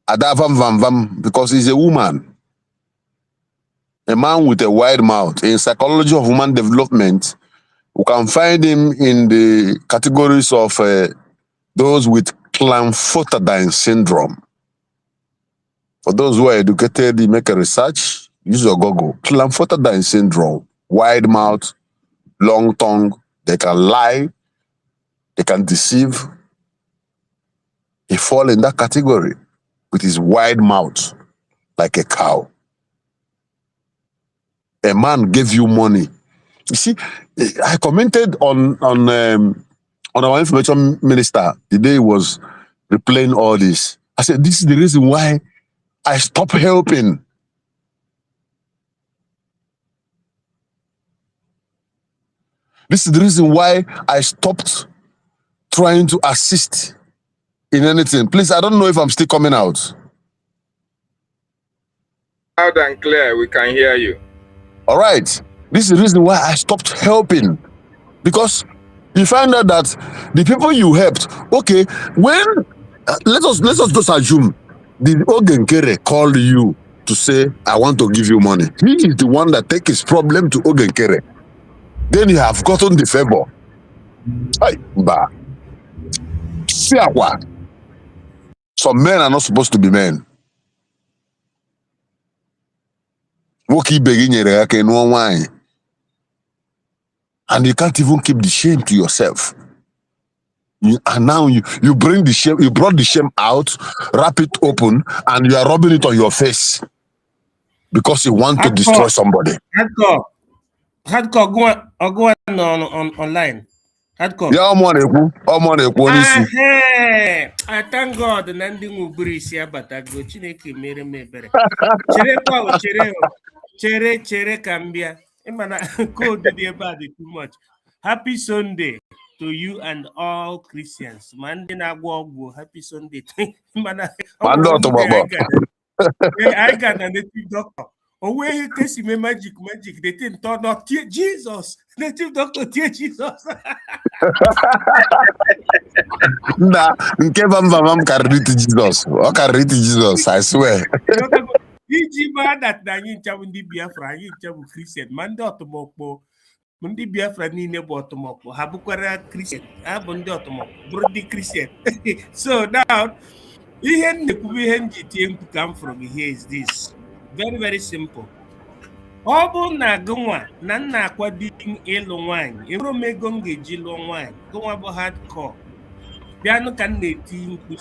Ada Vam, because he's a woman, a man with a wide mouth. In psychology of human development, we can find him in the categories of those with Clamphotadine syndrome. For those who are educated, you make a research, use your Google. Clamphotadine syndrome, wide mouth, long tongue, they can lie, they can deceive. He fall in that category with his wide mouth like a cow. A man gave you money. You see, I commented on our information minister the day he was replaying all this. I said, this is the reason why I stopped helping. This is the reason why I stopped trying to assist in anything. Please, I don't know if I'm still coming out. Loud and clear, we can hear you. All right. This is the reason why I stopped helping. Because you find out that the people you helped, okay, when let us just assume the Ogenkere called you to say, I want to give you money. He is the one that takes his problem to Ogenkere. Then you have gotten the favor. Some men are not supposed to be men. And you can't even keep the shame to yourself. And now you bring the shame, you brought the shame out, wrap it open, and you are rubbing it on your face because you want to destroy somebody. Hardcore, go on online. Hardcore. Yeah, I thank God na ndị nwubiri isi abatago Chineke mere m ebere. Chere ka m bịa. Ịmana code dị ebe a dị too much. Happy Sunday to you and all Christians. Ma ndị na-agwọ ọgwụ, happy Sunday. Mana I got a native doctor. Away case me magic, they think not Jesus. Native doctor tear Jesus. Nah, vam carry to Jesus. Or carry to Jesus, I swear. That you chabundi Biafra, you chabu Christian, man automoko, Mundi Biafra ni nebo automoko, Habukwara Christian, Abundi automoko, Brody Christian. So now, to come from here is this. Very, very simple. Obu na gwa na nna akwadi ịlụ nwanyị ero mego m ga-eji lụọ nwanyị gwa bụ hardcore bịanụ ka m na-eti mkpu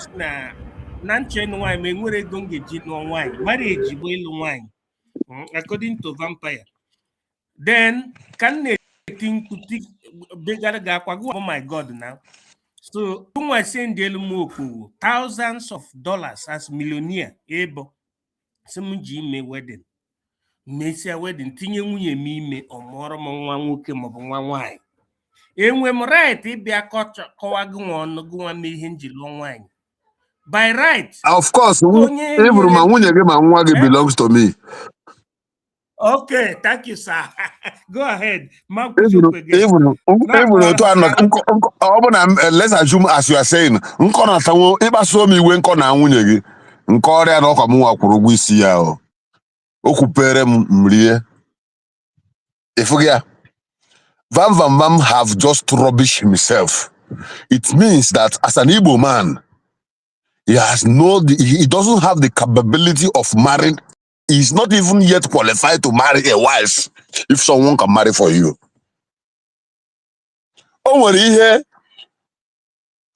na nche ịlụ nwanyị ma enwere ego m ga-eji lụọ nwanyị marriage bụ ịlụ nwanyị according to vampire. Then ka m na-eti mkpu begara ga-akwa gwa, oh my God now. So nwa send elu m okwu thousands of dollars as millionaire ebo sị m ji ime wedding. Mesia wedding tinye nwunye m ime ọmụọrọ m nwa nwoke maọbụ nwa nwanyị. Enwe m right ịbịa kọwa gị nwa ọnụ gị nwa mee ihe nji lụọ nwanyị. By right. Of course, even my nwunye gị ma nwa gị belongs to me. Okay, thank you, sir. Go ahead. Even let's assume as you are saying, nkọ tawo ịkpaso m iwe nkọ na nwunye gị. Nke ọrịa na ọkwa m nwa kwụrụ ụgwọ isi ya o. Okupere mrie. Ifugia. Vam have just rubbish himself. It means that as an Igbo man, he doesn't have the capability of marrying. He's not even yet qualified to marry a wife if someone can marry for you. Onwere ihe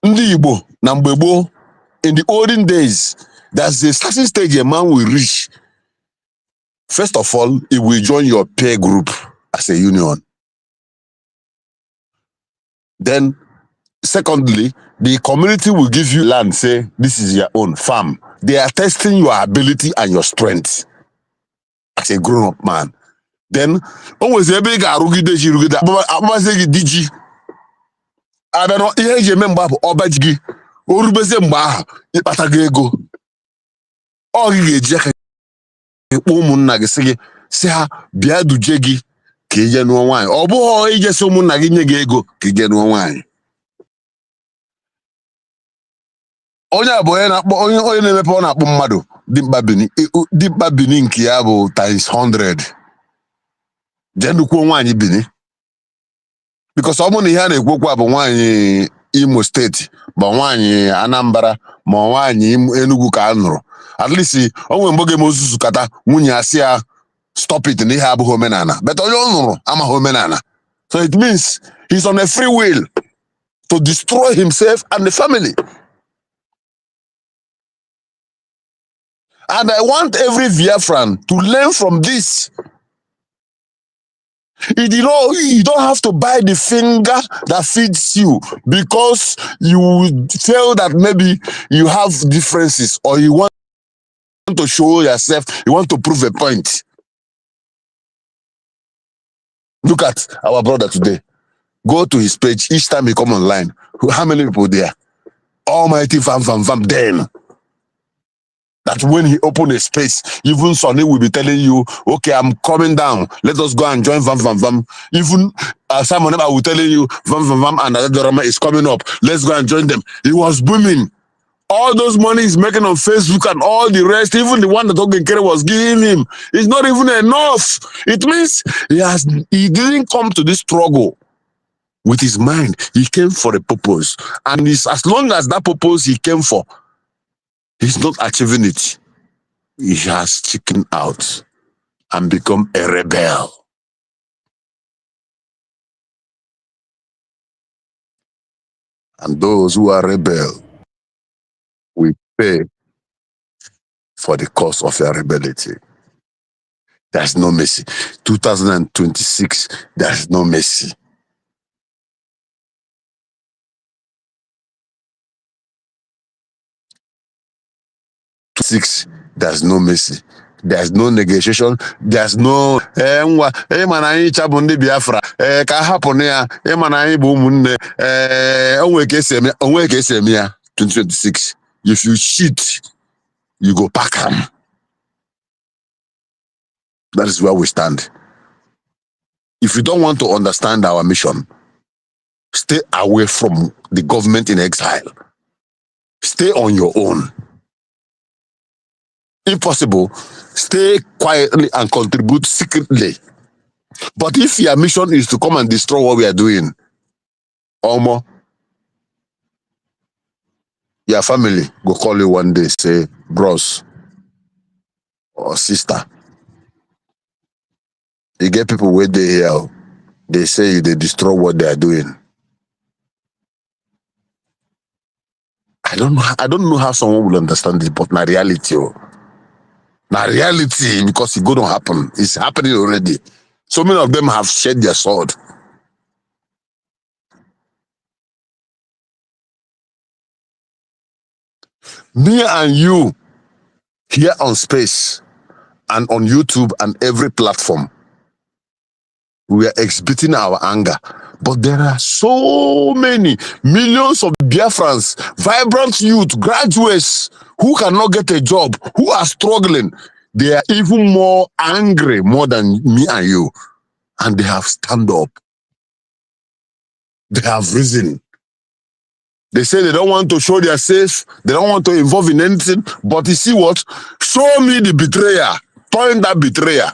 ndị Igbo na mgbe gboo, in the olden days, there's a certain stage a man will reach. First of all, he will join your peer group as a union. Then, secondly, the community will give you land, say, this is your own farm. They are testing your ability and your strength as a grown-up man. Then, always a big arugide, diji. I don't know, ihe member obajigi, orubeze mba, ipatagego. Ogi ụmụnna gị sị gị si ha bịa duje gị ka ije nụọ nwaanyị. Ọ bụghị ijesi ụmụnna gị nye gị ego ka ije nụọ nwaanyị. Onye a bụ onye na-emepe ọ na-akpọ mmadụ dimkpa bini nke ya bụ times 100. Jee nụkwuo nwaanyị bini. Because ọ bụ na ihe a na-ekwu okwu a bụ nwaanyị Imo State, ma nwaanyị Anambra, ma nwaanyị Enugu ka a nụrụ. At least onwe mgbe ga-eme ozuzu kata nwunye asị ya stop it n'ihe abụghị omenala. But onye ọ nụrụ amaghị omenala. So it means he's on a free will to destroy himself and the family. And I want every Biafran to learn from this. You don't have to buy the finger that feeds you because you feel that maybe you have differences or you want to show yourself, you want to prove a point. Look at our brother today. Go to his page each time he come online. How many people there? Almighty fam. Then that when he open a space, even Sonny will be telling you, okay, I'm coming down. Let us go and join vam. Even Simon I will telling you, vam and Adorama is coming up. Let's go and join them. He was booming. All those money he's making on Facebook and all the rest, even the one that Ogenkere was giving him, is not even enough. It means he didn't come to this struggle with his mind. He came for a purpose. And as long as that purpose he came for, he's not achieving it, he has chickened out and become a rebel. And those who are rebel will pay for the cost of their rebellion. There's no mercy. 2026, there's no mercy. There's no mercy. There's no negotiation. There's no Biafra. 2026. If you cheat, you go pack them. That is where we stand. If you don't want to understand our mission, stay away from the government in exile. Stay on your own. If possible, stay quietly and contribute secretly. But if your mission is to come and destroy what we are doing, Omo, your family will call you one day, say, bros or sister. You get people where they here, they say they destroy what they are doing. I don't know how someone will understand this, but na reality. Now reality, because it's going to happen. It's happening already. So many of them have shed their sword. Me and you here on Space and on YouTube and every platform, we are exhibiting our anger. But there are so many millions of Biafrans, vibrant youth, graduates who cannot get a job, who are struggling. They are even more angry more than me and you. And they have stand up. They have risen. They say they don't want to show their safe. They don't want to involve in anything. But you see what? Show me the betrayer. Point that betrayer.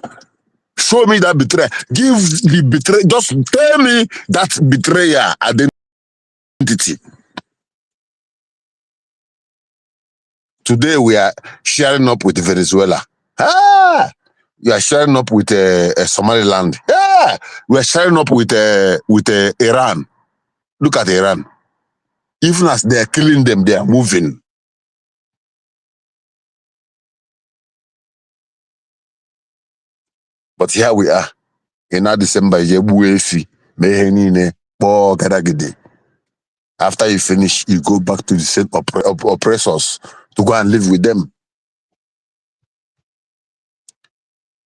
Show me that betrayer. Give the betrayer. Just tell me that betrayer identity. Today we are sharing up with Venezuela. We are sharing up with Somaliland. We are sharing up with Iran. Look at Iran. Even as they are killing them, they are moving. But here we are. In December, after you finish, you go back to the same oppressors to go and live with them.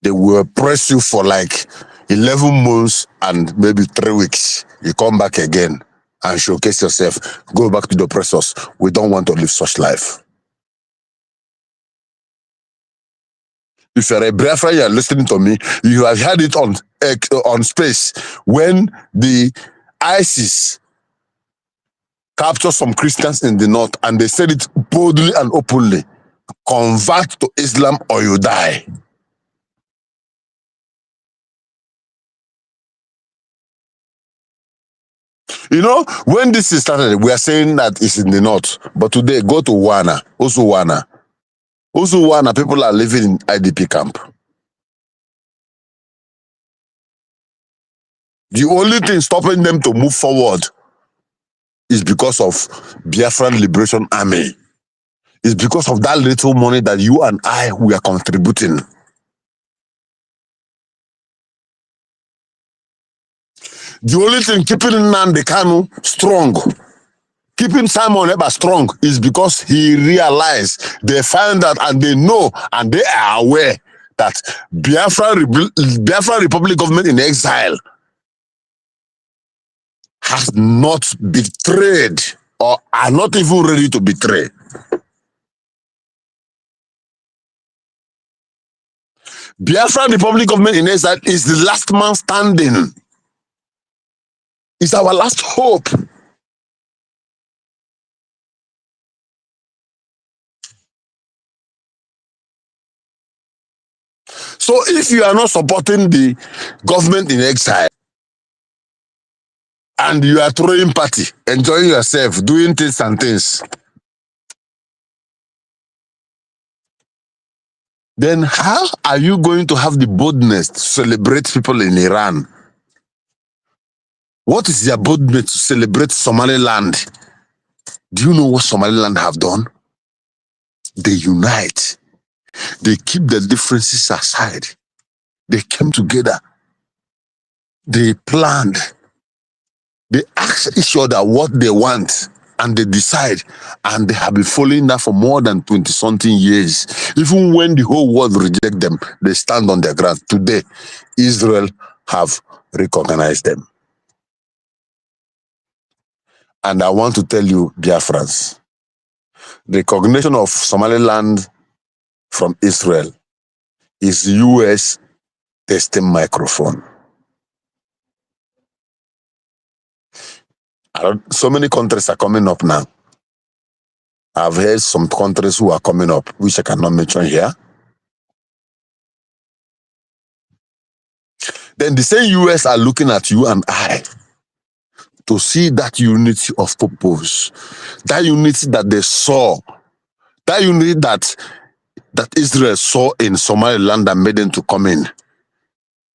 They will oppress you for like 11 months and maybe 3 weeks. You come back again and showcase yourself. Go back to the oppressors. We don't want to live such life. If you're a Biafra, you're listening to me, you have had it on Space when the ISIS captured some Christians in the north and they said it boldly and openly. Convert to Islam or you die. You know, when this is started, we are saying that it's in the north. But today, go to Wana, Usuwana. Usuwana, people are living in IDP camp. The only thing stopping them to move forward is because of Biafran Liberation Army. It's because of that little money that you and I, we are contributing. The only thing keeping Nnamdi Kanu strong, keeping Simon Ekpa strong, is because he realized, they find out, and they know, and they are aware that Biafra Republic government in exile has not betrayed or are not even ready to betray. Biafra Republic government in exile is the last man standing. It's our last hope. So if you are not supporting the government in exile and you are throwing party, enjoying yourself, doing things and things, then how are you going to have the boldness to celebrate people in Iran? What is their boldness to celebrate Somaliland? Do you know what Somaliland have done? They unite. They keep their differences aside. They came together. They planned. They ask each other what they want, and they decide. And they have been following that for more than 20-something years. Even when the whole world reject them, they stand on their ground. Today, Israel have recognized them. And I want to tell you, Biafrans, recognition of Somaliland from Israel is US testing microphone. So many countries are coming up now. I've heard some countries who are coming up, which I cannot mention here. Then the same US are looking at you and I to see that unity of purpose, that unity that they saw, that unity that Israel saw in Somaliland that made them to come in.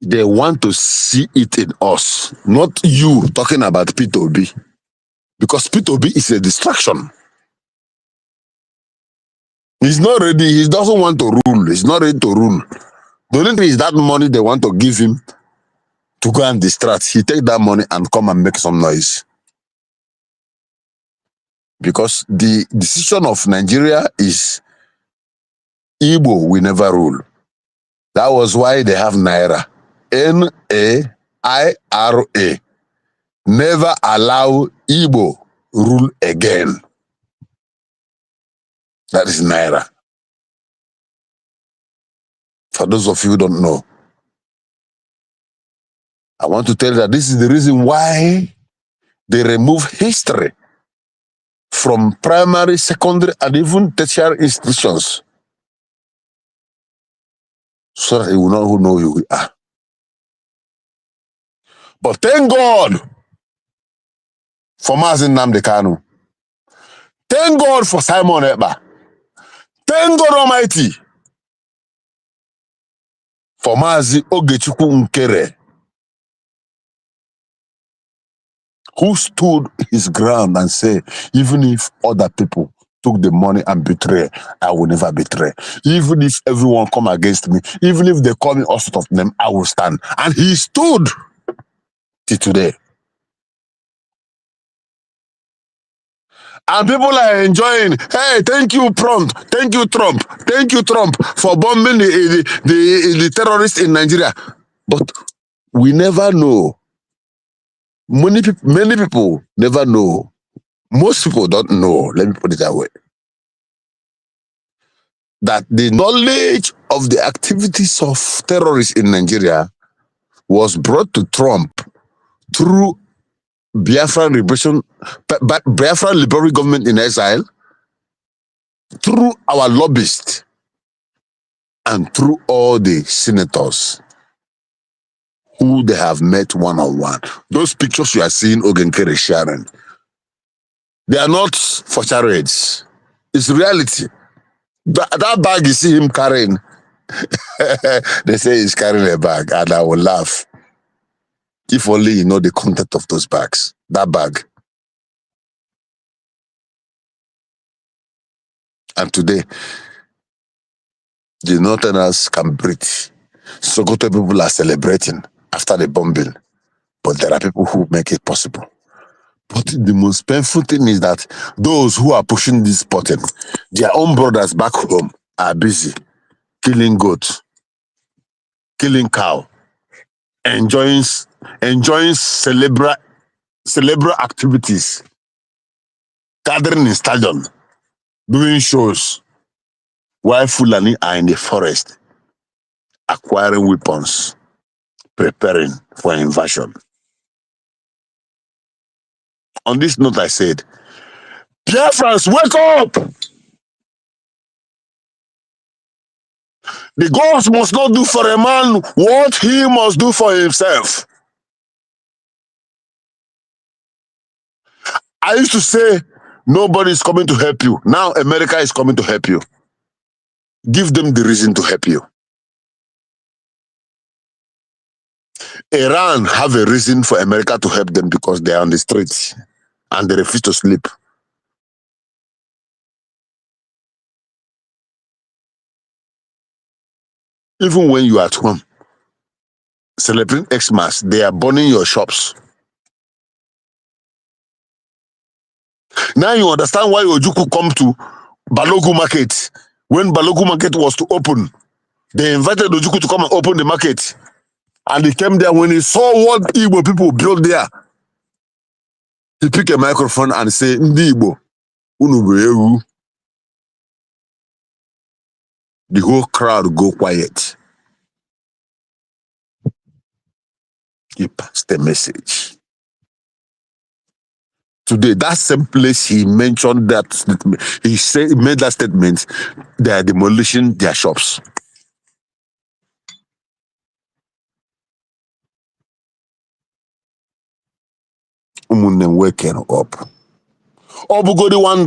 They want to see it in us, not you talking about P2B, because P2B is a distraction. He's not ready. He doesn't want to rule. He's not ready to rule. The only thing is that money they want to give him to go and distract. He take that money and come and make some noise. Because the decision of Nigeria is Igbo will never rule. That was why they have Naira. N-A-I-R-A. Never allow Igbo rule again. That is Naira. For those of you who don't know, I want to tell you that this is the reason why they remove history from primary, secondary, and even tertiary institutions, so that you will know who know you are. But thank God for Mazi Nnamdi Kanu. Thank God for Simon Ekpa. Thank God Almighty for Mazi Ogechukwu Nkere, who stood his ground and said, even if other people took the money and betray, I will never betray. Even if everyone come against me, even if they call me all sorts of them, I will stand. And he stood till today. And people are enjoying, hey, thank you, Trump. Thank you, Trump. Thank you, Trump, for bombing the terrorists in Nigeria. But we never know. Many people never know. Most people don't know, let me put it that way, that the knowledge of the activities of terrorists in Nigeria was brought to Trump through Biafra Liberation Government in exile, through our lobbyists, and through all the senators who they have met one-on-one. Those pictures you are seeing Ogenkere sharing, they are not for charades. It's reality. That bag you see him carrying, they say he's carrying a bag, and I will laugh. If only you know the content of those bags. That bag. And today, the Northerners can breathe. Sokoto people are celebrating after the bombing, but there are people who make it possible. But the most painful thing is that those who are pushing this button, their own brothers back home are busy killing goats, killing cow, enjoying cerebral activities, gathering in stadium, doing shows, while Fulani are in the forest, acquiring weapons, preparing for invasion. On this note, I said, Biafrans, wake up! The gods must not do for a man what he must do for himself. I used to say, nobody is coming to help you. Now America is coming to help you. Give them the reason to help you. Iran have a reason for America to help them because they are on the streets and they refuse to sleep. Even when you are at home, celebrating Xmas, they are burning your shops. Now you understand why Ojuku come to Balogu Market. When Balogu Market was to open, they invited Ojuku to come and open the market. And he came there. When he saw what Igbo people built there, he picked a microphone and said, Ndi Igbo, unu bụ ewu. The whole crowd go quiet. He passed the message. Today, that same place he mentioned that statement, he made that statement, they are demolishing their shops. Umunne waking up. Obugodi $1,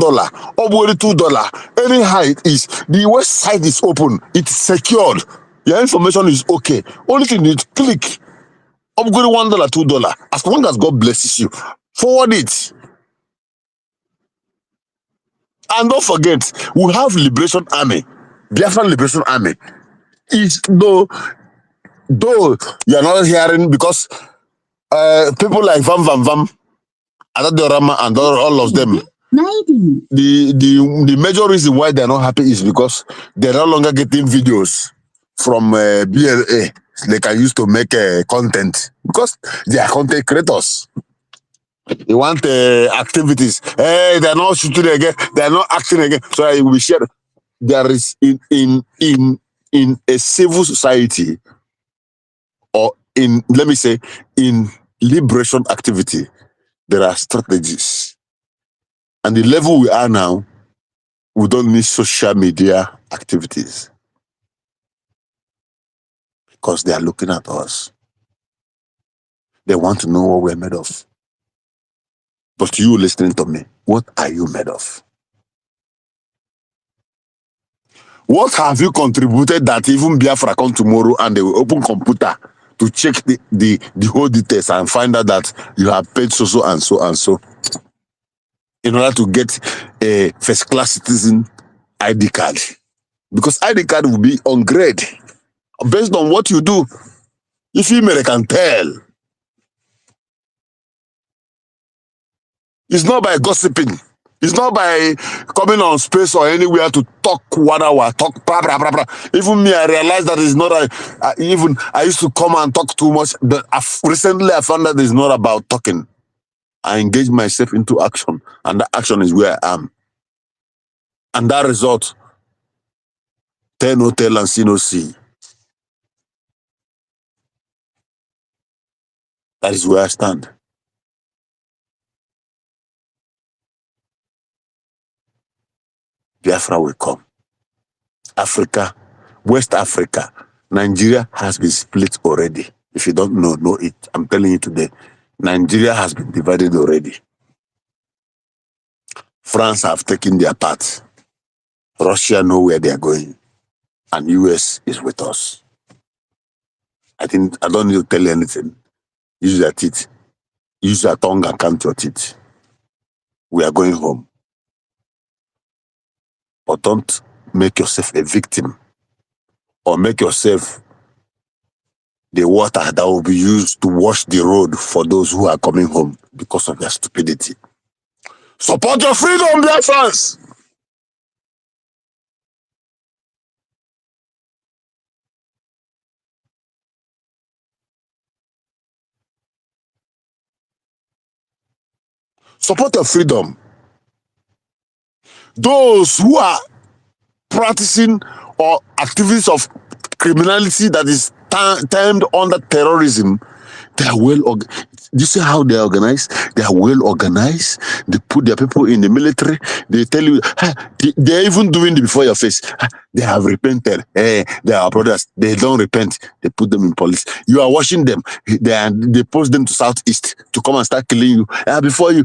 Obugodi $2. Anyhow it is, the website is open, it's secured, your information is okay. Only thing you need to click. Obugodi $1, $2. As long as God blesses you, forward it. And don't forget, we have Liberation Army, Biafran Liberation Army. Is though you are not hearing because people like Vam, Adadorama and all of them. The major reason why they're not happy is because they're no longer getting videos from BLA. They can use to make content because they are content creators. They want activities. Hey, they're not shooting again. They're not acting again. So I will share. There is in a civil society, or in, let me say, in liberation activity, there are strategies. And the level we are now, we don't need social media activities because they are looking at us. They want to know what we're made of. But you listening to me, what are you made of? What have you contributed that even Biafra come tomorrow and they will open computer to check the whole details and find out that you have paid so and so in order to get a first class citizen ID card? Because ID card will be on grade based on what you do. If you can tell, it's not by gossiping. It's not by coming on space or anywhere to talk 1 hour, talk blah, blah, blah, blah. Even me, I realized that it's not even I used to come and talk too much. But recently I found that it's not about talking. I engage myself into action, and that action is where I am. And that result, tell no tell and see no see. That is where I stand. Biafra will come. Africa, West Africa, Nigeria has been split already. If you don't know it. I'm telling you today, Nigeria has been divided already. France have taken their part. Russia know where they are going. And US is with us. I think I don't need to tell you anything. Use your teeth. Use your tongue and count your teeth. We are going home. But don't make yourself a victim or make yourself the water that will be used to wash the road for those who are coming home because of their stupidity. Support your freedom, Biafrans! Support your freedom. Those who are practicing or activities of criminality that is termed under terrorism, they are well organized. Do you see how they are organized? They are well organized. They put their people in the military. They tell you, they are even doing it before your face. They have repented. They are our brothers. They don't repent. They put them in police. You are watching them. They post them to Southeast to come and start killing you. Before you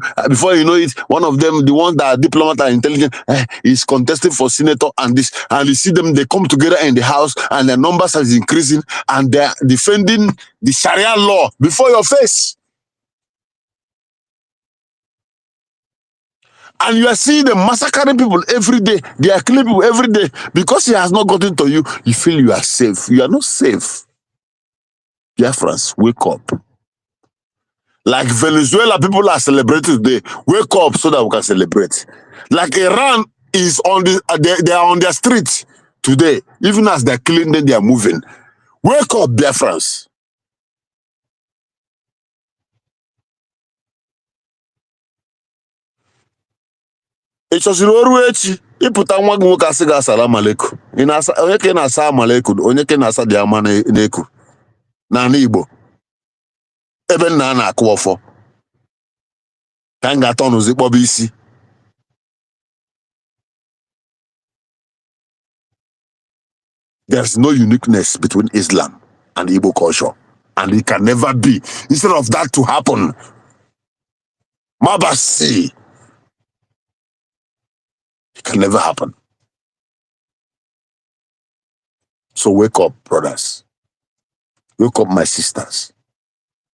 know it, one of them, the one that are diplomat and intelligent, is contesting for senator and this. And you see them, they come together in the house and their numbers are increasing and they are defending the Sharia law before your face. And you are seeing them massacring people every day. They are killing people every day. Because he has not gotten to you, you feel you are safe. You are not safe. Biafrans, wake up. Like Venezuela people are celebrating today. Wake up so that we can celebrate. Like Iran is on they are on their streets today. Even as they're killing them, they are moving. Wake up, Biafrans. Ịchọziri oru echi ịpụta nwa gị nwoke asị gị asalamu alaikum. Onye ka ị na-asa amalaikum, onye ka ị na-asa dị ama n'eku n'ala Igbo ebe nna na-akụ ọfọ ka m ga-atọ n'ụzọ kpọba isi. There's no uniqueness between Islam and Igbo culture, and it can never be. Instead of that to happen, Mabasi, it can never happen. So wake up, brothers. Wake up, my sisters.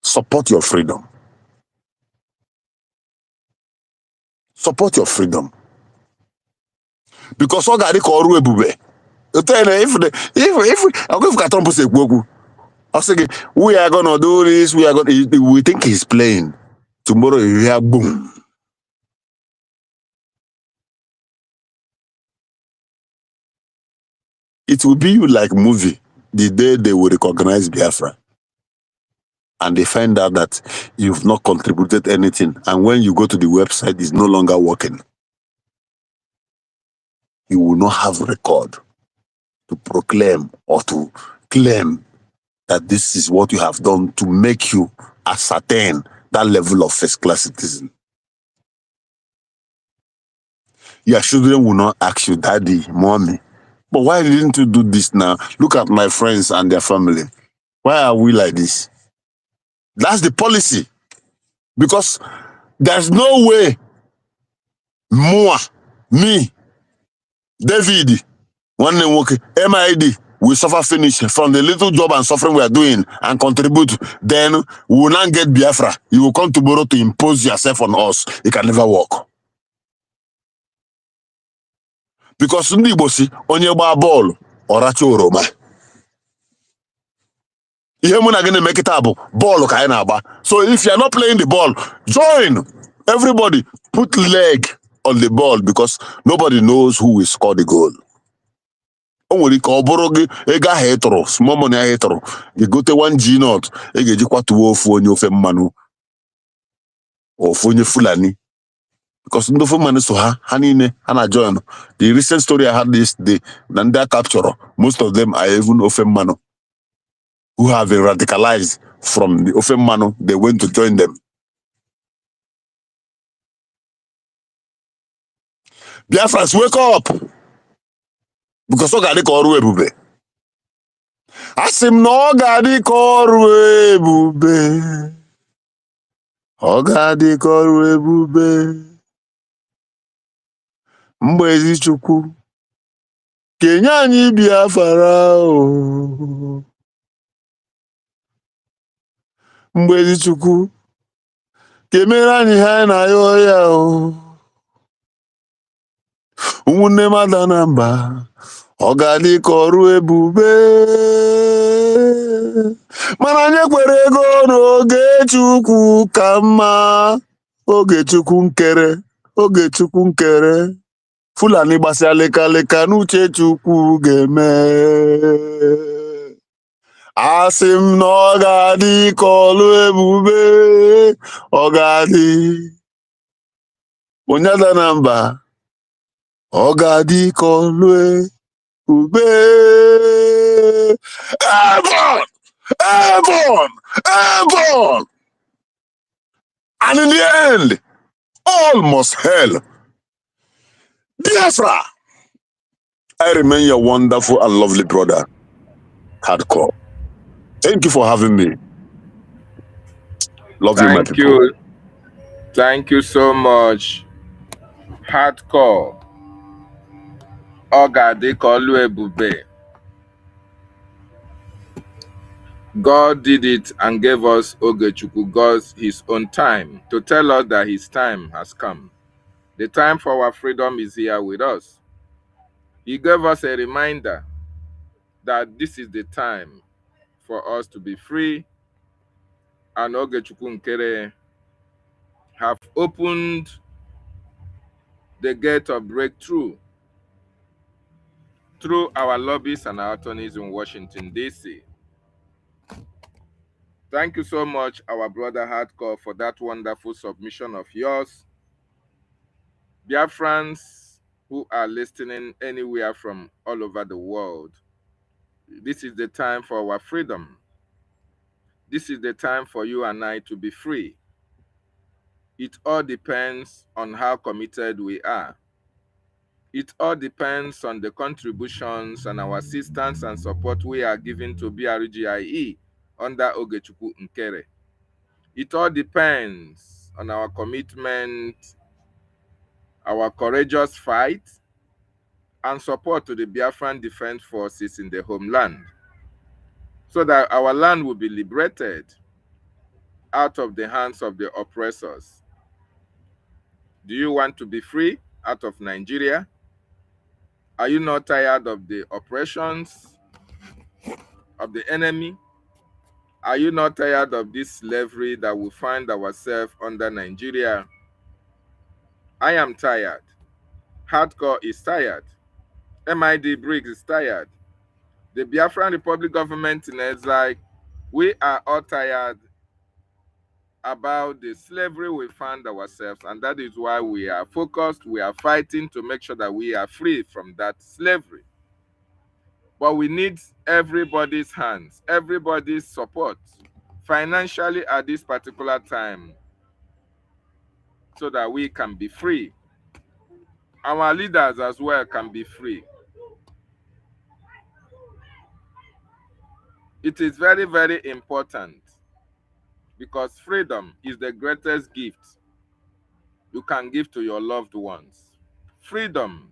Support your freedom. Support your freedom. Because all gari ko oru ebube. If Trump say I say we are gonna do this, we think he's playing. Tomorrow you hear boom. It will be like movie the day they will recognize Biafra. And they find out that you've not contributed anything. And when you go to the website, it's no longer working. You will not have record to proclaim or to claim that this is what you have done to make you ascertain that level of first-class citizen. Your children will not ask you, daddy, mommy, but why didn't you do this now? Look at my friends and their family. Why are we like this? That's the policy. Because there's no way me, David, one name working, MID, we suffer finish from the little job and suffering we are doing and contribute, then we will not get Biafra. You will come tomorrow to impose yourself on us. It can never work. Because ndị Igbo si onye gbaa bọọlụ ọracha oroma. Ihe mụ na gị na-eme kịta bụ bọọlụ ka anyị na-agba. So if you are not playing the ball, join. Everybody put leg on the ball because nobody knows who will score the goal. O nwere ike ọ bụrụ gị ego ahụ ị tụrụ, small money ahụ ị tụrụ, gị gote 1G not, ị ga-eji kwatuo ofu onye ofe mmanụ, ofu onye Fulani. Because ndị ofe mmanụ so ha niile ha na join. The recent story I had this day, na ndị capture, most of them are even ofe mmanụ who have been radicalized from the ofe mmanụ. They went to join them. Biafrans, wake up! Because ọ ga-adị ka ọrụ ebube. asị m na ọ ga-adị ka ọrụ ebube ọ ga-adị ka ọrụ ebube mgbe ezi Chukwu kenye anyị Biafra o mgbe ezi Chukwu kemere anyị ha na-ayọ ya o ụmụnne mmadụ na mba ọ ga-adị ka ọrụ ebube mana anyị kwere ego n'oge Chukwu ka mma oge Chukwu nkere Fulani gbasịa lekaleka n'uche Chukwu ga-eme asị m na ọ ga-adị ka ọrụ ebube ọ ga-adị onye ada na mba ọ ga-adị ka ọrụ ebube Avon and in the end all must hail Biafra. I remain your wonderful and lovely brother, Hardcore. Thank you for having me. Love you, my people. Thank you so much, Hardcore. Ogadikoluebube. God did it and gave us Ogechukwu God's his own time to tell us that his time has come. The time for our freedom is here with us. He gave us a reminder that this is the time for us to be free, and Ogechukwu Nkere have opened the gate of breakthrough through our lobbies and our attorneys in Washington, D.C. Thank you so much, our brother Hardcore, for that wonderful submission of yours. Biafrans who are listening anywhere from all over the world, this is the time for our freedom. This is the time for you and I to be free. It all depends on how committed we are. It all depends on the contributions and our assistance and support we are giving to BRGIE under Ogechukwu Nkere. It all depends on our commitment, our courageous fight, and support to the Biafran Defense Forces in the homeland, so that our land will be liberated out of the hands of the oppressors. Do you want to be free out of Nigeria? Are you not tired of the oppressions of the enemy? Are you not tired of this slavery that we find ourselves under Nigeria? I am tired. Hardcore is tired. MID Briggs is tired. The Biafran Republic government in exile, we are all tired about the slavery we found ourselves, and that is why we are focused, we are fighting to make sure that we are free from that slavery. But we need everybody's hands, everybody's support, financially at this particular time, so that we can be free. Our leaders as well can be free. It is very, very important, because freedom is the greatest gift you can give to your loved ones. Freedom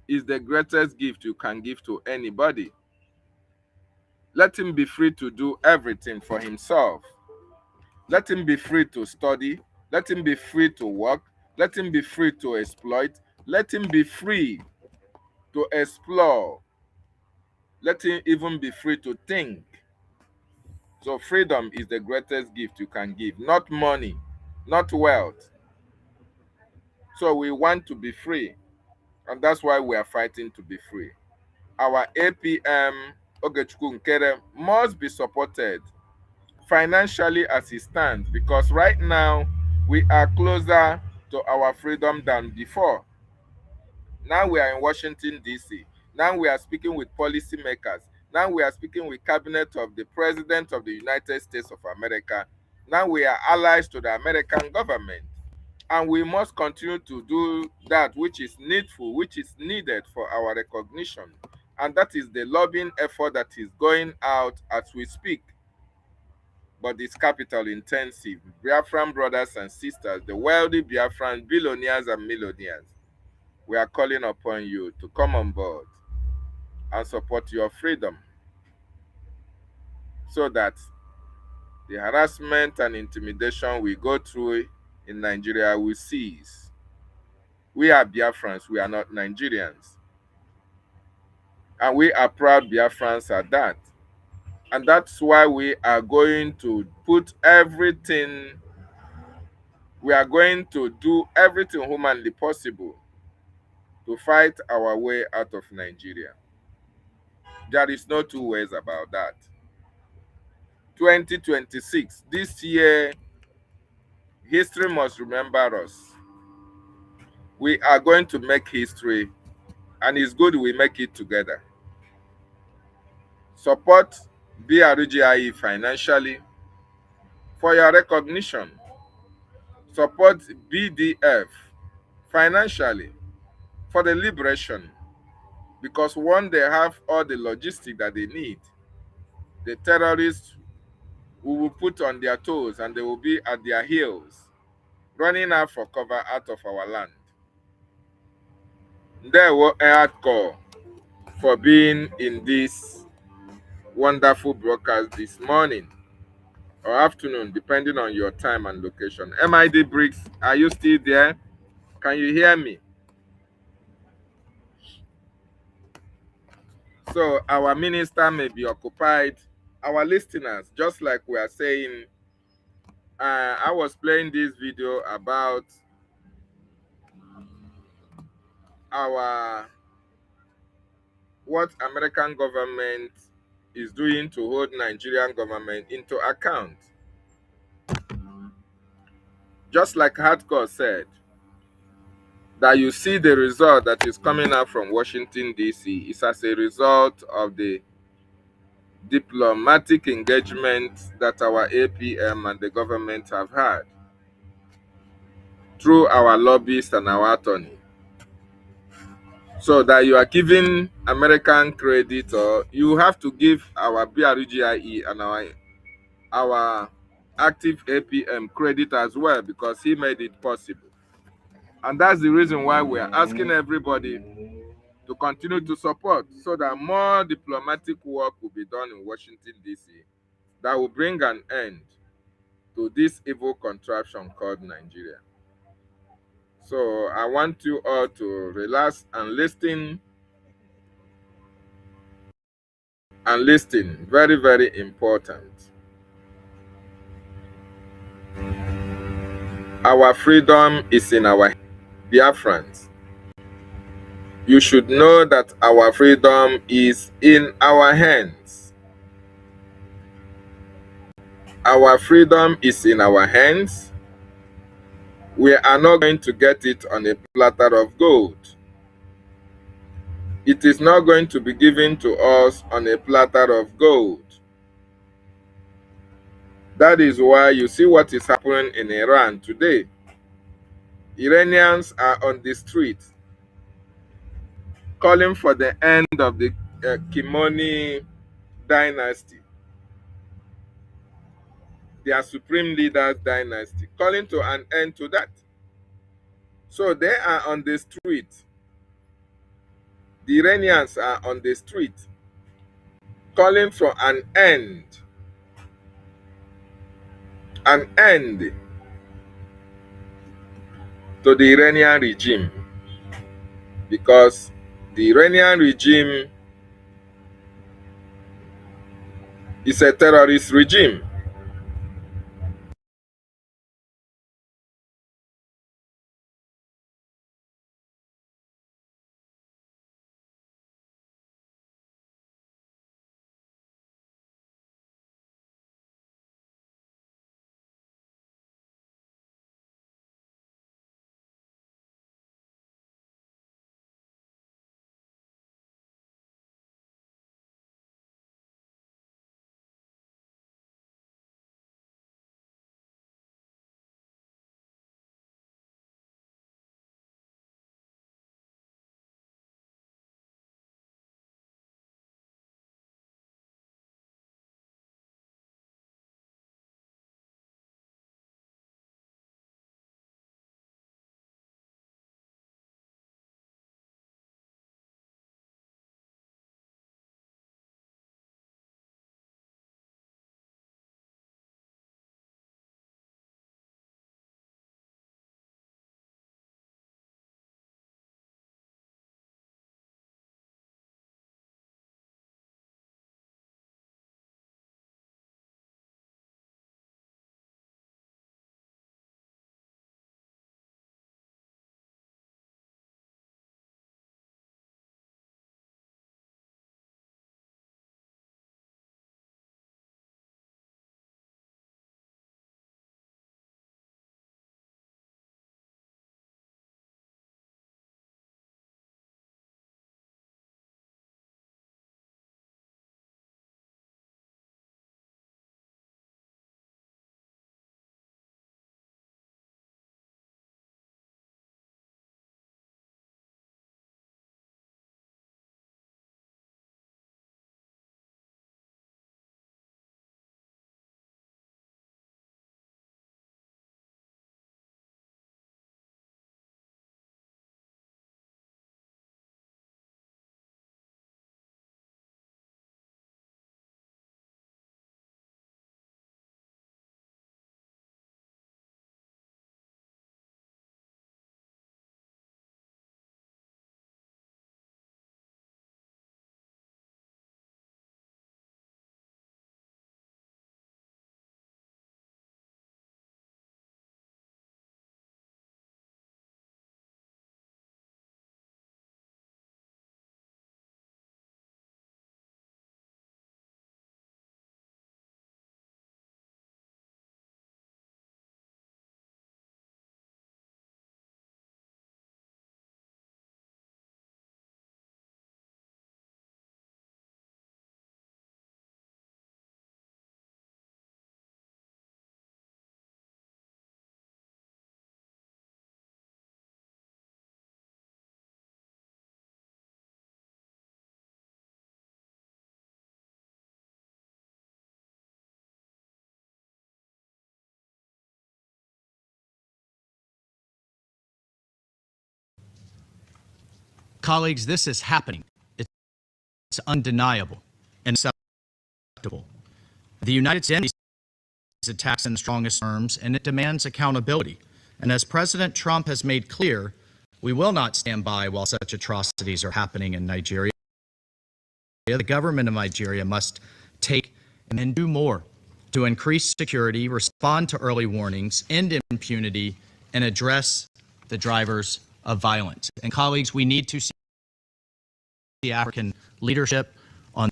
is the greatest gift you can give to anybody. Let him be free to do everything for himself. Let him be free to study. Let him be free to work. Let him be free to exploit. Let him be free to explore. Let him even be free to think. So freedom is the greatest gift you can give, not money, not wealth. So we want to be free, and that's why we are fighting to be free. Our APM, Ogechukwu Nkere, must be supported financially as it stands, because right now we are closer to our freedom than before. Now we are in Washington, D.C. Now we are speaking with policymakers. Now we are speaking with cabinet of the President of the United States of America. Now we are allies to the American government. And we must continue to do that which is needful, which is needed for our recognition. And that is the lobbying effort that is going out as we speak. But it's capital intensive. Biafran brothers and sisters, the wealthy Biafran billionaires and millionaires, we are calling upon you to come on board and support your freedom so that the harassment and intimidation we go through in Nigeria will cease. We are Biafrans, we are not Nigerians. And we are proud Biafrans at that. And that's why we are going to put everything, we are going to do everything humanly possible to fight our way out of Nigeria. There is no two ways about that. 2026, this year, history must remember us. We are going to make history, and it's good we make it together. Support BRGIE financially for your recognition. Support BDF financially for the liberation, because once they have all the logistics that they need, the terrorists will put on their toes and they will be at their heels, running out for cover out of our land. They were hardcore for being in this wonderful broadcast this morning or afternoon, depending on your time and location. MID Briggs, are you still there? Can you hear me? So our minister may be occupied. Our listeners, just like we are saying, I was playing this video about what American government is doing to hold Nigerian government into account. Just like Hardcore said, that you see the result that is coming out from Washington, D.C. is as a result of the diplomatic engagement that our APM and the government have had through our lobbyists and our attorney. So that you are giving American credit, or you have to give our BRGIE and our active APM credit as well, because he made it possible. And that's the reason why we are asking everybody to continue to support, so that more diplomatic work will be done in Washington, D.C. that will bring an end to this evil contraption called Nigeria. So I want you all to relax and listen. And listen, very, very important. Our freedom is in our Biafrans. You should know that our freedom is in our hands. Our freedom is in our hands. We are not going to get it on a platter of gold. It is not going to be given to us on a platter of gold. That is why you see what is happening in Iran today. Iranians are on the street calling for the end of the Khamenei dynasty, their supreme leader's dynasty, calling to an end to that. So they are on the street. The Iranians are on the street calling for an end to the Iranian regime, because the Iranian regime is a terrorist regime. Colleagues, this is happening. It's undeniable and acceptable. The United States attacks in the strongest terms, and it demands accountability. And as President Trump has made clear, we will not stand by while such atrocities are happening in Nigeria. The government of Nigeria must take and do more to increase security, respond to early warnings, end impunity, and address the drivers of violence. And colleagues, we need to see the African leadership on,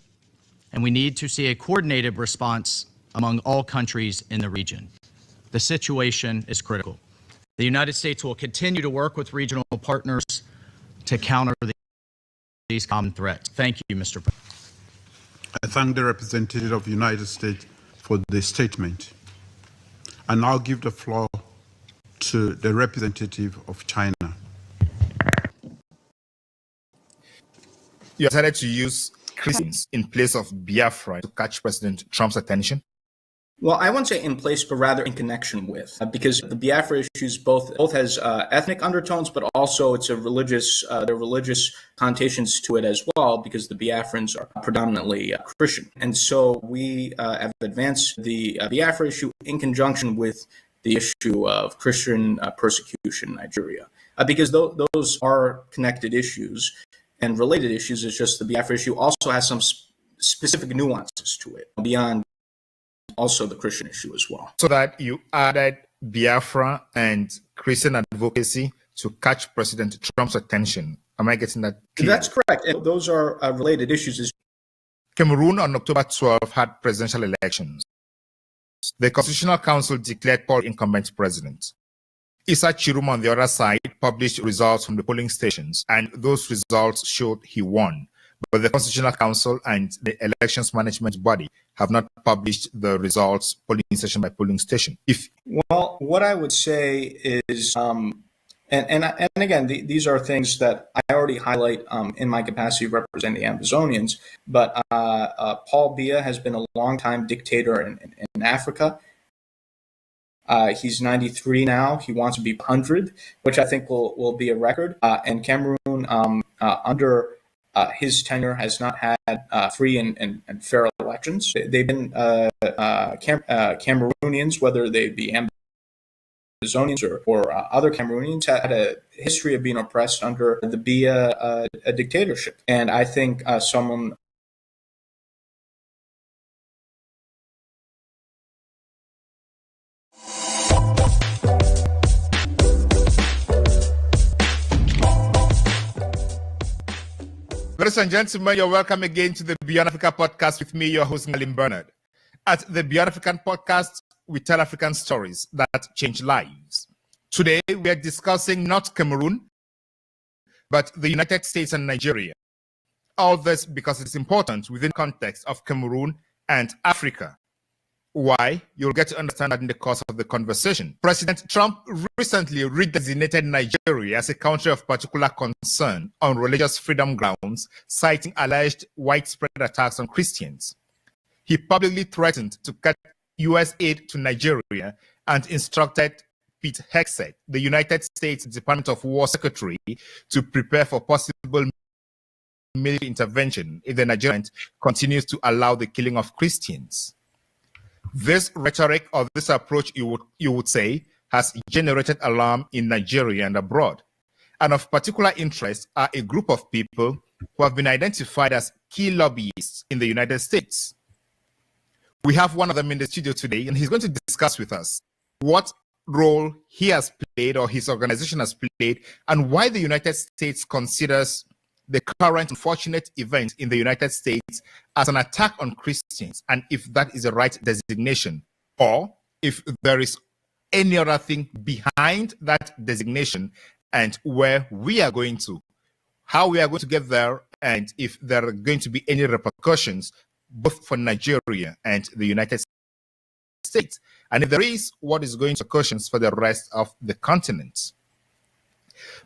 and we need to see a coordinated response among all countries in the region. The situation is critical. The United States will continue to work with regional partners to counter these common threats. Thank you, Mr. President. I thank the representative of the United States for the statement. And now give the floor to the representative of China. You decided to use Christians in place of Biafra to catch President Trump's attention? Well, I won't say in place, but rather in connection with, because the Biafra issues both has ethnic undertones, but also it's a religious, there are religious connotations to it as well, because the Biafrans are predominantly Christian. And so we have advanced the Biafra issue in conjunction with the issue of Christian persecution in Nigeria, because those are connected issues and related issues. It's just the Biafra issue also has some specific nuances to it beyond also the Christian issue as well. So that you added Biafra and Christian advocacy to catch President Trump's attention. Am I getting that clear? That's correct. And those are related issues. Cameroon on October 12 had presidential elections. The Constitutional Council declared Paul incumbent president. Issa Chirum on the other side published results from the polling stations, and those results showed he won. But the Constitutional Council and the Elections Management Body have not published the results polling station by polling station. Well, what I would say is, and again, these are things that I already highlight in my capacity of representing the Amazonians, but Paul Biya has been a long-time dictator in Africa. He's 93 now. He wants to be 100, which I think will be a record. And Cameroon, under his tenure, has not had free and fair elections. They've been Cameroonians, whether they be Amazonians or other Cameroonians, had a history of being oppressed under the Biya dictatorship. And I think someone Ladies and gentlemen, you're welcome again to the Beyond Africa podcast with me, your host, Malin Bernard. At the Beyond African podcast, we tell African stories that change lives. Today, we are discussing not Cameroon, but the United States and Nigeria. All this because it's important within the context of Cameroon and Africa. Why? You'll get to understand that in the course of the conversation. President Trump recently redesignated Nigeria as a country of particular concern on religious freedom grounds, citing alleged widespread attacks on Christians. He publicly threatened to cut U.S. aid to Nigeria and instructed Pete Hegseth, the United States Department of War Secretary, to prepare for possible military intervention if the Nigerian continues to allow the killing of Christians. This rhetoric or this approach, you would say, has generated alarm in Nigeria and abroad. And of particular interest are a group of people who have been identified as key lobbyists in the United States. We have one of them in the studio today, and he's going to discuss with us what role he has played or his organization has played, and why the United States considers the current unfortunate event in the United States as an attack on Christians, and if that is the right designation, or if there is any other thing behind that designation, and where we are going to, how we are going to get there, and if there are going to be any repercussions both for Nigeria and the United States, and if there is, what is going to repercussions for the rest of the continent.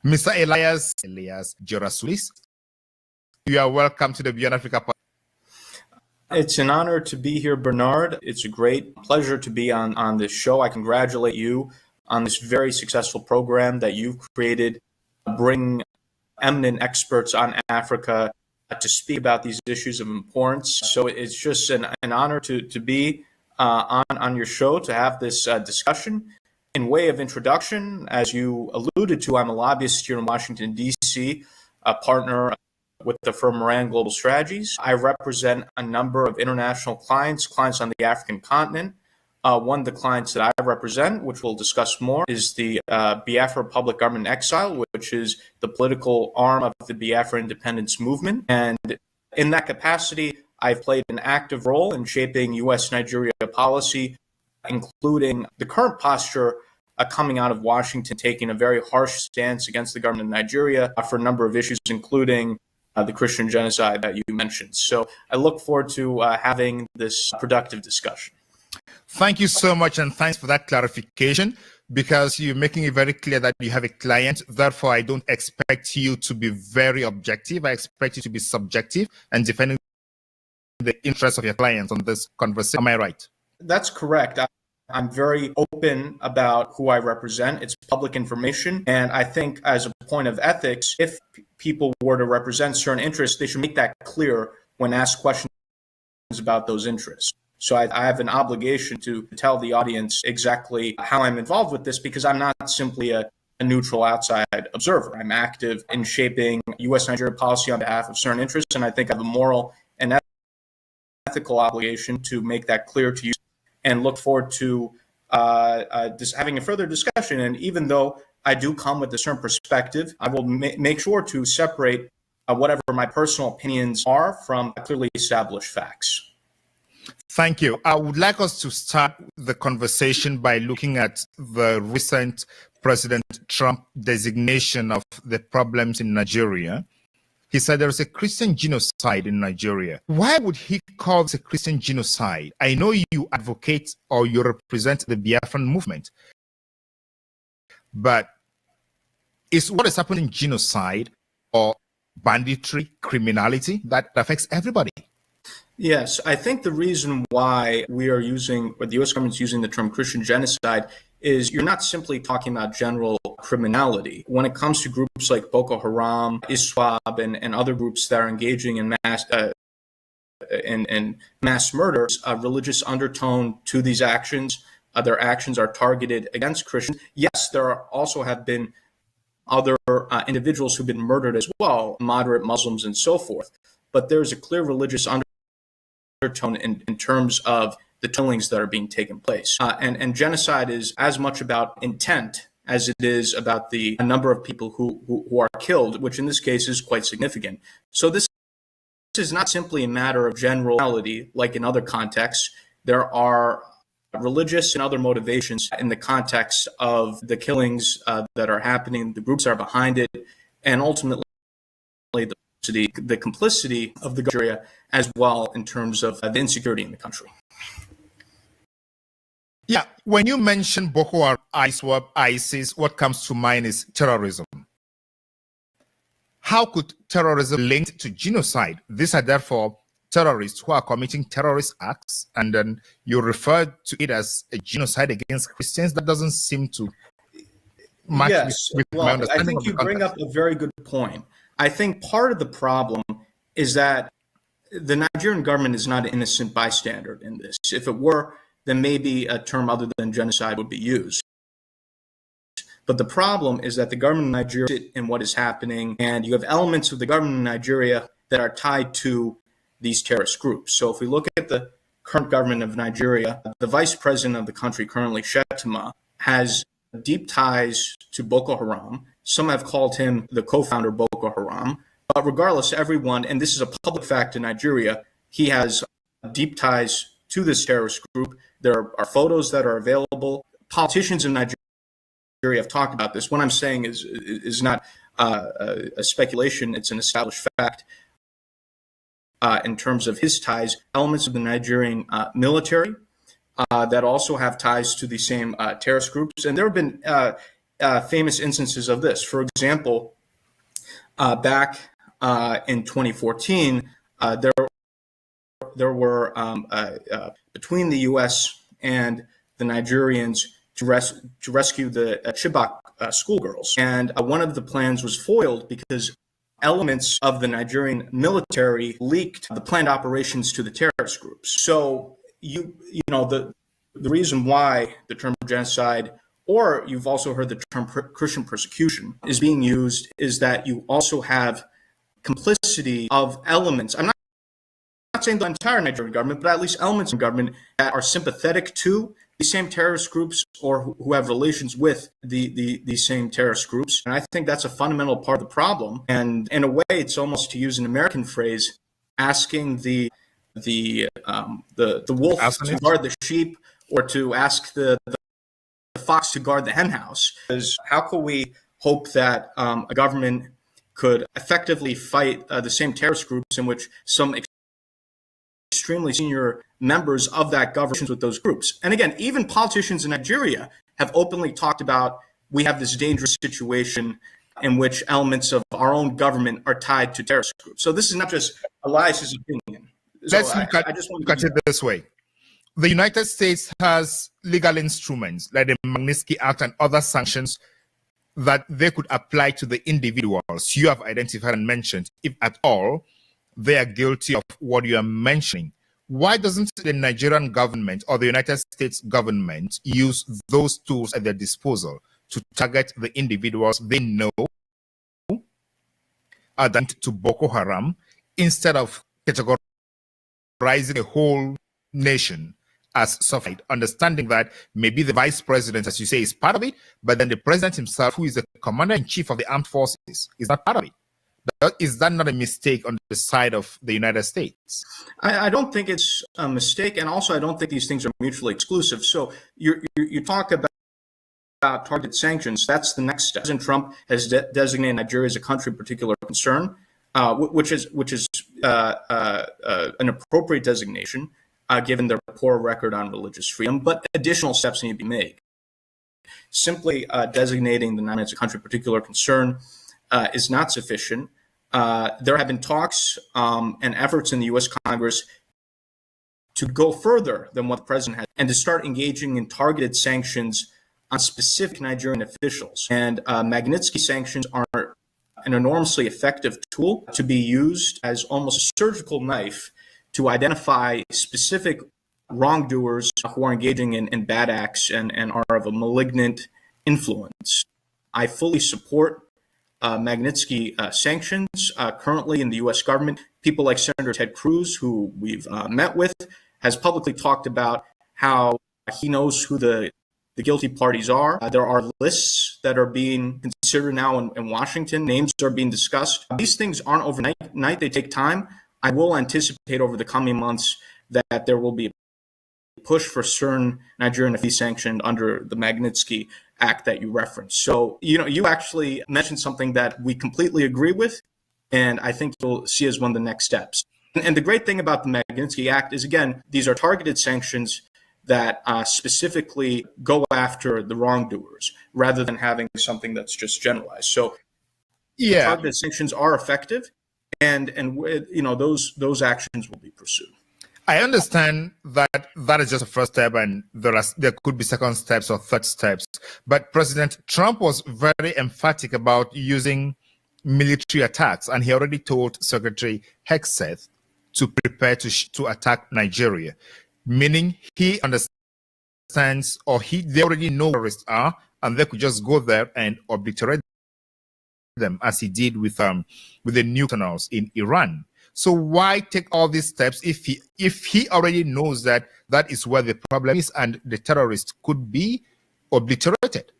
Mr. Elias Gerasulis, you are welcome to the Beyond Africa podcast. It's an honor to be here, Bernard. It's a great pleasure to be on this show. I congratulate you on this very successful program that you've created, bring eminent experts on Africa to speak about these issues of importance. So it's just an honor to be on your show, to have this discussion. In way of introduction, as you alluded to, I'm a lobbyist here in Washington, D.C., a partner with the firm Moran Global Strategies. I represent a number of international clients on the African continent. One of the clients that I represent, which we'll discuss more, is the Biafra Public Government in Exile, which is the political arm of the Biafra independence movement. And in that capacity, I've played an active role in shaping U.S.-Nigeria policy, including the current posture coming out of Washington, taking a very harsh stance against the government of Nigeria for a number of issues, including the Christian genocide that you mentioned. So I look forward to having this productive discussion. Thank you so much, and thanks for that clarification, because you're making it very clear that you have a client. Therefore, I don't expect you to be very objective. I expect you to be subjective and defending the interests of your clients on this conversation. Am I right? That's correct. I'm very open about who I represent. It's public information. And I think as a point of ethics, if people were to represent certain interests, they should make that clear when asked questions about those interests. So I have an obligation to tell the audience exactly how I'm involved with this, because I'm not simply a neutral outside observer. I'm active in shaping U.S.-Nigeria policy on behalf of certain interests, and I think I have a moral and ethical obligation to make that clear to you, and look forward to having a further discussion. And even though I do come with a certain perspective, I will make sure to separate whatever my personal opinions are from clearly established facts. Thank you. I would like us to start the conversation by looking at the recent President Trump designation of the problems in Nigeria. He said there is a Christian genocide in Nigeria. Why would he call this a Christian genocide? I know you advocate or you represent the Biafran movement, but is what is happening genocide or banditry, criminality that affects everybody? Yes, I think the reason why we are using, or the U.S. government's using the term Christian genocide, is you're not simply talking about general criminality. When it comes to groups like Boko Haram, ISWAP, and other groups that are engaging in mass murders, a religious undertone to these actions. Their actions are targeted against Christians. Yes, there also have been other individuals who've been murdered as well, moderate Muslims and so forth. But there's a clear religious undertone in terms of the killings that are being taken place. And genocide is as much about intent as it is about the number of people who are killed, which in this case is quite significant. So this is not simply a matter of generality like in other contexts. There are religious and other motivations in the context of the killings that are happening, the groups that are behind it, and ultimately the complicity of the Nigeria as well in terms of the insecurity in the country. Yeah, when you mention Boko Haram, ISWAP, ISIS, what comes to mind is terrorism. How could terrorism linked to genocide? These are therefore terrorists who are committing terrorist acts, and then you refer to it as a genocide against Christians. That doesn't seem to match with my understanding. I think you bring up a very good point. I think part of the problem is that the Nigerian government is not an innocent bystander in this. If it were, then maybe a term other than genocide would be used. But the problem is that the government of Nigeria is in what is happening, and you have elements of the government of Nigeria that are tied to these terrorist groups. So if we look at the current government of Nigeria, the vice president of the country currently, Shettima, has deep ties to Boko Haram. Some have called him the co-founder of Boko Haram. But regardless, everyone, and this is a public fact in Nigeria, he has deep ties to this terrorist group. There are photos that are available. Politicians in Nigeria have talked about this. What I'm saying is not a speculation. It's an established fact in terms of his ties. Elements of the Nigerian military that also have ties to the same terrorist groups. And there have been famous instances of this. For example, back in 2014, there were between the U.S. and the Nigerians to rescue the Chibok schoolgirls. And one of the plans was foiled because elements of the Nigerian military leaked the planned operations to the terrorist groups. So you know the reason why the term genocide, or you've also heard the term Christian persecution, is being used is that you also have complicity of elements. I'm not saying the entire Nigerian government, but at least elements of government that are sympathetic to the same terrorist groups or who have relations with the same terrorist groups. And I think that's a fundamental part of the problem. And in a way, it's almost, to use an American phrase, asking the wolf to guard the sheep, or to ask the fox to guard the hen house. Because how could we hope that a government could effectively fight the same terrorist groups in which some extremely senior members of that government with those groups? And again, even politicians in Nigeria have openly talked about, we have this dangerous situation in which elements of our own government are tied to terrorist groups. So this is not just Elias's opinion. Let's look at it this way. The United States has legal instruments like the Magnitsky Act and other sanctions that they could apply to the individuals you have identified and mentioned, if at all they are guilty of what you are mentioning. Why doesn't the Nigerian government or the United States government use those tools at their disposal to target the individuals they know are linked to Boko Haram, instead of categorizing a whole nation as suffering, understanding that maybe the vice president, as you say, is part of it, but then the president himself, who is the commander-in-chief of the armed forces, is not part of it? Is that not a mistake on the side of the United States? I don't think it's a mistake, and also I don't think these things are mutually exclusive. So you talk about targeted sanctions. That's the next step. President Trump has designated Nigeria as a country of particular concern, which is an appropriate designation given their poor record on religious freedom. But additional steps need to be made. Simply designating the Nigeria as a country of particular concern is not sufficient. There have been talks and efforts in the U.S. Congress to go further than what the president has, and to start engaging in targeted sanctions on specific Nigerian officials. And Magnitsky sanctions are an enormously effective tool to be used as almost a surgical knife to identify specific wrongdoers who are engaging in bad acts and are of a malignant influence. I fully support Magnitsky sanctions. Currently in the U.S. government, people like Senator Ted Cruz, who we've met with, has publicly talked about how he knows who the guilty parties are. There are lists that are being considered now in Washington. Names are being discussed. These things aren't overnight. They take time. I will anticipate over the coming months that there will be a push for certain Nigerian to be sanctioned under the Magnitsky Act that you referenced. So, you actually mentioned something that we completely agree with, and I think you'll see as one of the next steps. And the great thing about the Magnitsky Act is, again, these are targeted sanctions that specifically go after the wrongdoers, rather than having something that's just generalized. So, targeted sanctions are effective, and those actions will be pursued. I understand that that is just a first step, and there could be second steps or third steps. But President Trump was very emphatic about using military attacks, and he already told Secretary Hegseth to prepare to attack Nigeria, meaning he understands, or they already know where terrorists are, and they could just go there and obliterate them, as he did with the new tunnels in Iran. So why take all these steps if he already knows that is where the problem is and the terrorists could be obliterated?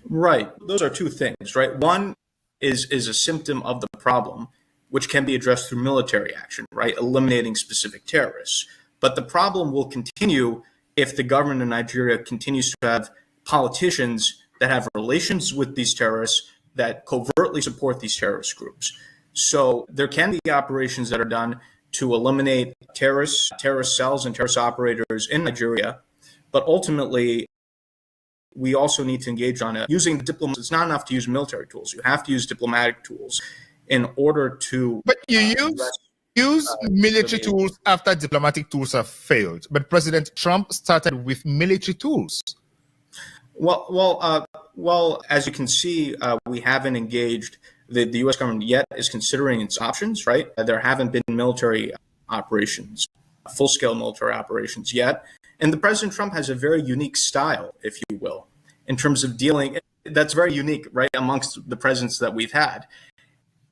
Right. Those are two things, right? One is a symptom of the problem, which can be addressed through military action, right? Eliminating specific terrorists. But the problem will continue if the government of Nigeria continues to have politicians that have relations with these terrorists that covertly support these terrorist groups. So there can be operations that are done to eliminate terrorist cells and terrorist operators in Nigeria, but ultimately we also need to engage on using diplomats. It's not enough to use military tools. You have to use diplomatic tools in order to. But you use military tools after diplomatic tools have failed. But President Trump started with military tools. Well, as you can see, we haven't engaged the U.S. government yet is considering its options, right? There haven't been military operations, full-scale military operations yet. And the President Trump has a very unique style, if you will, in terms of dealing. That's very unique, right, amongst the presidents that we've had.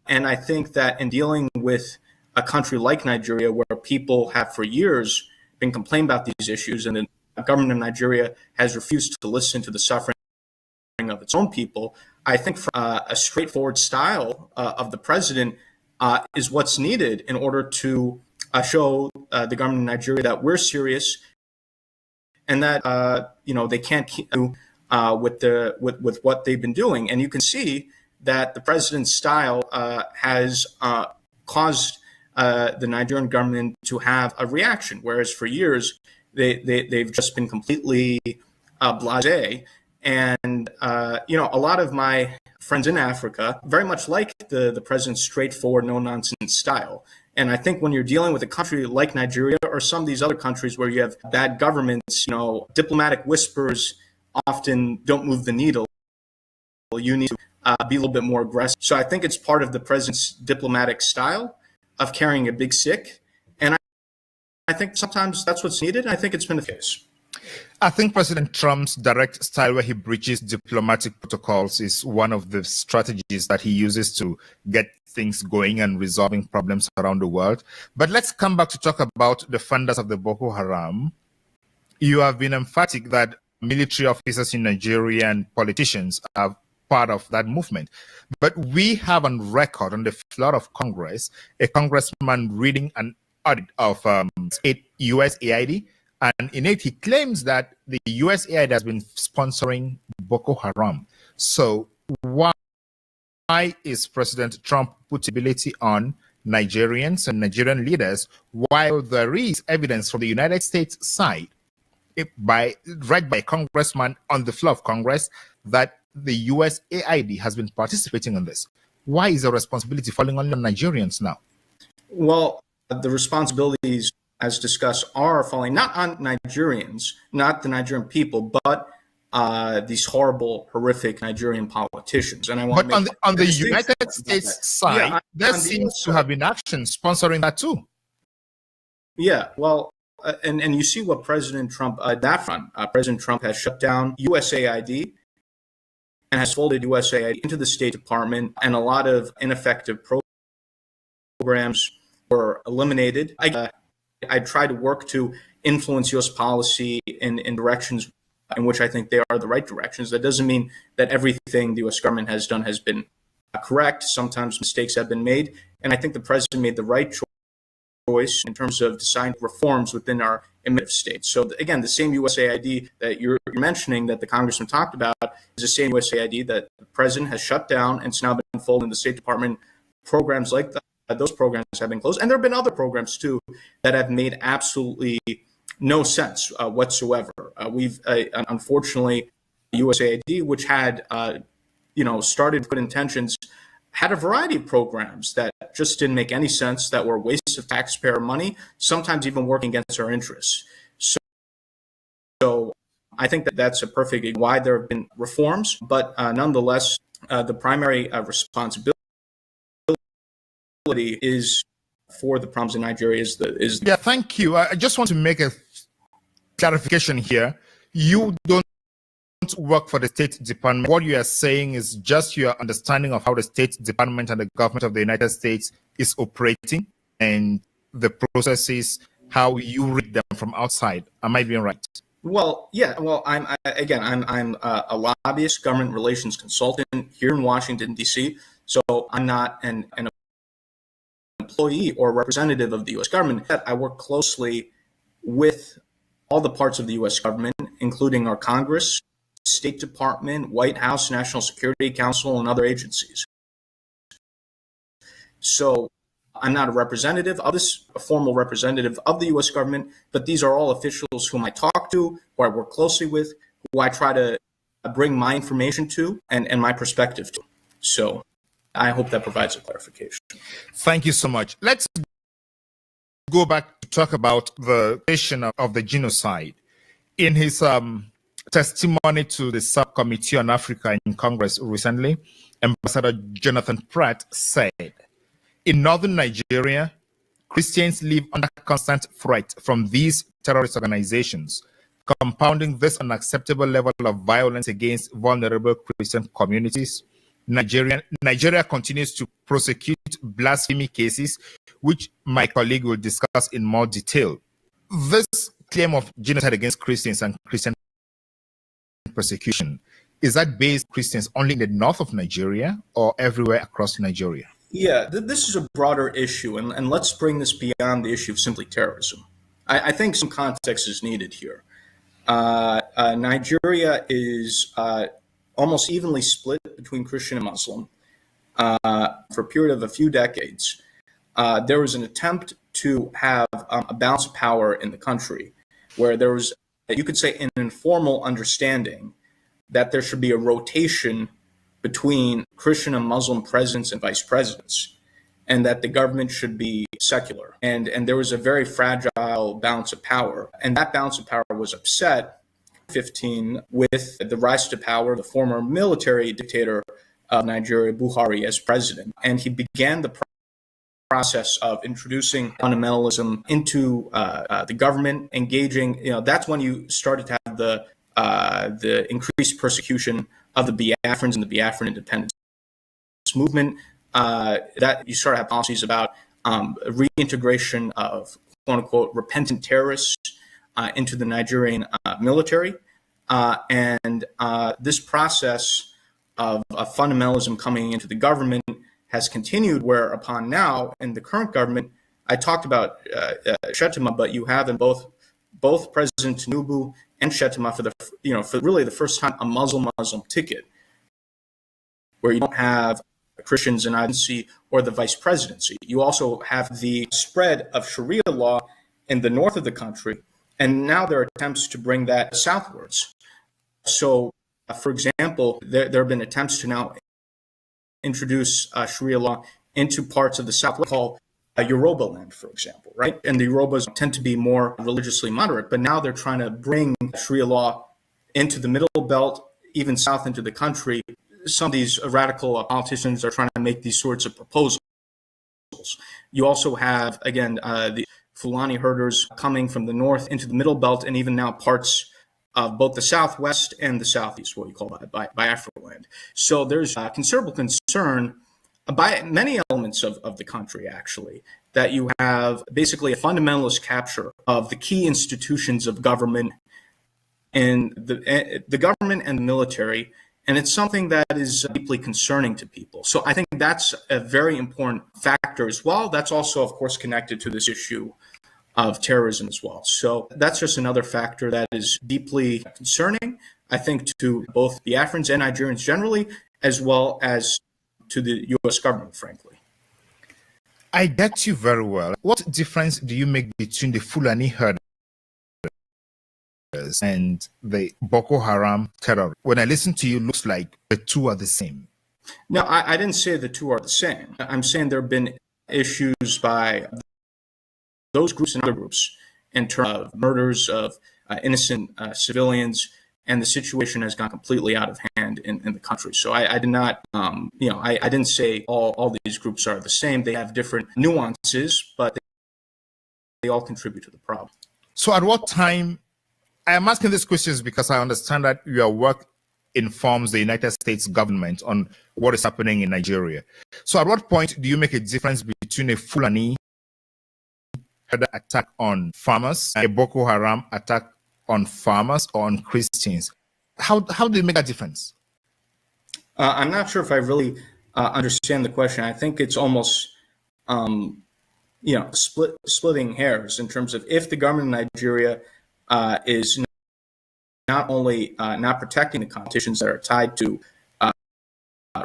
And I think that in dealing with a country like Nigeria, where people have for years been complaining about these issues, and the government of Nigeria has refused to listen to the suffering of its own people, I think a straightforward style of the president is what's needed in order to show the government of Nigeria that we're serious, and that they can't keep with what they've been doing. And you can see that the president's style has caused the Nigerian government to have a reaction, whereas for years they've just been completely blasé. And a lot of my friends in Africa very much like the president's straightforward, no-nonsense style. And I think when you're dealing with a country like Nigeria or some of these other countries where you have bad governments, diplomatic whispers often don't move the needle. You need to be a little bit more aggressive. So I think it's part of the president's diplomatic style of carrying a big stick. And I think sometimes that's what's needed. I think it's been the case. I think President Trump's direct style, where he breaches diplomatic protocols, is one of the strategies that he uses to get things going and resolving problems around the world. But let's come back to talk about the funders of the Boko Haram. You have been emphatic that military officers in Nigeria and politicians are part of that movement. But we have on record on the floor of Congress a congressman reading an audit of USAID. And in it, he claims that the USAID has been sponsoring Boko Haram. So why is President Trump putting ability on Nigerians and Nigerian leaders while there is evidence from the United States side, read by a congressman on the floor of Congress, that the USAID has been participating in this? Why is the responsibility falling on the Nigerians now? Well, the responsibilities, as discussed, are falling not on Nigerians, not the Nigerian people, but these horrible, horrific Nigerian politicians. And I want but on the United States side, there seems to have been action sponsoring that too. Yeah, well, and you see what President Trump, that front, President Trump has shut down USAID and has folded USAID into the State Department, and a lot of ineffective programs were eliminated. I try to work to influence U.S. policy in directions in which I think they are the right directions. That doesn't mean that everything the U.S. government has done has been correct. Sometimes mistakes have been made. And I think the president made the right choice in terms of deciding reforms within our administrative states. So again, the same USAID that you're mentioning that the congressman talked about is the same USAID that the president has shut down, and it's now been folded in the State Department. Programs like that, those programs have been closed. And there have been other programs too that have made absolutely no sense whatsoever. We've unfortunately, USAID, which had started good intentions, had a variety of programs that just didn't make any sense, that were wastes of taxpayer money, sometimes even working against our interests. So I think that that's a perfect why there have been reforms, but nonetheless, the primary responsibility is for the problems in Nigeria Yeah, thank you. I just want to make a clarification here. You don't work for the State Department. What you are saying is just your understanding of how the State Department and the government of the United States is operating, and the processes, how you read them from outside. Am I being right? Well, yeah. Well, I'm a lobbyist, government relations consultant here in Washington, D.C., so I'm not an employee or representative of the U.S. government. I work closely with all the parts of the U.S. government, including our Congress, State Department, White House, National Security Council, and other agencies. So I'm not a representative of this, a formal representative of the U.S. government, but these are all officials whom I talk to, who I work closely with, who I try to bring my information to and my perspective to. So I hope that provides a clarification. Thank you so much. Let's go back to talk about the question of the genocide. In his testimony to the Subcommittee on Africa in Congress recently, Ambassador Jonathan Pratt said, in northern Nigeria, Christians live under constant threat from these terrorist organizations, compounding this unacceptable level of violence against vulnerable Christian communities. Nigeria continues to prosecute blasphemy cases, which my colleague will discuss in more detail. This claim of genocide against Christians and Christian persecution, is that based Christians only in the north of Nigeria or everywhere across Nigeria? Yeah, this is a broader issue, and let's bring this beyond the issue of simply terrorism. I think some context is needed here. Nigeria is almost evenly split between Christian and Muslim for a period of a few decades. There was an attempt to have a balance of power in the country where there was, you could say, an informal understanding that there should be a rotation between Christian and Muslim presidents and vice presidents, and that the government should be secular. And there was a very fragile balance of power. And that balance of power was upset in 2015 with the rise to power of the former military dictator of Nigeria, Buhari, as president. And he began the process of introducing fundamentalism into the government, engaging, that's when you started to have the increased persecution of the Biafrans and the Biafran independence movement. That you start to have policies about reintegration of quote unquote repentant terrorists into the Nigerian military. And this process of fundamentalism coming into the government has continued, whereupon now in the current government, I talked about Shettima, but you have in both President Tinubu and Shettima for really the first time a Muslim ticket, where you don't have Christians in either or the vice presidency. You also have the spread of Sharia law in the north of the country, and now there are attempts to bring that southwards. So, for example, there have been attempts to now introduce Sharia law into parts of the south called Yoruba land, for example, right? And the Yorubas tend to be more religiously moderate, but now they're trying to bring Sharia law into the middle belt, even south into the country. Some of these radical politicians are trying to make these sorts of proposals. You also have, again, the Fulani herders coming from the north into the middle belt, and even now parts of both the southwest and the southeast, what you call Biafra land. So there's considerable concern by many elements of the country, actually, that you have basically a fundamentalist capture of the key institutions of government and the government and the military. And it's something that is deeply concerning to people. So I think that's a very important factor as well. That's also, of course, connected to this issue of terrorism as well. So that's just another factor that is deeply concerning, I think, to both Biafrans and Nigerians generally, as well as to the U.S. government, frankly. I get you very well. What difference do you make between the Fulani herders and the Boko Haram terror? When I listen to you, it looks like the two are the same. No, I didn't say the two are the same. I'm saying there have been issues by those groups and other groups in terms of murders of innocent civilians, and the situation has gone completely out of hand in the country. So I did not, I didn't say all these groups are the same. They have different nuances, but they all contribute to the problem. So at what time, I am asking these questions because I understand that your work informs the United States government on what is happening in Nigeria. So at what point do you make a difference between a Fulani attack on farmers and a Boko Haram attack on farmers or on Christians? How do you make that difference? I'm not sure if I really understand the question. I think it's almost, splitting hairs in terms of if the government of Nigeria is not only not protecting the competitions that are tied to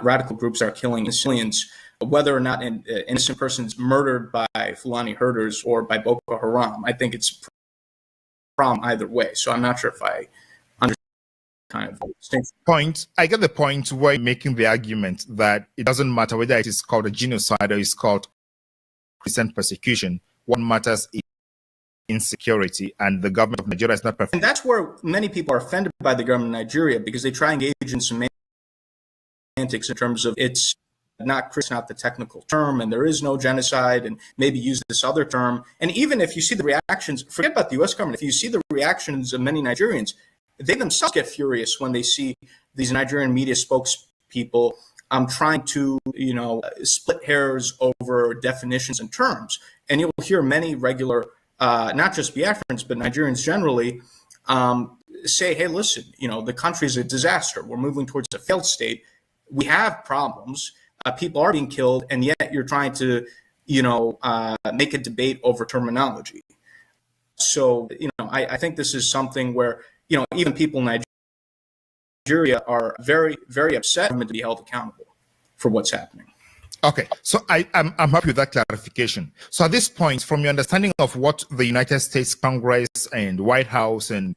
radical groups that are killing civilians, whether or not an innocent person is murdered by Fulani herders or by Boko Haram, I think it's a problem either way. So I'm not sure if I understand kind of distinction. Point. I get the point where you're making the argument that it doesn't matter whether it is called a genocide or it's called Christian persecution. What matters insecurity, and the government of Nigeria is not perfect. And that's where many people are offended by the government of Nigeria, because they try and engage in semantics in terms of it's not the technical term, and there is no genocide, and maybe use this other term. And even if you see the reactions, forget about the U.S. government, if you see the reactions of many Nigerians, they themselves get furious when they see these Nigerian media spokespeople trying to, split hairs over definitions and terms. And you'll hear many regular, not just Biafrans, but Nigerians generally, say, hey, listen, the country is a disaster. We're moving towards a failed state. We have problems. People are being killed, and yet you're trying to, make a debate over terminology. So, I think this is something where, even people in Nigeria are very, very upset to be held accountable for what's happening. Okay, so I'm happy with that clarification. So at this point, from your understanding of what the United States Congress and White House and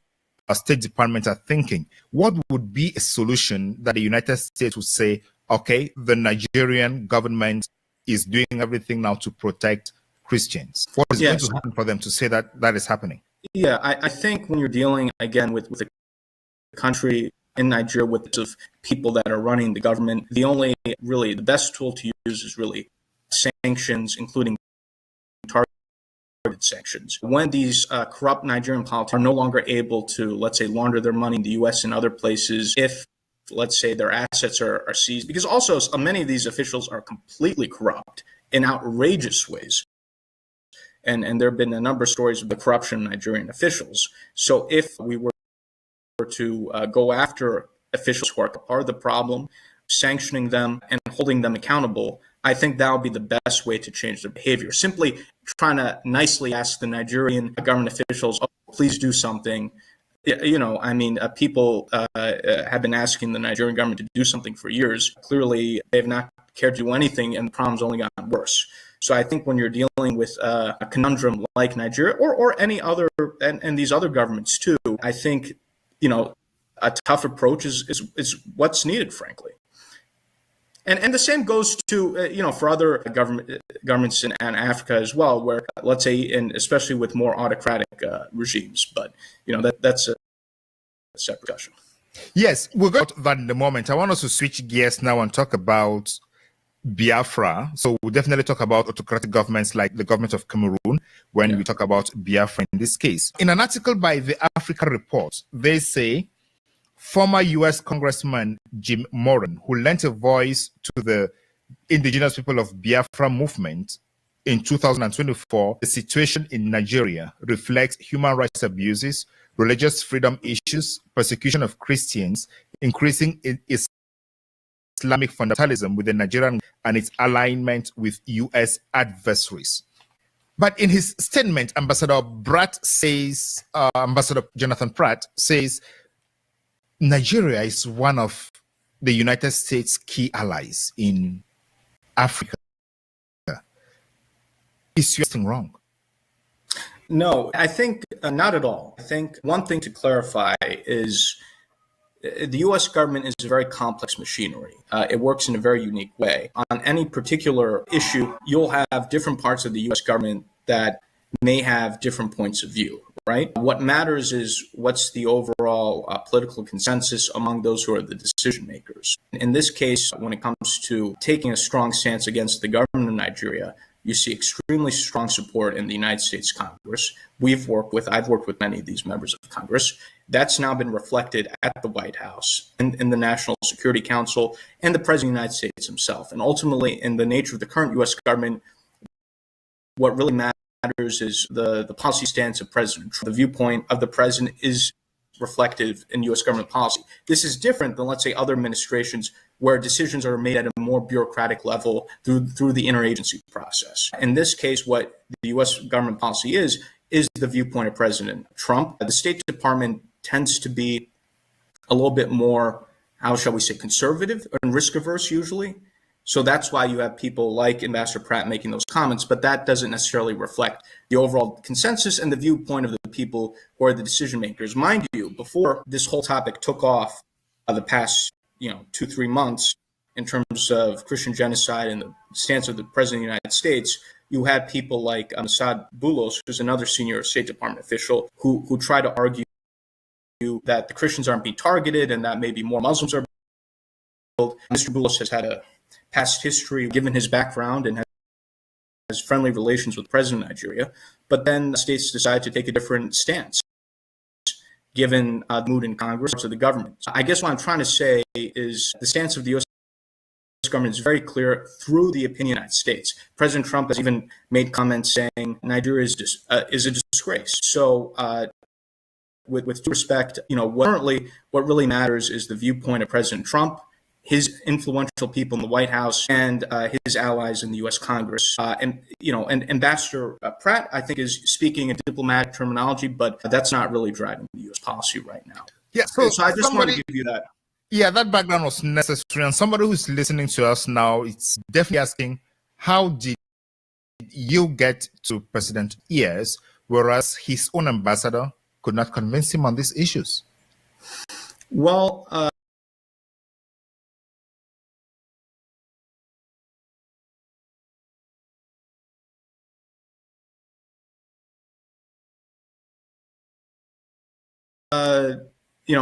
State Department are thinking, what would be a solution that the United States would say, okay, the Nigerian government is doing everything now to protect Christians? What is going to happen for them to say that that is happening? Yeah, I think when you're dealing, again, with a country in Nigeria with of people that are running the government, the best tool to use is really sanctions, including targeted sanctions. When these corrupt Nigerian politicians are no longer able to, let's say, launder their money in the U.S. and other places, if, let's say, their assets are seized, because also many of these officials are completely corrupt in outrageous ways. And there have been a number of stories of the corruption of Nigerian officials. So if we were to go after officials who are part of the problem, sanctioning them and holding them accountable, I think that would be the best way to change their behavior. Simply trying to nicely ask the Nigerian government officials, oh, please do something. People have been asking the Nigerian government to do something for years. Clearly, they have not cared to do anything, and the problem's only gotten worse. So I think when you're dealing with a conundrum like Nigeria or any other, and these other governments too, I think, a tough approach is what's needed, frankly. And the same goes to, for other governments in Africa as well, where, let's say, and especially with more autocratic regimes. But, that's a separate discussion. Yes, we'll go to that in a moment. I want us to switch gears now and talk about Biafra. So we'll definitely talk about autocratic governments like the government of Cameroon when we talk about Biafra in this case. In an article by the Africa Report, they say former U.S. Congressman Jim Moran, who lent a voice to the indigenous people of Biafra movement in 2024, the situation in Nigeria reflects human rights abuses, religious freedom issues, persecution of Christians, increasing Islamic fundamentalism within Nigeria and its alignment with U.S. adversaries. But in his statement, Ambassador Jonathan Pratt says, Nigeria is one of the United States' key allies in Africa. Is your thing wrong? No, I think not at all. I think one thing to clarify is the U.S. government is a very complex machinery. It works in a very unique way. On any particular issue, you'll have different parts of the U.S. government that may have different points of view, right? What matters is what's the overall political consensus among those who are the decision makers. In this case, when it comes to taking a strong stance against the government of Nigeria, you see extremely strong support in the United States Congress. I've worked with many of these members of Congress. That's now been reflected at the White House, in the National Security Council, and the President of the United States himself. And ultimately, in the nature of the current U.S. government, what really matters is the policy stance of President Trump. The viewpoint of the president is reflective in U.S. government policy. This is different than, let's say, other administrations where decisions are made at a more bureaucratic level through the interagency process. In this case, what the U.S. government policy is the viewpoint of President Trump. The State Department tends to be a little bit more, how shall we say, conservative and risk-averse usually. So that's why you have people like Ambassador Pratt making those comments, but that doesn't necessarily reflect the overall consensus and the viewpoint of the people who are the decision makers. Mind you, before this whole topic took off the past 2-3 months in terms of Christian genocide and the stance of the President of the United States, you had people like Assad Boulos, who's another senior State Department official, who try to argue that the Christians aren't being targeted and that maybe more Muslims are being killed. Mr. Boulos has had a past history, given his background, and has friendly relations with the president of Nigeria. But then the states decide to take a different stance, given the mood in Congress or the government. I guess what I'm trying to say is the stance of the U.S. government is very clear through the opinion of the United States. President Trump has even made comments saying Nigeria is a disgrace. So with due respect, what really matters is the viewpoint of President Trump, his influential people in the White House, and his allies in the U.S. Congress. And Ambassador Pratt, I think, is speaking in diplomatic terminology, but that's not really driving the U.S. policy right now. Yeah, so I just want to give you that. Yeah, that background was necessary. And somebody who's listening to us now, it's definitely asking, how did you get to President ears, whereas his own ambassador could not convince him on these issues? Well,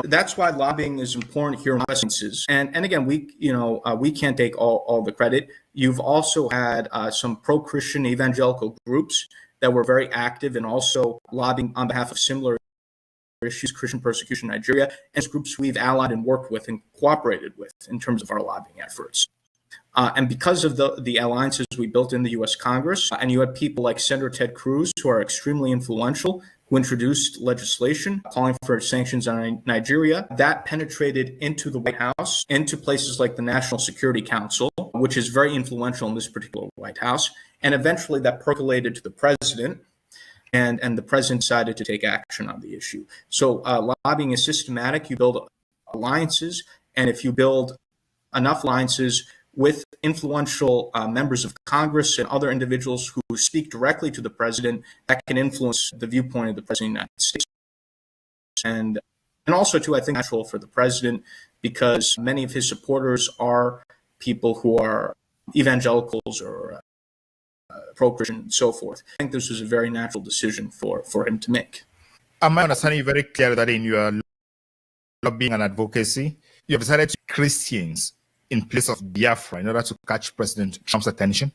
that's why lobbying is important here in Westminster. And again, we can't take all the credit. You've also had some pro-Christian evangelical groups that were very active and also lobbying on behalf of similar issues, Christian persecution in Nigeria, and groups we've allied and worked with and cooperated with in terms of our lobbying efforts. And because of the alliances we built in the U.S. Congress, and you had people like Senator Ted Cruz, who are extremely influential, who introduced legislation calling for sanctions on Nigeria, that penetrated into the White House, into places like the National Security Council, which is very influential in this particular White House, and eventually that percolated to the president, and the president decided to take action on the issue. So lobbying is systematic. You build alliances, and if you build enough alliances with influential members of Congress and other individuals who speak directly to the president, that can influence the viewpoint of the president of the United States. And also, too, I think natural for the president, because many of his supporters are people who are evangelicals or pro-Christian and so forth. I think this was a very natural decision for him to make. Am I understanding you very clear that in your lobbying and advocacy, you have decided to Christians in place of Biafra in order to catch President Trump's attention?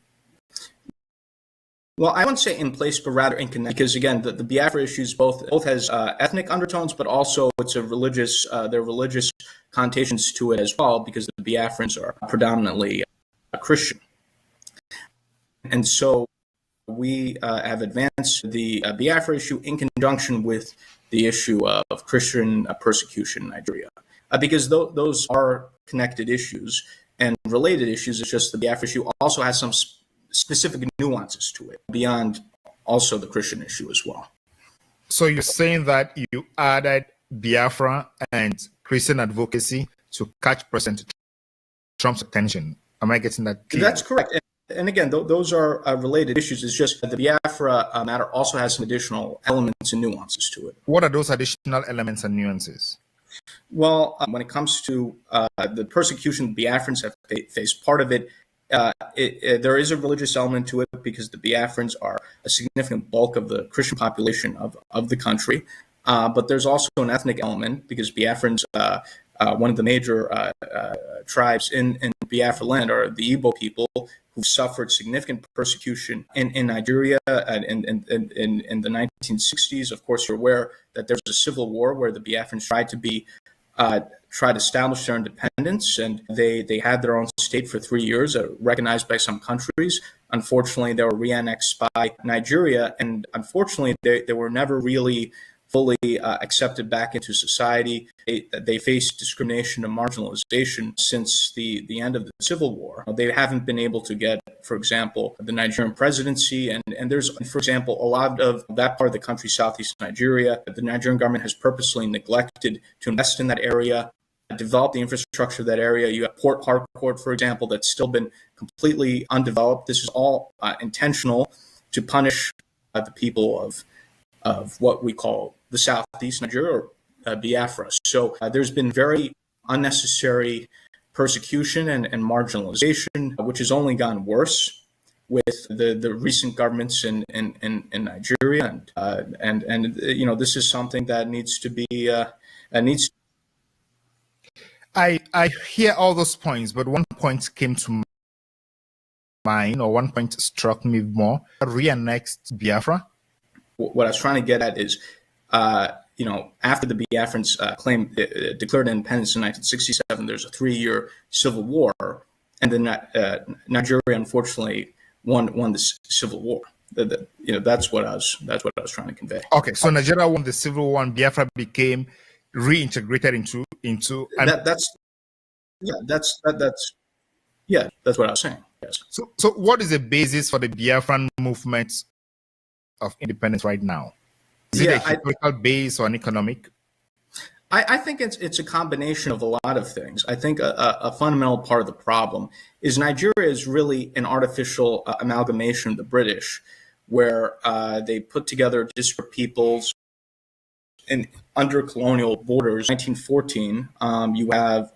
Well, I wouldn't say in place, but rather in connection, because again, the Biafra issues both has ethnic undertones, but also it's a religious, there are religious connotations to it as well, because the Biafrans are predominantly Christian. And so we have advanced the Biafra issue in conjunction with the issue of Christian persecution in Nigeria. Because those are connected issues and related issues. It's just the Biafra issue also has some specific nuances to it beyond also the Christian issue as well. So you're saying that you added Biafra and Christian advocacy to catch President Trump's attention. Am I getting that clear? That's correct. And again, those are related issues. It's just that the Biafra matter also has some additional elements and nuances to it. What are those additional elements and nuances? Well, when it comes to the persecution Biafrans have faced, part of it, there is a religious element to it because the Biafrans are a significant bulk of the Christian population of the country. But there's also an ethnic element because Biafrans, one of the major tribes in Biafra land are the Igbo people who suffered significant persecution in Nigeria in the 1960s. Of course, you're aware that there was a civil war where the Biafrans tried to establish their independence, and they had their own state for 3 years, recognized by some countries. Unfortunately, they were re-annexed by Nigeria, and unfortunately, they were never really fully accepted back into society. They faced discrimination and marginalization since the end of the Civil War. They haven't been able to get, for example, the Nigerian presidency. And there's, for example, a lot of that part of the country, southeast Nigeria, the Nigerian government has purposely neglected to invest in that area, develop the infrastructure of that area. You have Port Harcourt, for example, that's still been completely undeveloped. This is all intentional to punish the people of what we call the Southeast Nigeria or Biafra. So there's been very unnecessary persecution and marginalization, which has only gotten worse. with the recent governments in Nigeria, and you know, this is something that needs to be needs. I hear all those points, but one point came to mind, or one point struck me more. Re-annexed Biafra. What I was trying to get at is, you know, after the Biafrans declared independence in 1967, there's a 3-year civil war, and then Nigeria unfortunately won the civil war. You know, that's what I was trying to convey. Okay, so Nigeria won the civil war, and Biafra became reintegrated into. And that's what I was saying. Yes. So what is the basis for the Biafran movement of independence right now? Is it a historical base or an economic? I think it's a combination of a lot of things. I think a fundamental part of the problem is Nigeria is really an artificial amalgamation of the British, where they put together disparate peoples and under colonial borders. 1914, you have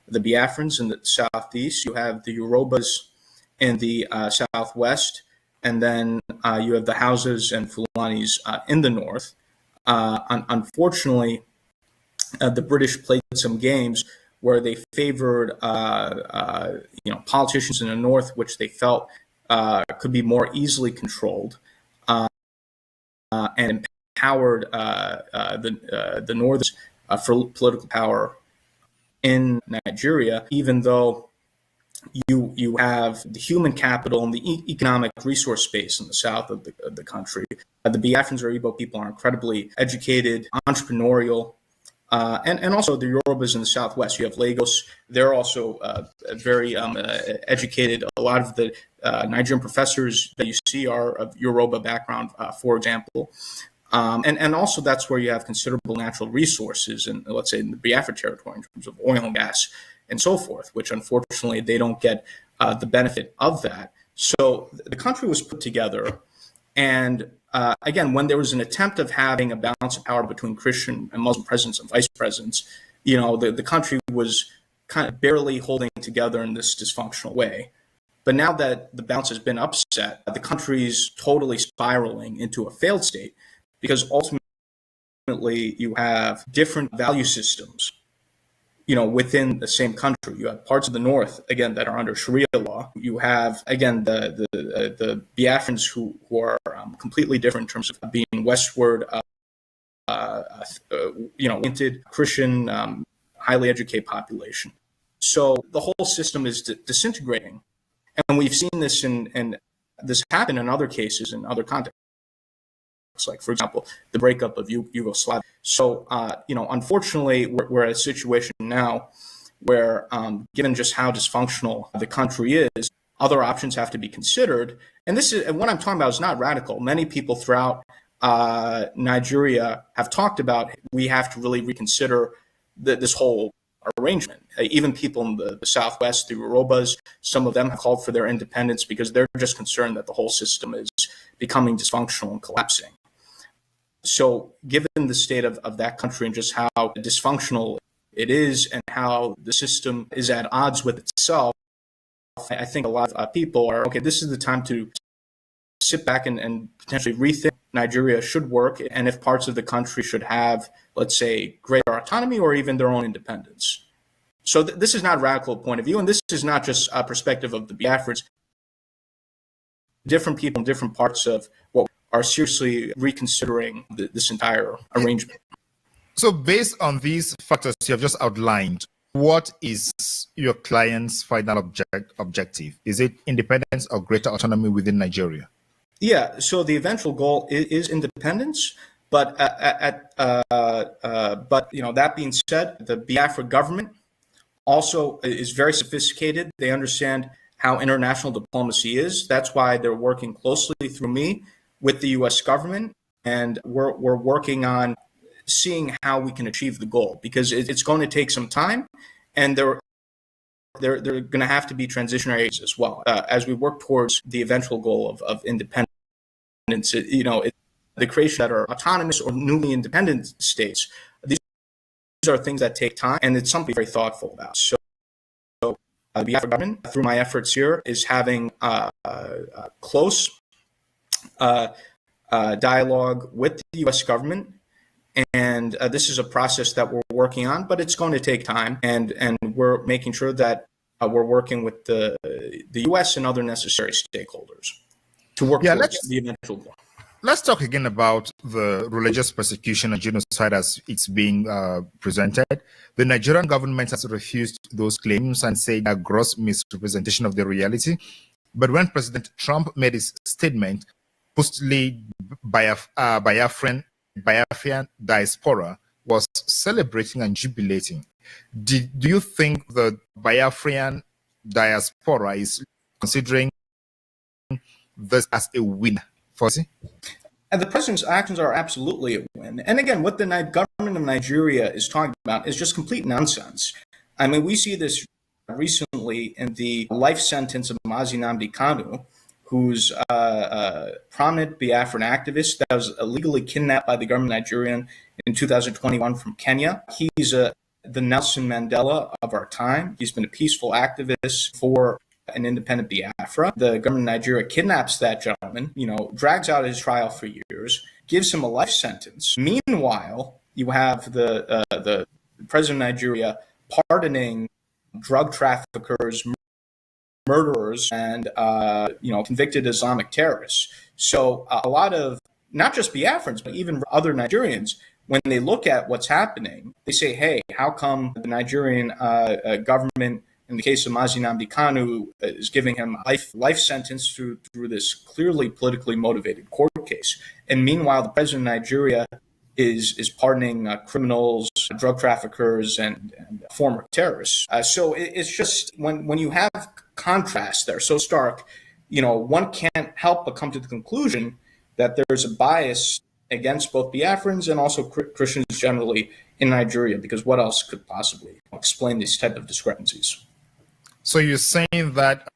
the Biafrans in the southeast, you have the Yorubas in the southwest, and then you have the Hausas and Fulanis in the north. Unfortunately, the British played some games where they favored you know, politicians in the north, which they felt could be more easily controlled, and empowered the Northerners for political power in Nigeria, even though you have the human capital and the economic resource space in the south of the country. The Biafrans or Igbo people are incredibly educated, entrepreneurial, and also the Yorubas in the southwest. You have Lagos; they're also very educated. A lot of the Nigerian professors that you see are of Yoruba background, for example. And also that's where you have considerable natural resources, and let's say in the Biafra territory in terms of oil and gas and so forth, which unfortunately they don't get the benefit of that. So the country was put together, and again, when there was an attempt of having a balance of power between Christian and Muslim presidents and vice presidents, you know, the country was kind of barely holding together in this dysfunctional way. But now that the balance has been upset, the country is totally spiraling into a failed state, because ultimately you have different value systems, you know, within the same country. You have parts of the north, again, that are under Sharia law. You have, again, the Biafrans who are completely different in terms of being westward, you know, oriented, Christian, highly educated population. So the whole system is disintegrating, and we've seen this in this happen in other cases in other contexts. Like, for example, the breakup of Yugoslavia. So, you know, unfortunately, we're at a situation now where, given just how dysfunctional the country is, other options have to be considered. And what I'm talking about is not radical. Many people throughout Nigeria have talked about we have to really reconsider this whole arrangement. Even people in the southwest, the Yorubas, some of them have called for their independence because they're just concerned that the whole system is becoming dysfunctional and collapsing. So given the state of that country and just how dysfunctional it is and how the system is at odds with itself, I think a lot of people are, okay, this is the time to sit back and potentially rethink Nigeria should work, and if parts of the country should have, let's say, greater autonomy or even their own independence. So this is not a radical point of view, and this is not just a perspective of the Biafrans. Different people in different parts of what are seriously reconsidering this entire arrangement. So based on these factors you have just outlined, what is your client's final objective? Is it independence or greater autonomy within Nigeria? Yeah, so the eventual goal is independence, but but you know, that being said, the Biafra government also is very sophisticated. They understand how international diplomacy is. That's why they're working closely through me with the U.S. government, and we're working on seeing how we can achieve the goal, because it's going to take some time, and they're going to have to be transitionary as well as we work towards the eventual goal of independence. You know, the creation that are autonomous or newly independent states. These are things that take time, and it's something very thoughtful about. So the Biafra government, through my efforts here, is having close dialogue with the U.S. government. And this is a process that we're working on, but it's going to take time. And we're making sure that we're working with the U.S. and other necessary stakeholders to work towards the eventual goal. Let's talk again about the religious persecution and genocide as it's being presented. The Nigerian government has refused those claims and said a gross misrepresentation of the reality. But when President Trump made his statement, supposedly Biafran diaspora was celebrating and jubilating. Do you think the Biafran diaspora is considering this as a win for us? And the president's actions are absolutely a win. And again, what the government of Nigeria is talking about is just complete nonsense. I mean, we see this recently in the life sentence of Mazi Nnamdi Kanu, who's a prominent Biafran activist that was illegally kidnapped by the government of Nigeria in 2021 from Kenya. He's the Nelson Mandela of our time. He's been a peaceful activist for an independent Biafra. The government of Nigeria kidnaps that gentleman, drags out his trial for years, gives him a life sentence. Meanwhile, you have the president of Nigeria pardoning drug traffickers, murderers, and convicted Islamic terrorists. So a lot of not just Biafrans, but even other Nigerians, when they look at what's happening, they say, "Hey, how come the Nigerian government, in the case of Mazi Nnamdi Kanu, is giving him a life sentence through this clearly politically motivated court case, and meanwhile the president of Nigeria is pardoning criminals, drug traffickers, and former terrorists?" So it's just when you have contrasts that are so stark, one can't help but come to the conclusion that there's a bias against both Biafrans and also Christians generally in Nigeria, because what else could possibly explain these type of discrepancies? So you're saying that...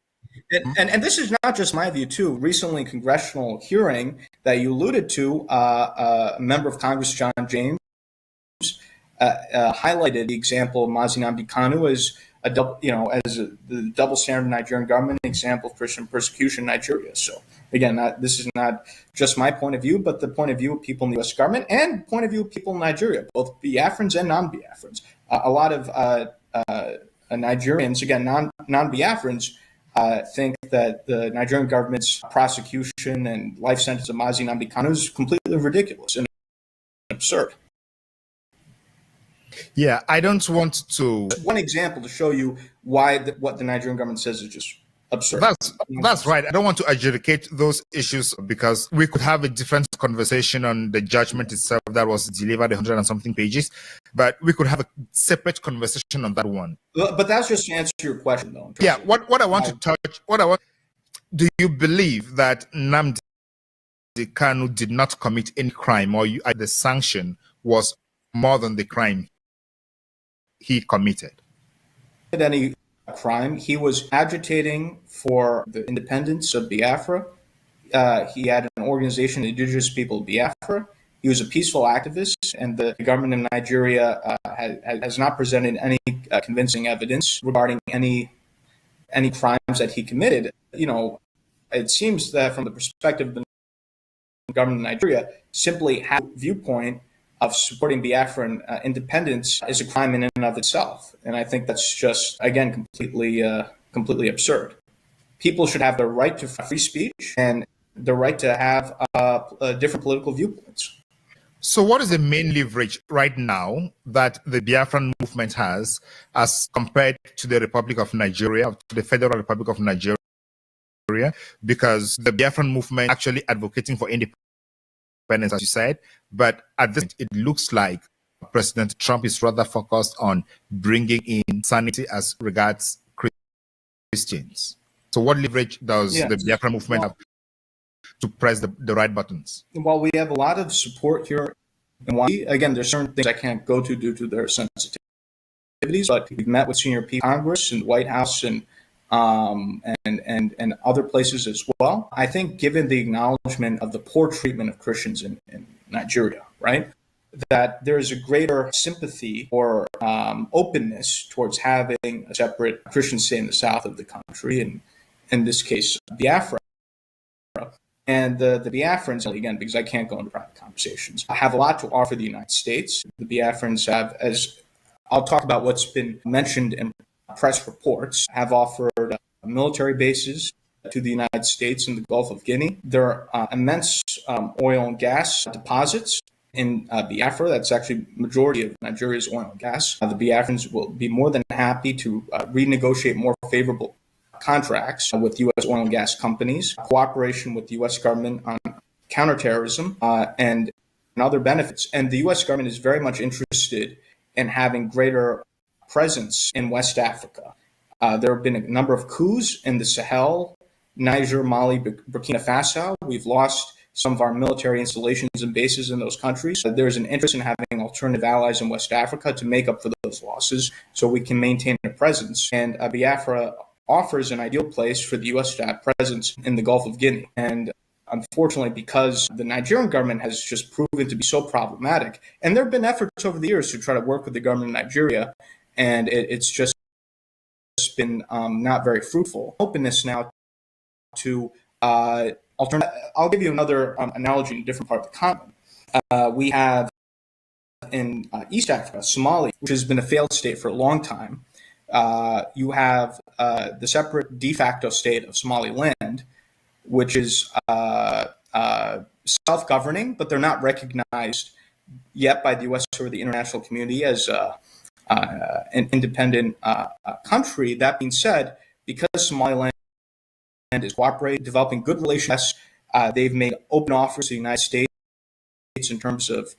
And this is not just my view, too. Recently, in congressional hearing that you alluded to, a member of Congress, John James, highlighted the example of Mazi Nnamdi Kanu as the double standard Nigerian government, an example of Christian persecution in Nigeria. So again, this is not just my point of view, but the point of view of people in the U.S. government and point of view of people in Nigeria, both Biafrans and non-Biafrans. A lot of Nigerians, again, non-Biafrans, think that the Nigerian government's prosecution and life sentence of Mazi Nnamdi Kanu is completely ridiculous and absurd. Yeah, I don't want to... One example to show you why what the Nigerian government says is just absurd. That's right. I don't want to adjudicate those issues because we could have a different conversation on the judgment itself that was delivered 100 and something pages, but we could have a separate conversation on that one. But that's just to answer your question, though. Yeah, what I want to touch, do you believe that Nnamdi Kanu did not commit any crime, or the sanction was more than the crime he committed? Any crime. He was agitating for the independence of Biafra. He had an organization, the Indigenous People of Biafra. He was a peaceful activist, and the government of Nigeria has not presented any convincing evidence regarding any crimes that he committed. It seems that from the perspective of the government of Nigeria, simply have a viewpoint of supporting Biafran independence is a crime in and of itself. And I think that's just, again, completely absurd. People should have the right to free speech and the right to have different political viewpoints. So what is the main leverage right now that the Biafran movement has as compared to the Republic of Nigeria, to the Federal Republic of Nigeria? Because the Biafran movement actually advocating for independence, as you said, but at this point, it looks like President Trump is rather focused on bringing in sanity as regards Christians. So what leverage does the Biafra movement have to press the right buttons? While we have a lot of support here, and again, there's certain things I can't go to due to their sensitivities, but we've met with senior people in Congress and the White House and other places as well. I think given the acknowledgement of the poor treatment of Christians in Nigeria, right? that there is a greater sympathy or openness towards having a separate Christian state in the south of the country, and in this case, Biafra. And the Biafrans, again, because I can't go into private conversations, have a lot to offer the United States. The Biafrans have, as I'll talk about what's been mentioned in press reports, have offered military bases to the United States in the Gulf of Guinea. There are immense oil and gas deposits in Biafra. That's actually majority of Nigeria's oil and gas. The Biafrans will be more than happy to renegotiate more favorable contracts with U.S. oil and gas companies, cooperation with the U.S. government on counterterrorism, and other benefits. And the U.S. government is very much interested in having greater presence in West Africa. There have been a number of coups in the Sahel, Niger, Mali, Burkina Faso. We've lost some of our military installations and bases in those countries. There's an interest in having alternative allies in West Africa to make up for those losses so we can maintain a presence. And Biafra offers an ideal place for the U.S. to have presence in the Gulf of Guinea. And unfortunately, because the Nigerian government has just proven to be so problematic, and there have been efforts over the years to try to work with the government of Nigeria, and it's just been not very fruitful. Openness now to alternative. I'll give you another analogy in a different part of the continent. We have in East Africa, Somalia, which has been a failed state for a long time. You have the separate de facto state of Somaliland, which is self-governing, but they're not recognized yet by the U.S. or the international community as an independent country. That being said, because Somaliland is cooperating, developing good relations, they've made open offers to the United States in terms of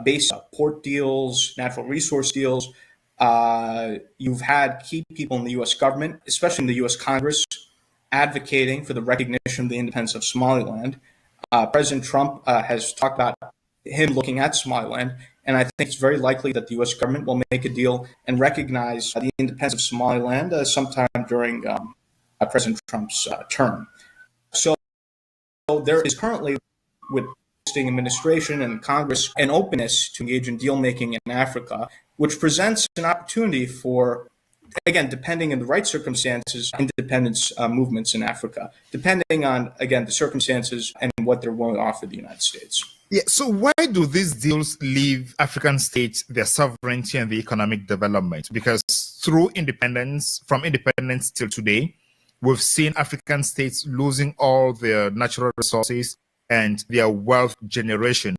base port deals, natural resource deals. You've had key people in the U.S. government, especially in the U.S. Congress, advocating for the recognition of the independence of Somaliland. President Trump has talked about him looking at Somaliland, and I think it's very likely that the U.S. government will make a deal and recognize the independence of Somaliland sometime during President Trump's term. So there is currently, with the administration and Congress, an openness to engage in deal-making in Africa, which presents an opportunity for, again, depending on the right circumstances, independence movements in Africa, depending on, again, the circumstances and what they're willing to offer the United States. Yeah, so why do these deals leave African states their sovereignty and the economic development? Because through independence, from independence till today, we've seen African states losing all their natural resources and their wealth generation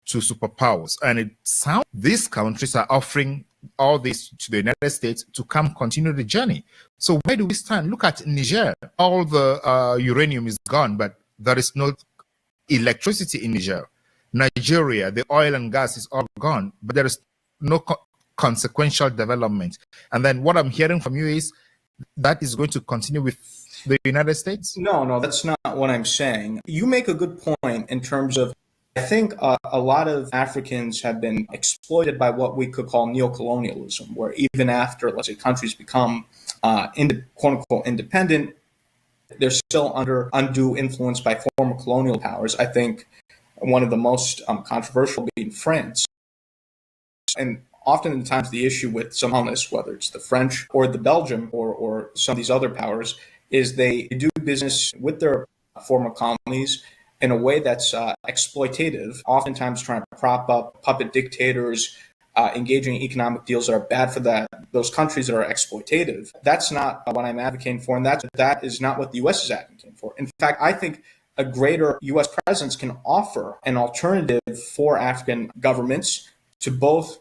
to superpowers. And it sounds these countries are offering all this to the United States to come continue the journey. So where do we stand? Look at Niger. All the uranium is gone, but there is no electricity in Niger. Nigeria, the oil and gas is all gone, but there is no consequential development. And then what I'm hearing from you is that is going to continue with the United States? No, that's not what I'm saying. You make a good point in terms of, I think a lot of Africans have been exploited by what we could call neocolonialism, where even after, let's say, countries become quote-unquote independent, they're still under undue influence by former colonial powers. I think one of the most controversial being France. And oftentimes the issue with some colonists, whether it's the French or the Belgium or some of these other powers, is they do business with their former colonies in a way that's exploitative, oftentimes trying to prop up puppet dictators, engaging in economic deals that are bad for those countries that are exploitative. That's not what I'm advocating for, and that is not what the U.S. is advocating for. In fact, I think a greater U.S. presence can offer an alternative for African governments to both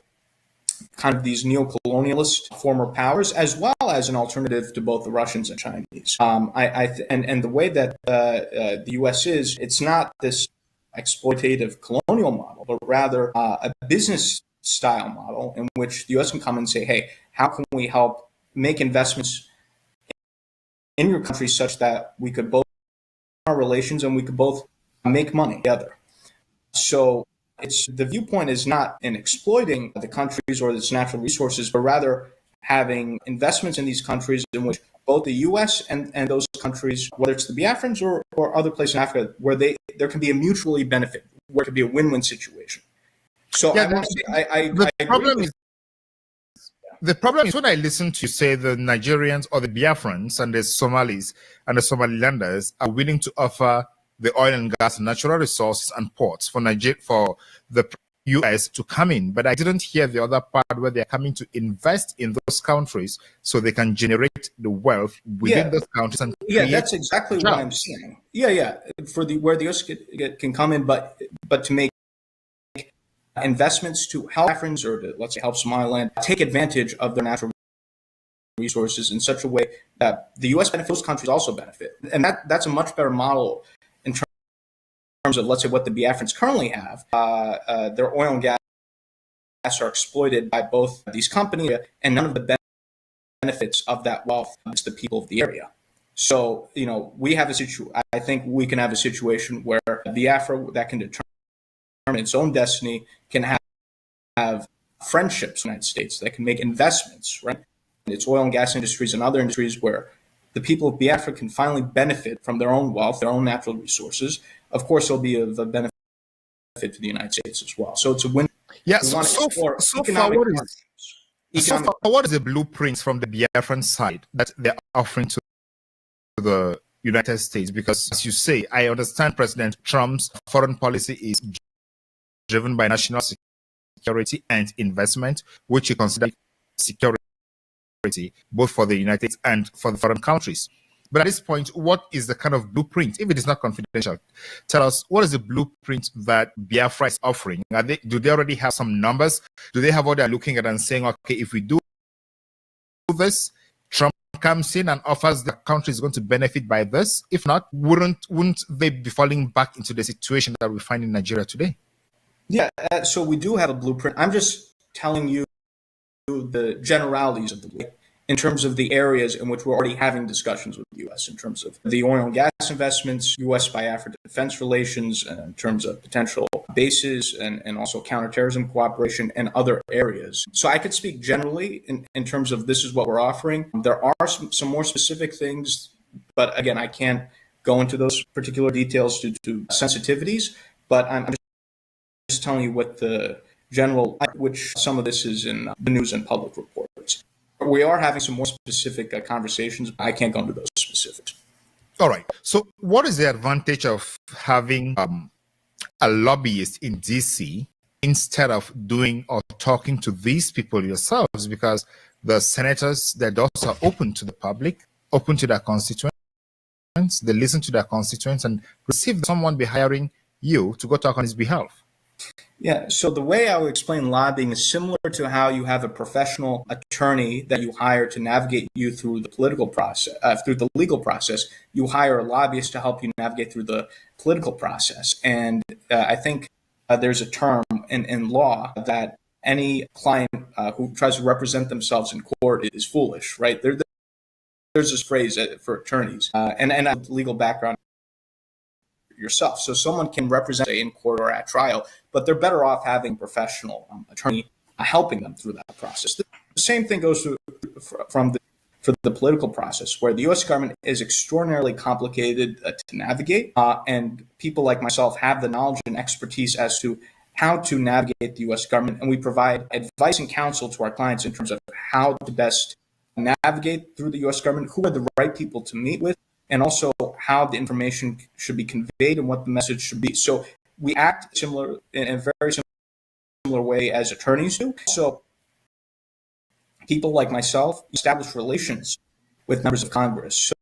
kind of these neo-colonialist former powers, as well as an alternative to both the Russians and Chinese. And the way that the U.S. is, it's not this exploitative colonial model, but rather a business style model in which the U.S. can come and say, hey, how can we help make investments in your country such that we could both our relations and we could both make money together. So the viewpoint is not in exploiting the countries or its natural resources, but rather having investments in these countries in which both the U.S. and those countries, whether it's the Biafrans or other places in Africa, where there can be a mutually benefit, where it could be a win-win situation. So Yeah, I want to say, the I problem agree is the problem is when I listen to you say the Nigerians or the Biafrans and the Somalis and the Somalilanders are willing to offer the oil and gas, natural resources and ports for the US to come in, but I didn't hear the other part where they're coming to invest in those countries so they can generate the wealth within those countries and create that's exactly what I'm saying. For where the US can come in, but to make investments to help Biafrans or to, let's say, help Somaliland take advantage of their natural resources in such a way that the U.S. benefits, those countries also benefit. And that's a much better model in terms of, let's say, what the Biafrans currently have. Their oil and gas are exploited by both these companies, and none of the benefits of that wealth is the people of the area. So, we have I think we can have a situation where Biafra that can determine its own destiny can have friendships with the United States that can make investments, right? Its oil and gas industries and other industries where the people of Biafra can finally benefit from their own wealth, their own natural resources. Of course, it'll be of a benefit to the United States as well. So it's a win. Yeah, so far, what is the blueprint from the Biafran side that they're offering to the United States? Because, as you say, I understand President Trump's foreign policy is driven by national security and investment, which he considers security both for the United States and for the foreign countries. But at this point, what is the kind of blueprint? If it is not confidential, tell us, what is the blueprint that Biafra is offering? Do they already have some numbers? Do they have what they're looking at and saying, okay, if we do this, Trump comes in and offers the country is going to benefit by this? If not, wouldn't they be falling back into the situation that we find in Nigeria today? Yeah, so we do have a blueprint. I'm just telling you the generalities of the blueprint in terms of the areas in which we're already having discussions with the U.S. in terms of the oil and gas investments, U.S.-Biafra defense relations, and in terms of potential bases and also counterterrorism cooperation and other areas. So I could speak generally in terms of this is what we're offering. There are some more specific things, but again, I can't go into those particular details due to sensitivities, but I'm just telling you what the general, which some of this is in the news and public reports. We are having some more specific conversations. I can't go into those specifics. All right. So what is the advantage of having a lobbyist in DC instead of doing or talking to these people yourselves? Because the senators, their doors are open to the public, open to their constituents. They listen to their constituents and receive someone be hiring you to go talk on his behalf. Yeah, so the way I would explain lobbying is similar to how you have a professional attorney that you hire to navigate you through the political process, through the legal process. You hire a lobbyist to help you navigate through the political process. And I think there's a term in law that any client who tries to represent themselves in court is foolish, right? There's this phrase for attorneys and a legal background yourself. So someone can represent in court or at trial, but they're better off having a professional attorney helping them through that process. The same thing goes for the political process, where the U.S. government is extraordinarily complicated to navigate, and people like myself have the knowledge and expertise as to how to navigate the U.S. government, and we provide advice and counsel to our clients in terms of how to best navigate through the U.S. government, who are the right people to meet with, and also how the information should be conveyed and what the message should be. So we act in a very similar way as attorneys do. So people like myself establish relations with members of Congress.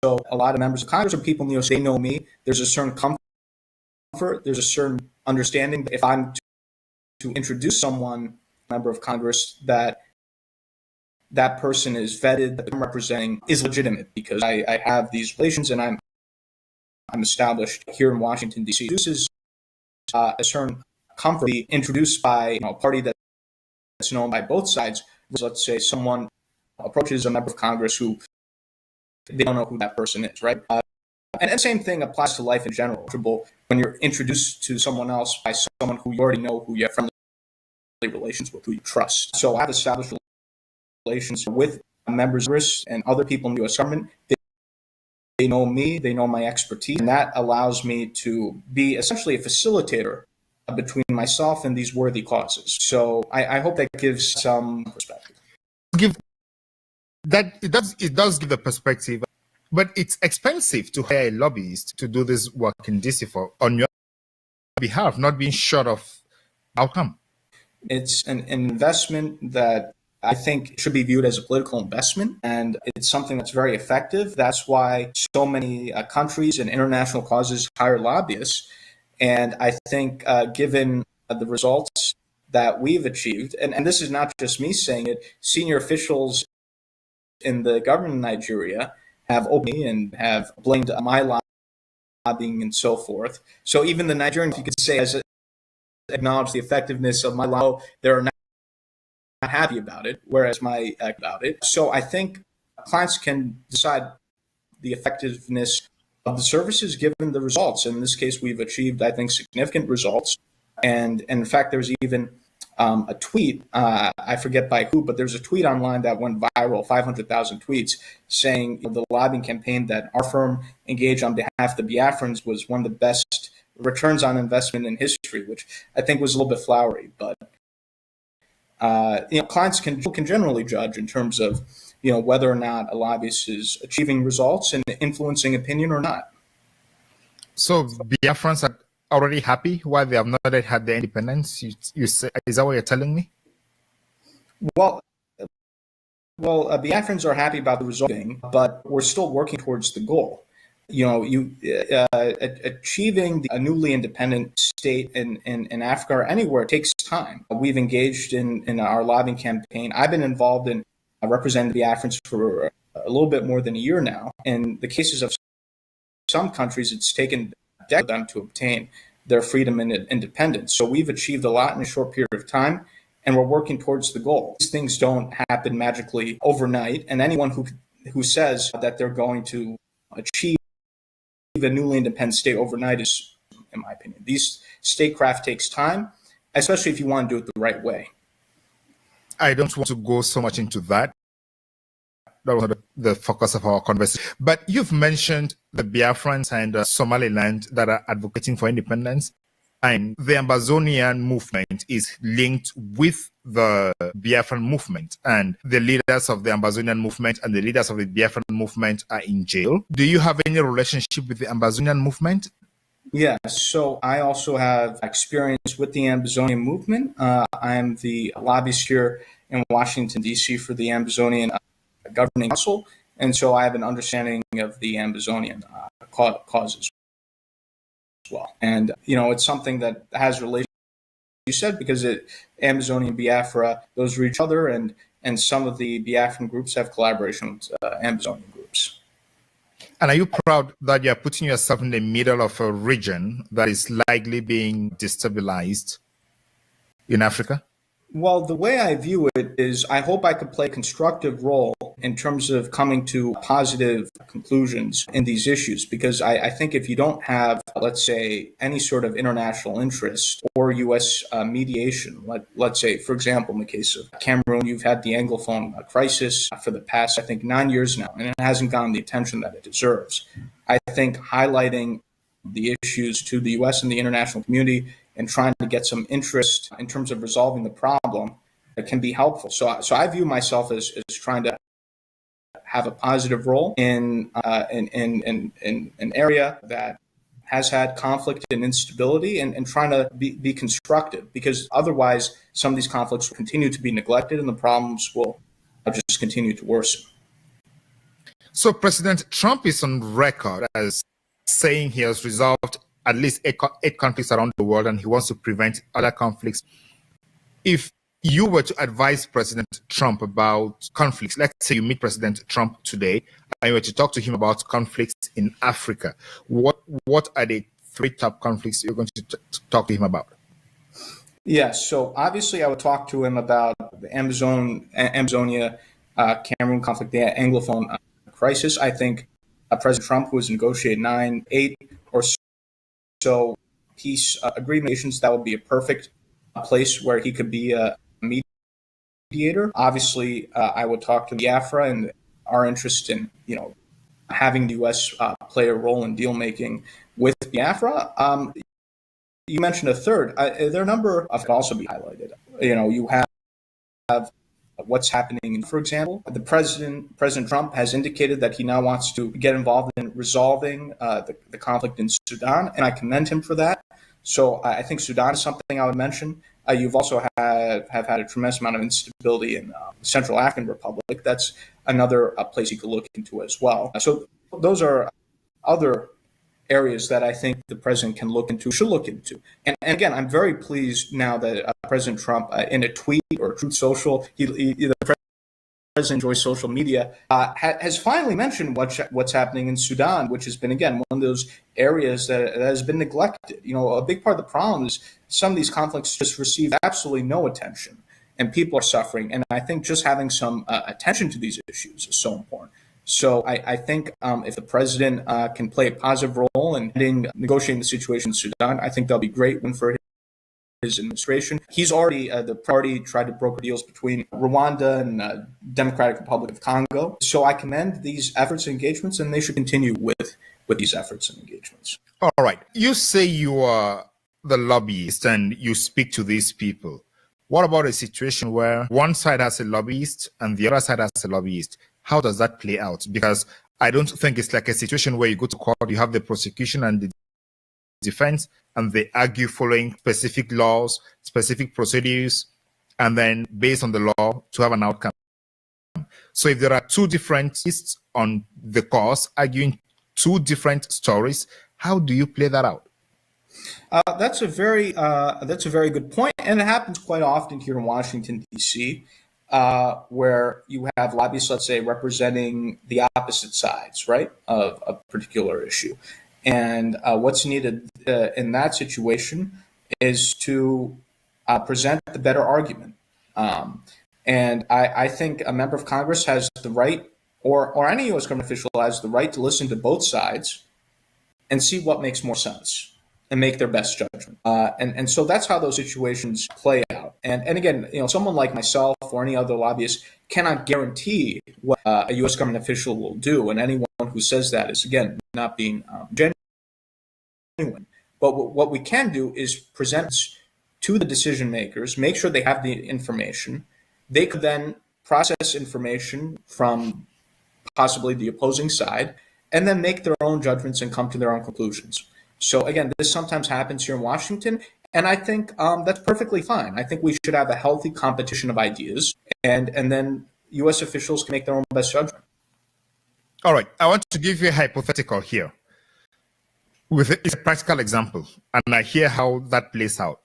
So a lot of members of Congress are people in the U.S. They know me. There's a certain comfort. There's a certain understanding that if I'm to introduce someone, member of Congress, that person is vetted, that I'm representing is legitimate because I have these relations and I'm established here in Washington, D.C. This is a certain comfort be introduced by a party that's known by both sides. Let's say someone approaches a member of Congress who they don't know who that person is, right? And the same thing applies to life in general. When you're introduced to someone else by someone who you already know, who you have friendly relations with, who you trust. So I've established relations with members of Congress and other people in the U.S. government. They know me, they know my expertise, and that allows me to be essentially a facilitator between myself and these worthy causes. So I hope that gives some perspective. It does give the perspective, but it's expensive to hire a lobbyist to do this work in DC on your behalf, not being short of outcome. It's an investment that I think should be viewed as a political investment, and it's something that's very effective. That's why so many countries and international causes hire lobbyists. And I think given the results that we've achieved, and this is not just me saying it, senior officials in the government of Nigeria have openly and have blamed my lobbying and so forth. So even the Nigerians, you could say, has acknowledged the effectiveness of my law. They're not happy about it, whereas my about it. So I think clients can decide the effectiveness of the services given the results. In this case, we've achieved, I think, significant results. And in fact, there's even a tweet, I forget by who, but there's a tweet online that went viral, 500,000 tweets, saying the lobbying campaign that our firm engaged on behalf of the Biafrans was one of the best returns on investment in history, which I think was a little bit flowery. But clients can generally judge in terms of whether or not a lobbyist is achieving results and influencing opinion or not. So Biafrans are already happy while they have not yet had their independence. You say, is that what you're telling me? Well, Biafrans are happy about the result, but we're still working towards the goal. Achieving a newly independent state in Africa or anywhere takes time. We've engaged in our lobbying campaign. I've been involved in representing the Biafrans for a little bit more than a year now. In the cases of some countries, it's taken decades for them to obtain their freedom and independence. So we've achieved a lot in a short period of time, and we're working towards the goal. These things don't happen magically overnight, and anyone who says that they're going to achieve a newly independent state overnight is, in my opinion, statecraft takes time, especially if you want to do it the right way. I don't want to go so much into that. That was the focus of our conversation. But you've mentioned the Biafrans and Somaliland that are advocating for independence. And the Ambazonian movement is linked with the Biafran movement. And the leaders of the Ambazonian movement and the leaders of the Biafran movement are in jail. Do you have any relationship with the Ambazonian movement? Yeah, so I also have experience with the Ambazonian movement. I am the lobbyist here in Washington, D.C. for the Ambazonian Governing Council. And so I have an understanding of the Ambazonian cause as well. And, it's something that has relation, you said, because Amazonian and Biafra, those reach each other, and some of the Biafran groups have collaboration with Amazonian groups. And are you proud that you're putting yourself in the middle of a region that is likely being destabilized in Africa? Well, the way I view it is I hope I could play a constructive role in terms of coming to positive conclusions in these issues, because I think if you don't have, let's say, any sort of international interest or U.S. mediation, let's say, for example, in the case of Cameroon, you've had the Anglophone crisis for the past, I think, 9 years now, and it hasn't gotten the attention that it deserves. I think highlighting the issues to the U.S. and the international community and trying to get some interest in terms of resolving the problem that can be helpful. So I view myself as trying to have a positive role in an area that has had conflict and instability, and trying to be constructive, because otherwise some of these conflicts will continue to be neglected and the problems will just continue to worsen. So President Trump is on record as saying he has resolved at least eight conflicts around the world, and he wants to prevent other conflicts. If you were to advise President Trump about conflicts, let's say you meet President Trump today and you were to talk to him about conflicts in Africa, what are the 3 top conflicts you're going to talk to him about? Yes, so obviously I would talk to him about the Amazonia, Cameroon conflict, the Anglophone crisis. I think President Trump, who has negotiated 8 or so peace agreements, that would be a perfect place where he could be a mediator. Obviously, I would talk to Biafra and our interest in, having the U.S. play a role in deal making with Biafra. you mentioned a third. There are a number of could also be highlighted. You have what's happening. For example, President Trump has indicated that he now wants to get involved in resolving the conflict in Sudan, and I commend him for that. So I think Sudan is something I would mention. You've also have had a tremendous amount of instability in the Central African Republic. That's another place you could look into as well. So those are other areas that I think the president can look into, should look into. And again, I'm very pleased now that President Trump, in a tweet or Truth Social, the president enjoys social media, has finally mentioned what's happening in Sudan, which has been, again, one of those areas that has been neglected. A big part of the problem is some of these conflicts just receive absolutely no attention, and people are suffering. And I think just having some attention to these issues is so important. So I think if the president can play a positive role in negotiating the situation in Sudan, I think that'll be great win for his administration. He's already, the party tried to broker deals between Rwanda and Democratic Republic of Congo. So I commend these efforts and engagements, and they should continue with these efforts and engagements. All right. You say you are the lobbyist and you speak to these people. What about a situation where one side has a lobbyist and the other side has a lobbyist? How does that play out? Because I don't think it's like a situation where you go to court, you have the prosecution and the defense, and they argue following specific laws, specific procedures, and then based on the law to have an outcome. So if there are two different lists on the cause arguing two different stories, how do you play that out? That's a very good point, and it happens quite often here in Washington, D.C., where you have lobbyists, let's say, representing the opposite sides, right, of a particular issue. And what's needed in that situation is to present the better argument. And I think a member of Congress has the right, or any U.S. government official has the right to listen to both sides and see what makes more sense and make their best judgment. And so that's how those situations play out. And again, someone like myself or any other lobbyist cannot guarantee what a U.S. government official will do. And anyone who says that is, again, not being genuine. But what we can do is present to the decision makers, make sure they have the information. They could then process information from possibly the opposing side and then make their own judgments and come to their own conclusions. So again, this sometimes happens here in Washington, and I think that's perfectly fine. I think we should have a healthy competition of ideas, and then U.S. officials can make their own best judgment. All right, I want to give you a hypothetical here. It's a practical example, and I hear how that plays out.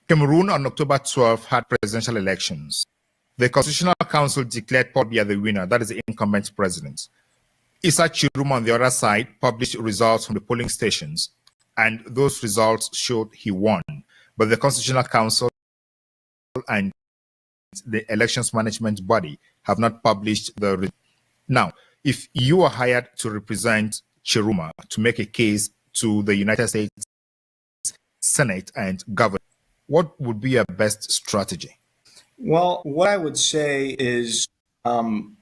Cameroon on October 12 had presidential elections. The Constitutional Council declared Paul Biya the winner, that is the incumbent president. Issa Chiruma on the other side published results from the polling stations, and those results showed he won. But the Constitutional Council and the elections management body have not published the results. Now, if you are hired to represent Chiruma to make a case to the United States Senate and government, what would be your best strategy? Well, what I would say is, and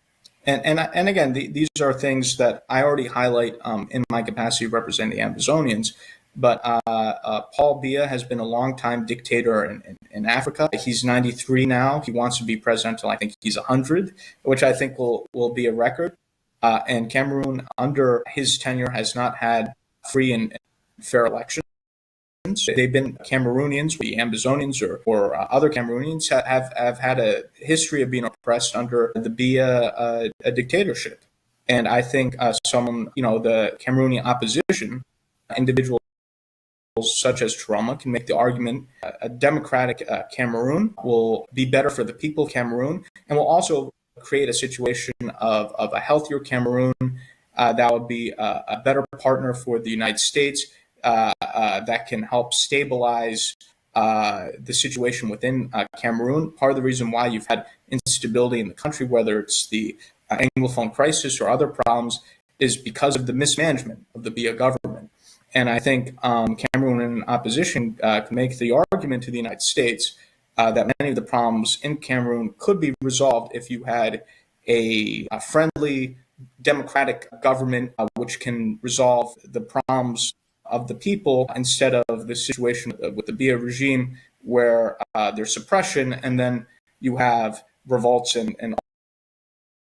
again, these are things that I already highlight in my capacity representing the Amazonians, but Paul Biya has been a long-time dictator in Africa. He's 93 now. He wants to be president until I think he's 100, which I think will be a record. And Cameroon, under his tenure, has not had free and fair elections. They've been Cameroonians, the Amazonians or other Cameroonians have had a history of being oppressed under the Biya dictatorship. And I think the Cameroonian opposition, individuals such as Chiruma, can make the argument a democratic Cameroon will be better for the people of Cameroon and will also create a situation of a healthier Cameroon that would be a better partner for the United States, that can help stabilize the situation within Cameroon. Part of the reason why you've had instability in the country, whether it's the Anglophone crisis or other problems, is because of the mismanagement of the Biya government. And I think Cameroon opposition can make the argument to the United States that many of the problems in Cameroon could be resolved if you had a friendly democratic government which can resolve the problems of the people instead of the situation with the Bia regime where there's suppression and then you have revolts and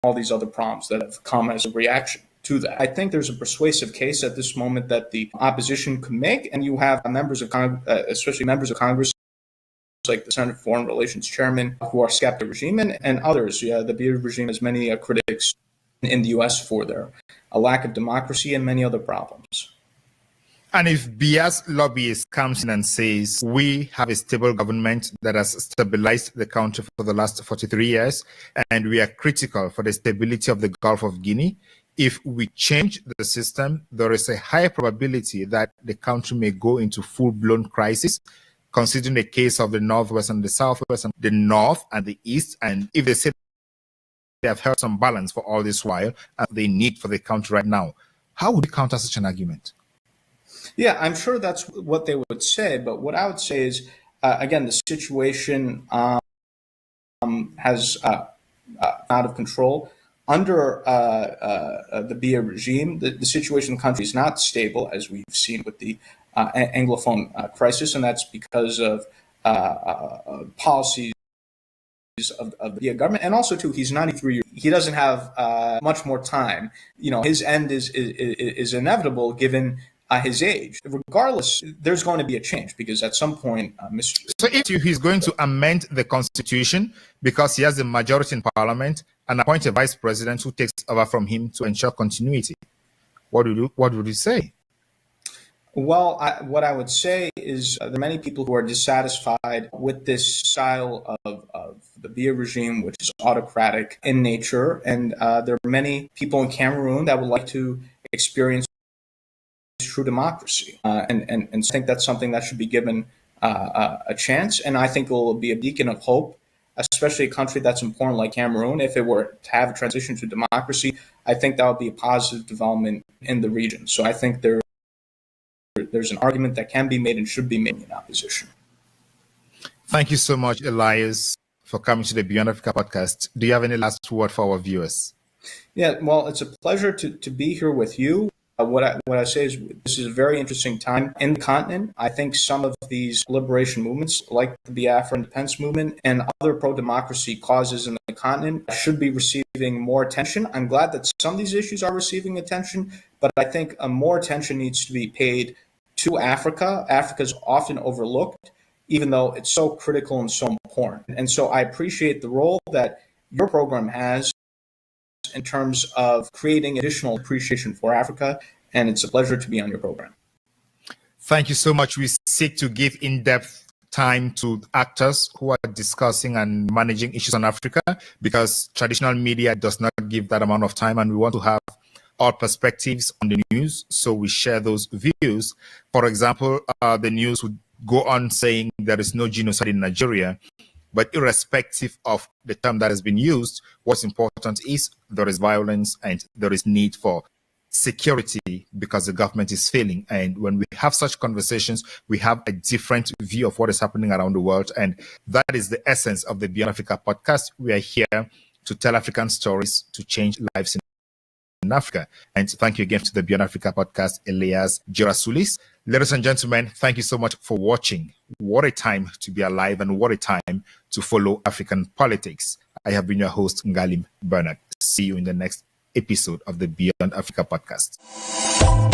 all these other problems that have come as a reaction to that. I think there's a persuasive case at this moment that the opposition could make, and you have members of Congress, especially members of Congress, like the Senate Foreign Relations Chairman, who are skeptic of the regime, and others. Yeah, the Bia regime has many critics in the U.S. for their lack of democracy and many other problems. And if Bia's lobbyist comes in and says, we have a stable government that has stabilized the country for the last 43 years, and we are critical for the stability of the Gulf of Guinea, if we change the system, there is a high probability that the country may go into full-blown crisis, considering the case of the Northwest and the Southwest and the North and the East. And if they say they have held some balance for all this while and they need for the country right now, how would you counter such an argument? Yeah, I'm sure that's what they would say. But what I would say is, again, the situation has out of control. Under the Bia regime, the situation in the country is not stable, as we've seen with the Anglophone crisis, and that's because of policies of the Bia government. And also, too, he's 93 years. He doesn't have much more time. You know, his end is inevitable given his age. Regardless, there's going to be a change because at some point, So if he's going to amend the constitution because he has a majority in parliament and appoint a vice president who takes over from him to ensure continuity, what would you say? Well, what I would say is there are many people who are dissatisfied with this style of the Bia regime, which is autocratic in nature. And there are many people in Cameroon that would like to experience true democracy. And I think that's something that should be given a chance. And I think it will be a beacon of hope, especially a country that's important like Cameroon. If it were to have a transition to democracy, I think that would be a positive development in the region. So I think there's an argument that can be made and should be made in opposition. Thank you so much, Elias, for coming to the Beyond Africa podcast. Do you have any last word for our viewers? Yeah, well, it's a pleasure to be here with you. What I say is this is a very interesting time in the continent. I think some of these liberation movements, like the Biafra independence movement and other pro-democracy causes in the continent, should be receiving more attention. I'm glad that some of these issues are receiving attention, but I think more attention needs to be paid to Africa. Africa is often overlooked, even though it's so critical and so important. And so I appreciate the role that your program has in terms of creating additional appreciation for Africa, and it's a pleasure to be on your program. Thank you so much. We seek to give in-depth time to actors who are discussing and managing issues on Africa because traditional media does not give that amount of time, and we want to have all perspectives on the news, so we share those views. For example, the news would go on saying there is no genocide in Nigeria, but irrespective of the term that has been used, what's important is there is violence and there is need for security because the government is failing. And when we have such conversations, we have a different view of what is happening around the world. And that is the essence of the Beyond Africa podcast. We are here to tell African stories to change lives in Africa. And thank you again to the Beyond Africa podcast, Elias Jerasulis. Ladies and gentlemen, thank you so much for watching. What a time to be alive and what a time to follow African politics. I have been your host, Ngalim Bernard. See you in the next episode of the Beyond Africa podcast. I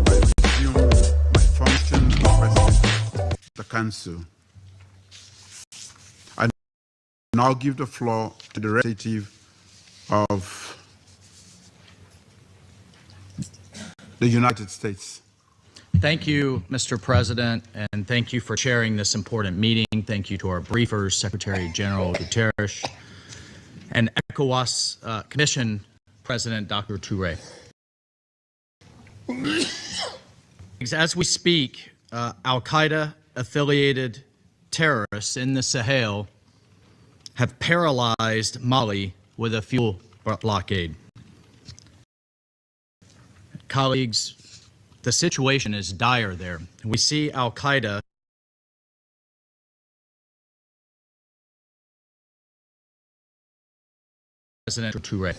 resume my function as President of the Council. I now give the floor to the representative of the United States. Thank you, Mr. President, and thank you for chairing this important meeting. Thank you to our briefers, Secretary General Guterres, and ECOWAS Commission President Dr. Touré. As we speak, Al-Qaeda-affiliated terrorists in the Sahel have paralyzed Mali with a fuel blockade. Colleagues, the situation is dire there. We see Al-Qaeda President Touré.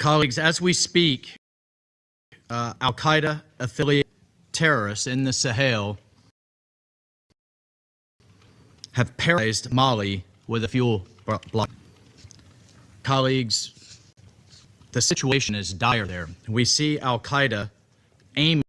Colleagues, as we speak, Al-Qaeda affiliated terrorists in the Sahel have paralyzed Mali with a fuel block. Colleagues, the situation is dire there. We see Al-Qaeda aiming